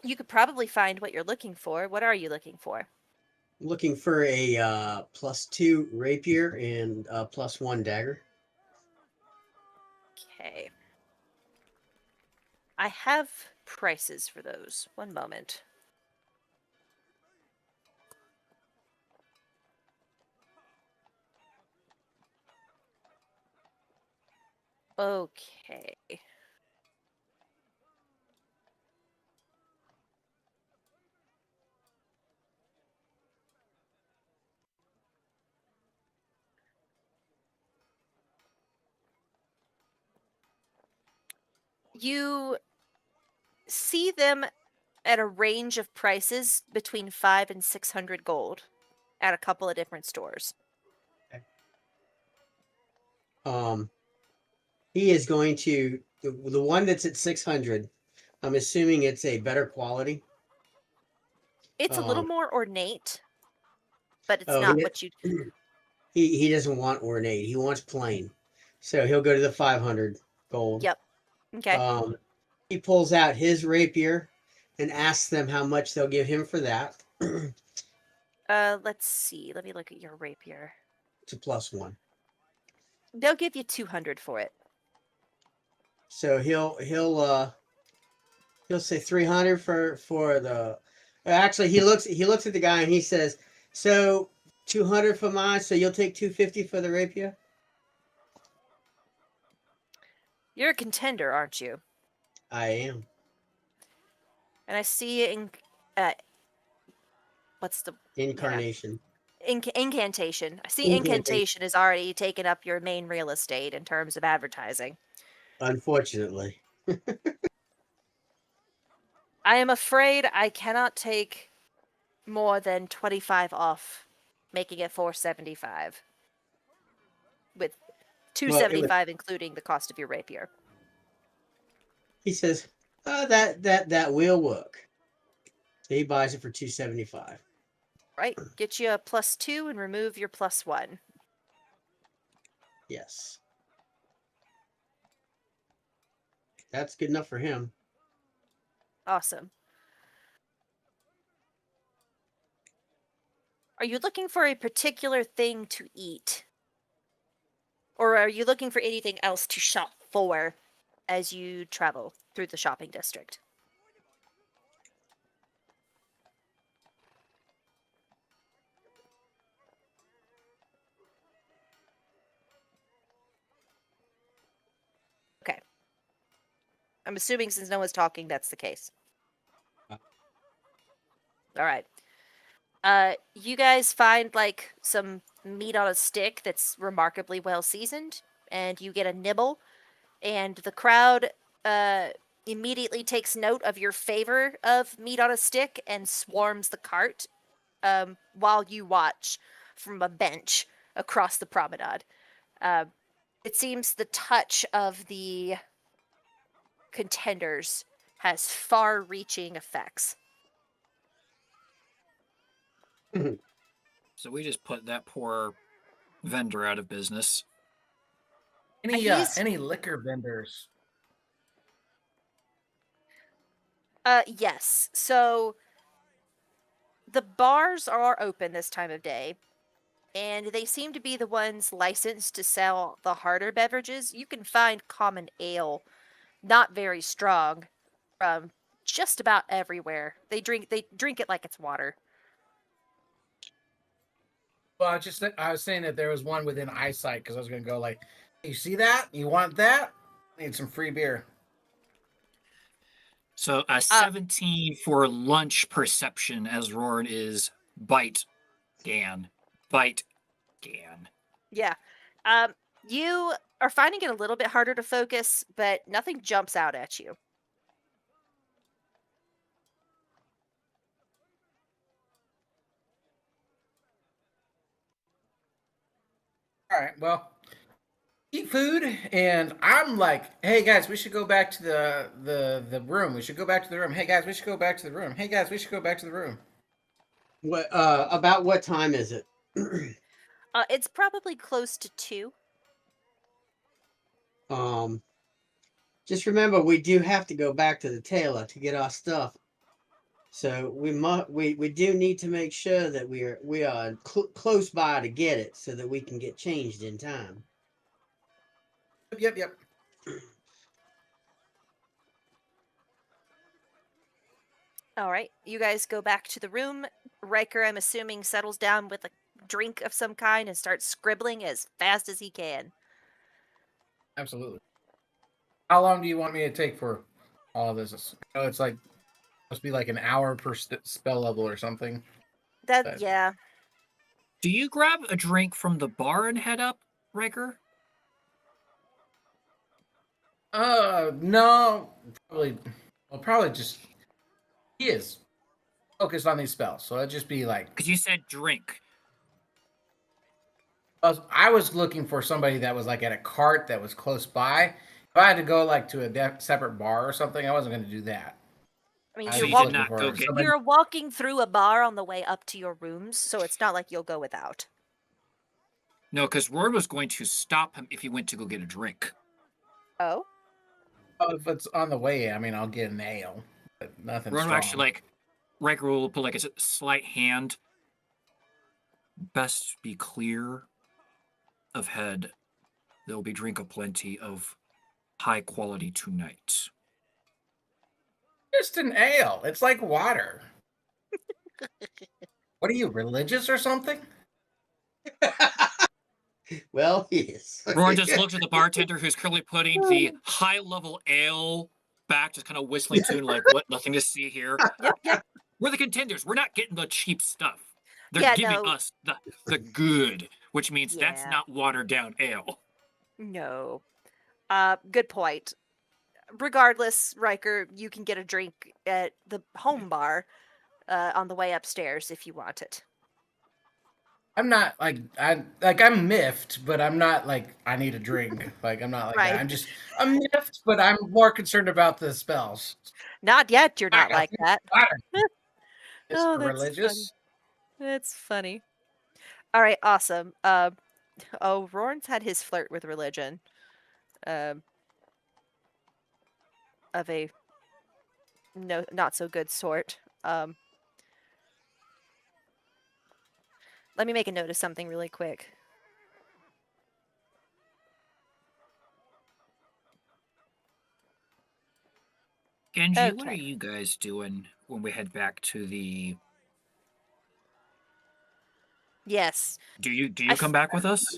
[SPEAKER 1] you could probably find what you're looking for. What are you looking for?
[SPEAKER 2] Looking for a +2 rapier and a +1 dagger.
[SPEAKER 1] Okay. I have prices for those. One moment. Okay. You see them at a range of prices between 5 and 600 gold at a couple of different stores.
[SPEAKER 2] He is going to the one that's at 600. I'm assuming it's a better quality.
[SPEAKER 1] It's a little
[SPEAKER 2] Um,
[SPEAKER 1] more ornate, but it's
[SPEAKER 2] oh,
[SPEAKER 1] not what you.
[SPEAKER 2] he doesn't want ornate. He wants plain. So he'll go to the 500 gold.
[SPEAKER 1] Yep. Okay.
[SPEAKER 2] He pulls out his rapier and asks them how much they'll give him for that.
[SPEAKER 1] Let's see. Let me look at your rapier.
[SPEAKER 2] It's a +1.
[SPEAKER 1] They'll give you 200 for it.
[SPEAKER 2] So he'll say 300 for the. Actually, he looks at the guy and he says, "So 200 for mine. So you'll take 250 for the rapier."
[SPEAKER 1] You're a contender, aren't you?
[SPEAKER 2] I am.
[SPEAKER 1] And I see in what's the
[SPEAKER 2] Incarnation.
[SPEAKER 1] incantation. I see incantation has already taken up your main real estate in terms of advertising.
[SPEAKER 2] Unfortunately.
[SPEAKER 1] I am afraid I cannot take more than 25 off, making it 475. With
[SPEAKER 2] Well,
[SPEAKER 1] 275 including the cost of your rapier.
[SPEAKER 2] He says, that will work. So he buys it for 275.
[SPEAKER 1] Right? Get you a +2 and remove your +1.
[SPEAKER 2] Yes. That's good enough for him.
[SPEAKER 1] Awesome. Are you looking for a particular thing to eat? Or are you looking for anything else to shop for as you travel through the shopping district? Okay. I'm assuming since no one's talking, that's the case. All right. You guys find like some meat on a stick that's remarkably well seasoned, and you get a nibble, and the crowd immediately takes note of your favor of meat on a stick and swarms the cart while you watch from a bench across the promenade. It seems the touch of the contenders has far-reaching effects.
[SPEAKER 5] So we just put that poor vendor out of business.
[SPEAKER 4] Any liquor vendors?
[SPEAKER 1] Yes. So the bars are open this time of day, and they seem to be the ones licensed to sell the harder beverages. You can find common ale, not very strong, from just about everywhere. They drink it like it's water.
[SPEAKER 4] Well, I was saying that there was one within eyesight because I was going to go like, you see that? You want that? Need some free beer.
[SPEAKER 5] So a 17 for lunch perception as Roran is bite Gan. Bite Gan.
[SPEAKER 1] Yeah. You are finding it a little bit harder to focus, but nothing jumps out at you.
[SPEAKER 4] All right, well, eat food, and I'm like, hey guys, we should go back to the room. We should go back to the room. Hey guys, we should go back to the room. Hey guys, we should go back to the room.
[SPEAKER 2] What about what time is it?
[SPEAKER 1] It's probably close to 2.
[SPEAKER 2] Just remember we do have to go back to the tailor to get our stuff. So we do need to make sure that we are close by to get it so that we can get changed in time.
[SPEAKER 4] Yep.
[SPEAKER 1] All right, you guys go back to the room. Riker, I'm assuming, settles down with a drink of some kind and starts scribbling as fast as he can.
[SPEAKER 4] Absolutely. How long do you want me to take for all of this? It's like supposed to be like an hour per spell level or something.
[SPEAKER 1] Yeah.
[SPEAKER 5] Do you grab a drink from the bar and head up, Riker?
[SPEAKER 4] No, probably. Well, probably just he is focused on these spells, so it'd just be like.
[SPEAKER 5] Because you said drink.
[SPEAKER 4] I was looking for somebody that was like at a cart that was close by. If I had to go like to a separate bar or something, I wasn't going to do that.
[SPEAKER 1] I mean,
[SPEAKER 5] So
[SPEAKER 1] you're
[SPEAKER 5] you did not
[SPEAKER 1] walking.
[SPEAKER 5] go get.
[SPEAKER 1] You're walking through a bar on the way up to your rooms, so it's not like you'll go without.
[SPEAKER 5] No, because Roy was going to stop him if he went to go get a drink.
[SPEAKER 1] Oh.
[SPEAKER 4] Well, if it's on the way, I mean, I'll get an ale, but nothing
[SPEAKER 5] Roy will
[SPEAKER 4] strong.
[SPEAKER 5] actually like. Riker will put like a slight hand. Best be clear of head. There will be drink aplenty of high quality tonight.
[SPEAKER 4] Just an ale. It's like water. What are you, religious or something?
[SPEAKER 2] Well, yes.
[SPEAKER 5] Roy just looks at the bartender who's currently putting the high-level ale back, just kind of whistling tune like, what, nothing to see here.
[SPEAKER 1] Yep.
[SPEAKER 5] We're the contenders. We're not getting the cheap stuff. They're
[SPEAKER 1] Yeah,
[SPEAKER 5] giving
[SPEAKER 1] no.
[SPEAKER 5] us the good, which means that's
[SPEAKER 1] Yeah.
[SPEAKER 5] not watered-down ale.
[SPEAKER 1] No. Good point. Regardless, Riker, you can get a drink at the home bar on the way upstairs if you want it.
[SPEAKER 4] I'm not I'm miffed, but I'm not like I need a drink. Like I'm not like
[SPEAKER 1] Right.
[SPEAKER 4] that. I'm miffed, but I'm more concerned about the spells.
[SPEAKER 1] Not yet, you're not like that.
[SPEAKER 4] It's
[SPEAKER 1] Oh, that's
[SPEAKER 4] religious.
[SPEAKER 1] funny. That's funny. All right, awesome. Roran's had his flirt with religion. Of a no, not so good sort. Let me make a note of something really quick.
[SPEAKER 5] Genji, what are
[SPEAKER 1] Okay.
[SPEAKER 5] you guys doing when we head back to the...
[SPEAKER 1] Yes.
[SPEAKER 5] Do you come back with us?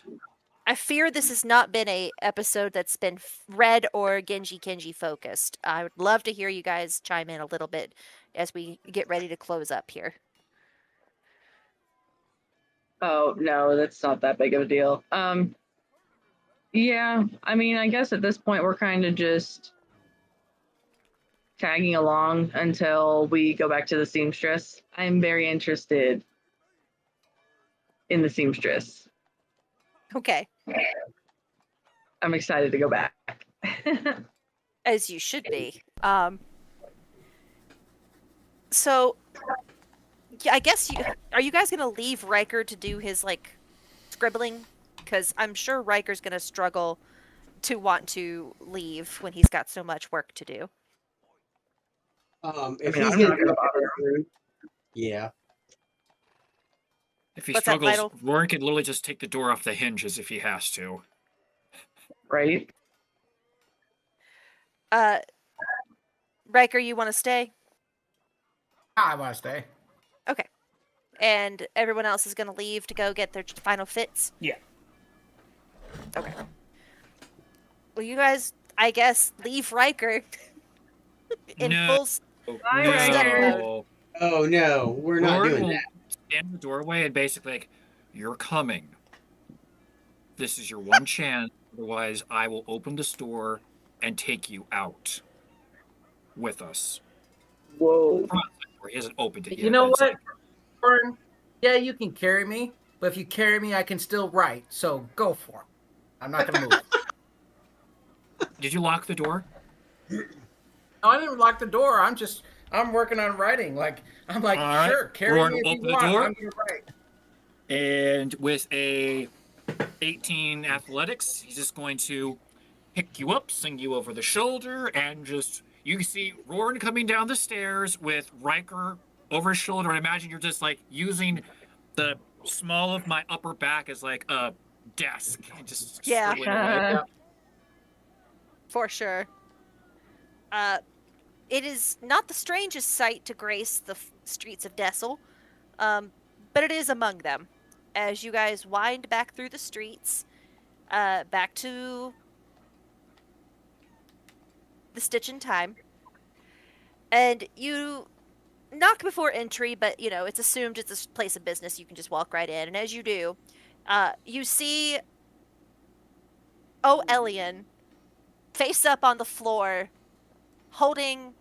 [SPEAKER 1] I fear this has not been a episode that's been Red or Genji Kenji focused. I would love to hear you guys chime in a little bit as we get ready to close up here.
[SPEAKER 6] Oh no, that's not that big of a deal. Yeah, I mean, I guess at this point we're kind of just tagging along until we go back to the seamstress. I'm very interested in the seamstress.
[SPEAKER 1] Okay.
[SPEAKER 6] I'm excited to go back.
[SPEAKER 1] As you should be. So yeah, I guess are you guys gonna leave Riker to do his like scribbling? Because I'm sure Riker's gonna struggle to want to leave when he's got so much work to do.
[SPEAKER 2] If
[SPEAKER 6] I mean,
[SPEAKER 2] he's
[SPEAKER 6] I'm
[SPEAKER 2] gonna
[SPEAKER 6] not gonna bother him.
[SPEAKER 2] yeah.
[SPEAKER 5] If he
[SPEAKER 1] What's that,
[SPEAKER 5] struggles,
[SPEAKER 1] Vital?
[SPEAKER 5] Roran can literally just take the door off the hinges if he has to.
[SPEAKER 6] Right?
[SPEAKER 1] Riker, you want to stay?
[SPEAKER 4] I want to stay.
[SPEAKER 1] Okay. And everyone else is gonna leave to go get their final fits?
[SPEAKER 3] Yeah.
[SPEAKER 1] Okay. Well, you guys, I guess, leave Riker in
[SPEAKER 5] No.
[SPEAKER 1] full.
[SPEAKER 6] Bye, Riker.
[SPEAKER 5] No.
[SPEAKER 2] Oh no, we're not
[SPEAKER 5] Roran
[SPEAKER 2] doing
[SPEAKER 5] will
[SPEAKER 2] that.
[SPEAKER 5] stand in the doorway and basically like, you're coming. This is your one chance. Otherwise, I will open the store and take you out with us.
[SPEAKER 6] Whoa.
[SPEAKER 5] He hasn't opened it yet.
[SPEAKER 4] You know
[SPEAKER 5] but it's
[SPEAKER 4] what, Warren? Yeah, you can carry me, but if you carry me, I can still write. So go for it. I'm not gonna move.
[SPEAKER 5] Did you lock the door?
[SPEAKER 4] No, I didn't lock the door. I'm working on writing. I'm like,
[SPEAKER 5] All right.
[SPEAKER 4] sure, carry
[SPEAKER 5] Roran,
[SPEAKER 4] me if
[SPEAKER 5] open
[SPEAKER 4] you
[SPEAKER 5] the
[SPEAKER 4] want.
[SPEAKER 5] door.
[SPEAKER 4] I'm gonna write.
[SPEAKER 5] And with a 18 athletics, he's just going to pick you up, sing you over the shoulder, and just you can see Roran coming down the stairs with Riker over his shoulder. I imagine you're just like using the small of my upper back as like a desk and just
[SPEAKER 1] Yeah.
[SPEAKER 5] scribbling away.
[SPEAKER 1] For sure. It is not the strangest sight to grace the streets of Dessel, but it is among them. As you guys wind back through the streets, back to the stitch in time, and you knock before entry, but it's assumed it's a place of business. You can just walk right in, and as you do, you see Elion face up on the floor, holding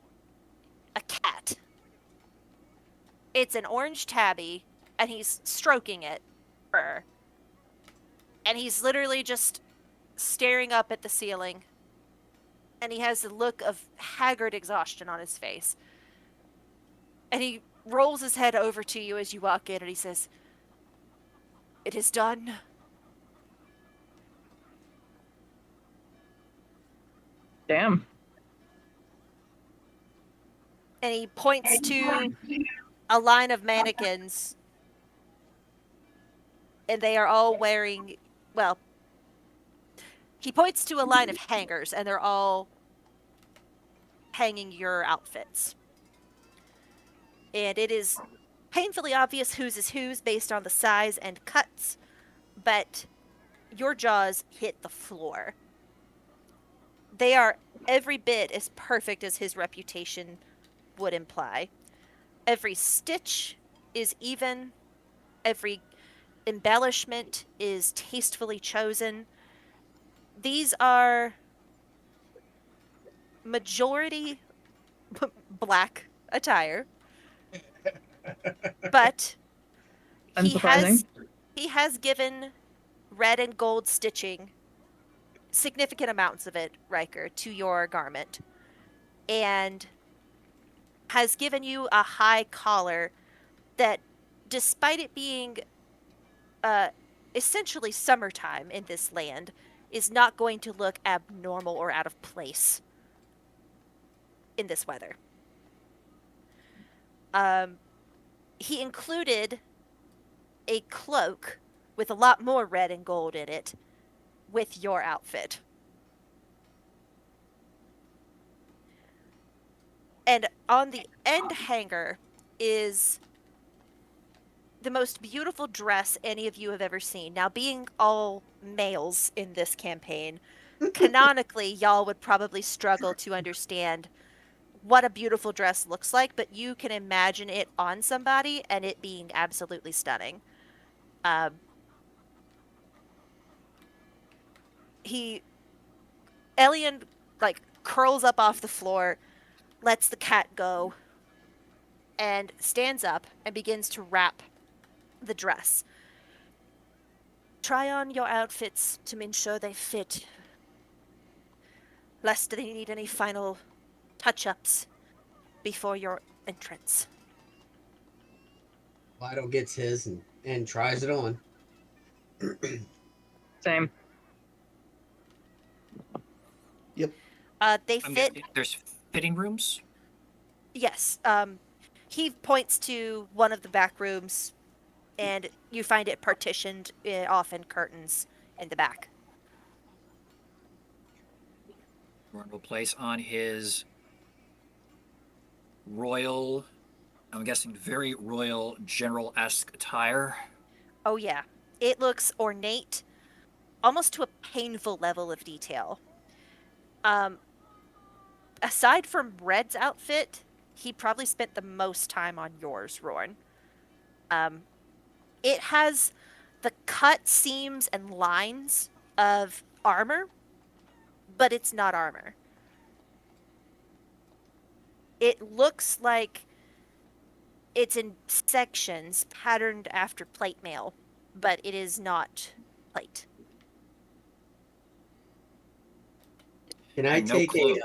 [SPEAKER 1] a cat. It's an orange tabby, and he's stroking it. And he's literally just staring up at the ceiling. And he has a look of haggard exhaustion on his face. And he rolls his head over to you as you walk in, and he says, "It is done."
[SPEAKER 6] Damn.
[SPEAKER 1] And he points to a line of mannequins, and they are all wearing, well, he points to a line of hangers, and they're all hanging your outfits. And it is painfully obvious whose is whose based on the size and cuts, but your jaws hit the floor. They are every bit as perfect as his reputation would imply. Every stitch is even, every embellishment is tastefully chosen. These are majority black attire, but
[SPEAKER 6] Unsurprising.
[SPEAKER 1] he has given red and gold stitching, significant amounts of it, Riker, to your garment, and has given you a high collar that, despite it being essentially summertime in this land, is not going to look abnormal or out of place in this weather. He included a cloak with a lot more red and gold in it with your outfit. And on the end hanger is the most beautiful dress any of you have ever seen. Now, being all males in this campaign, canonically, y'all would probably struggle to understand what a beautiful dress looks like, but you can imagine it on somebody and it being absolutely stunning. Elion, curls up off the floor, lets the cat go, and stands up and begins to wrap the dress. Try on your outfits to ensure they fit, lest they need any final touch-ups before your entrance.
[SPEAKER 2] Lido gets his and tries it on.
[SPEAKER 6] Same.
[SPEAKER 3] Yep.
[SPEAKER 1] They fit.
[SPEAKER 5] There's fitting rooms.
[SPEAKER 1] Yes. He points to one of the back rooms, and you find it partitioned off in curtains in the back.
[SPEAKER 5] Ron will place on his royal, I'm guessing very royal general-esque attire.
[SPEAKER 1] Oh yeah. It looks ornate, almost to a painful level of detail. Aside from Red's outfit, he probably spent the most time on yours, Rorn. It has the cut seams and lines of armor, but it's not armor. It looks like it's in sections patterned after plate mail, but it is not plate.
[SPEAKER 2] Can I
[SPEAKER 5] And no
[SPEAKER 2] take
[SPEAKER 5] cloak.
[SPEAKER 2] a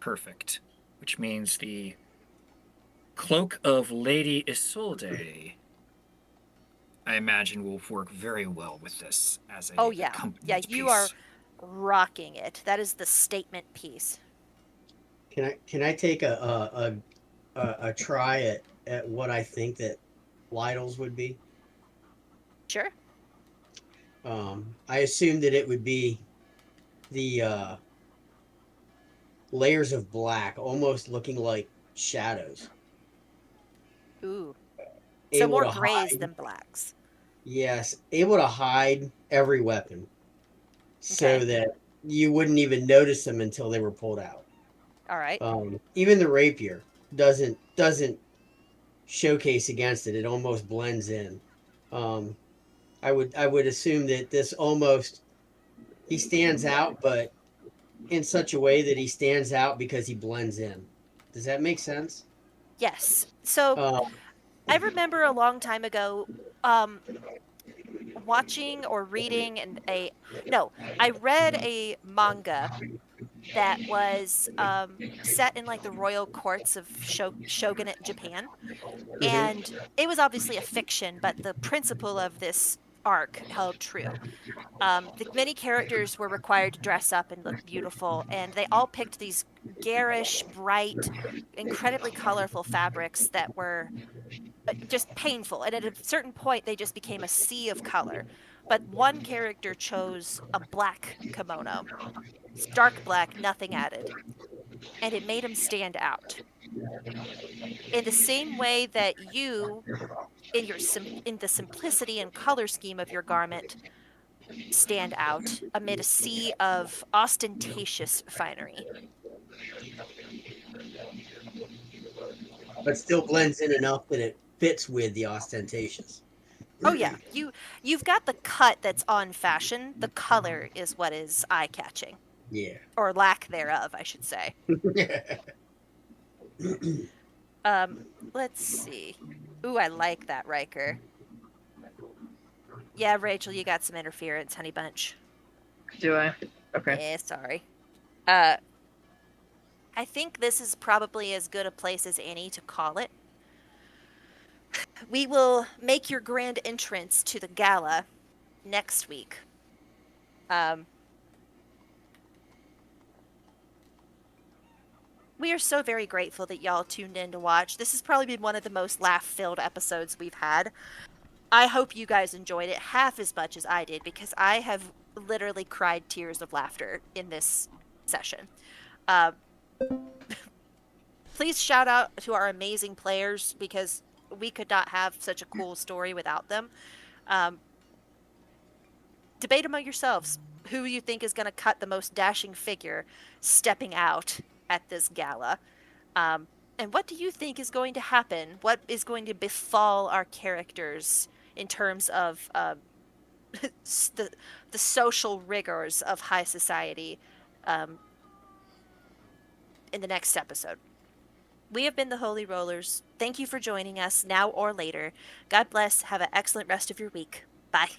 [SPEAKER 5] Perfect. Which means the cloak of Lady Isolde, I imagine, will work very well with this as a
[SPEAKER 1] Oh yeah. Yeah,
[SPEAKER 5] accompaniment
[SPEAKER 1] you
[SPEAKER 5] piece.
[SPEAKER 1] are rocking it. That is the statement piece.
[SPEAKER 2] Can I take a try at what I think that Lidl's would be?
[SPEAKER 1] Sure.
[SPEAKER 2] I assume that it would be the layers of black, almost looking like shadows.
[SPEAKER 1] Ooh. So
[SPEAKER 2] Able
[SPEAKER 1] more
[SPEAKER 2] to
[SPEAKER 1] grays
[SPEAKER 2] hide.
[SPEAKER 1] than blacks.
[SPEAKER 2] Yes, able to hide every weapon, so
[SPEAKER 1] Okay.
[SPEAKER 2] that you wouldn't even notice them until they were pulled out.
[SPEAKER 1] All right.
[SPEAKER 2] Even the rapier doesn't showcase against it. It almost blends in. Um, I would assume that this almost he stands out, but in such a way that he stands out because he blends in. Does that make sense?
[SPEAKER 1] Yes. So
[SPEAKER 2] Uh,
[SPEAKER 1] I remember a long time ago, um, watching or reading no, I read a manga that was set in like the royal courts of shogunate Japan,
[SPEAKER 2] mhm.
[SPEAKER 1] and it was obviously a fiction, but the principle of this arc held true. The many characters were required to dress up and look beautiful, and they all picked these garish, bright, incredibly colorful fabrics that were just painful. And at a certain point, they just became a sea of color. But one character chose a black kimono, stark black, nothing added, and it made him stand out. In the same way that you, in the simplicity and color scheme of your garment, stand out amid a sea of ostentatious finery.
[SPEAKER 2] But still blends in enough that it fits with the ostentatious.
[SPEAKER 1] Oh yeah, you've got the cut that's on fashion. The color is what is eye-catching,
[SPEAKER 2] Yeah.
[SPEAKER 1] or lack thereof, I should say. Um, let's see. Ooh, I like that, Riker. Yeah, Rachel, you got some interference, honey bunch.
[SPEAKER 6] Do I? Okay.
[SPEAKER 1] Yeah, sorry. Uh, I think this is probably as good a place as any to call it. We will make your grand entrance to the gala next week. Um, we are so very grateful that y'all tuned in to watch. This has probably been one of the most laugh-filled episodes we've had. I hope you guys enjoyed it half as much as I did, because I have literally cried tears of laughter in this session. Uh, please shout out to our amazing players, because we could not have such a cool story without them. Debate among yourselves who you think is going to cut the most dashing figure stepping out at this gala. And what do you think is going to happen? What is going to befall our characters in terms of the social rigors of high society um, in the next episode? We have been the Holy Rollers. Thank you for joining us now or later. God bless. Have an excellent rest of your week. Bye.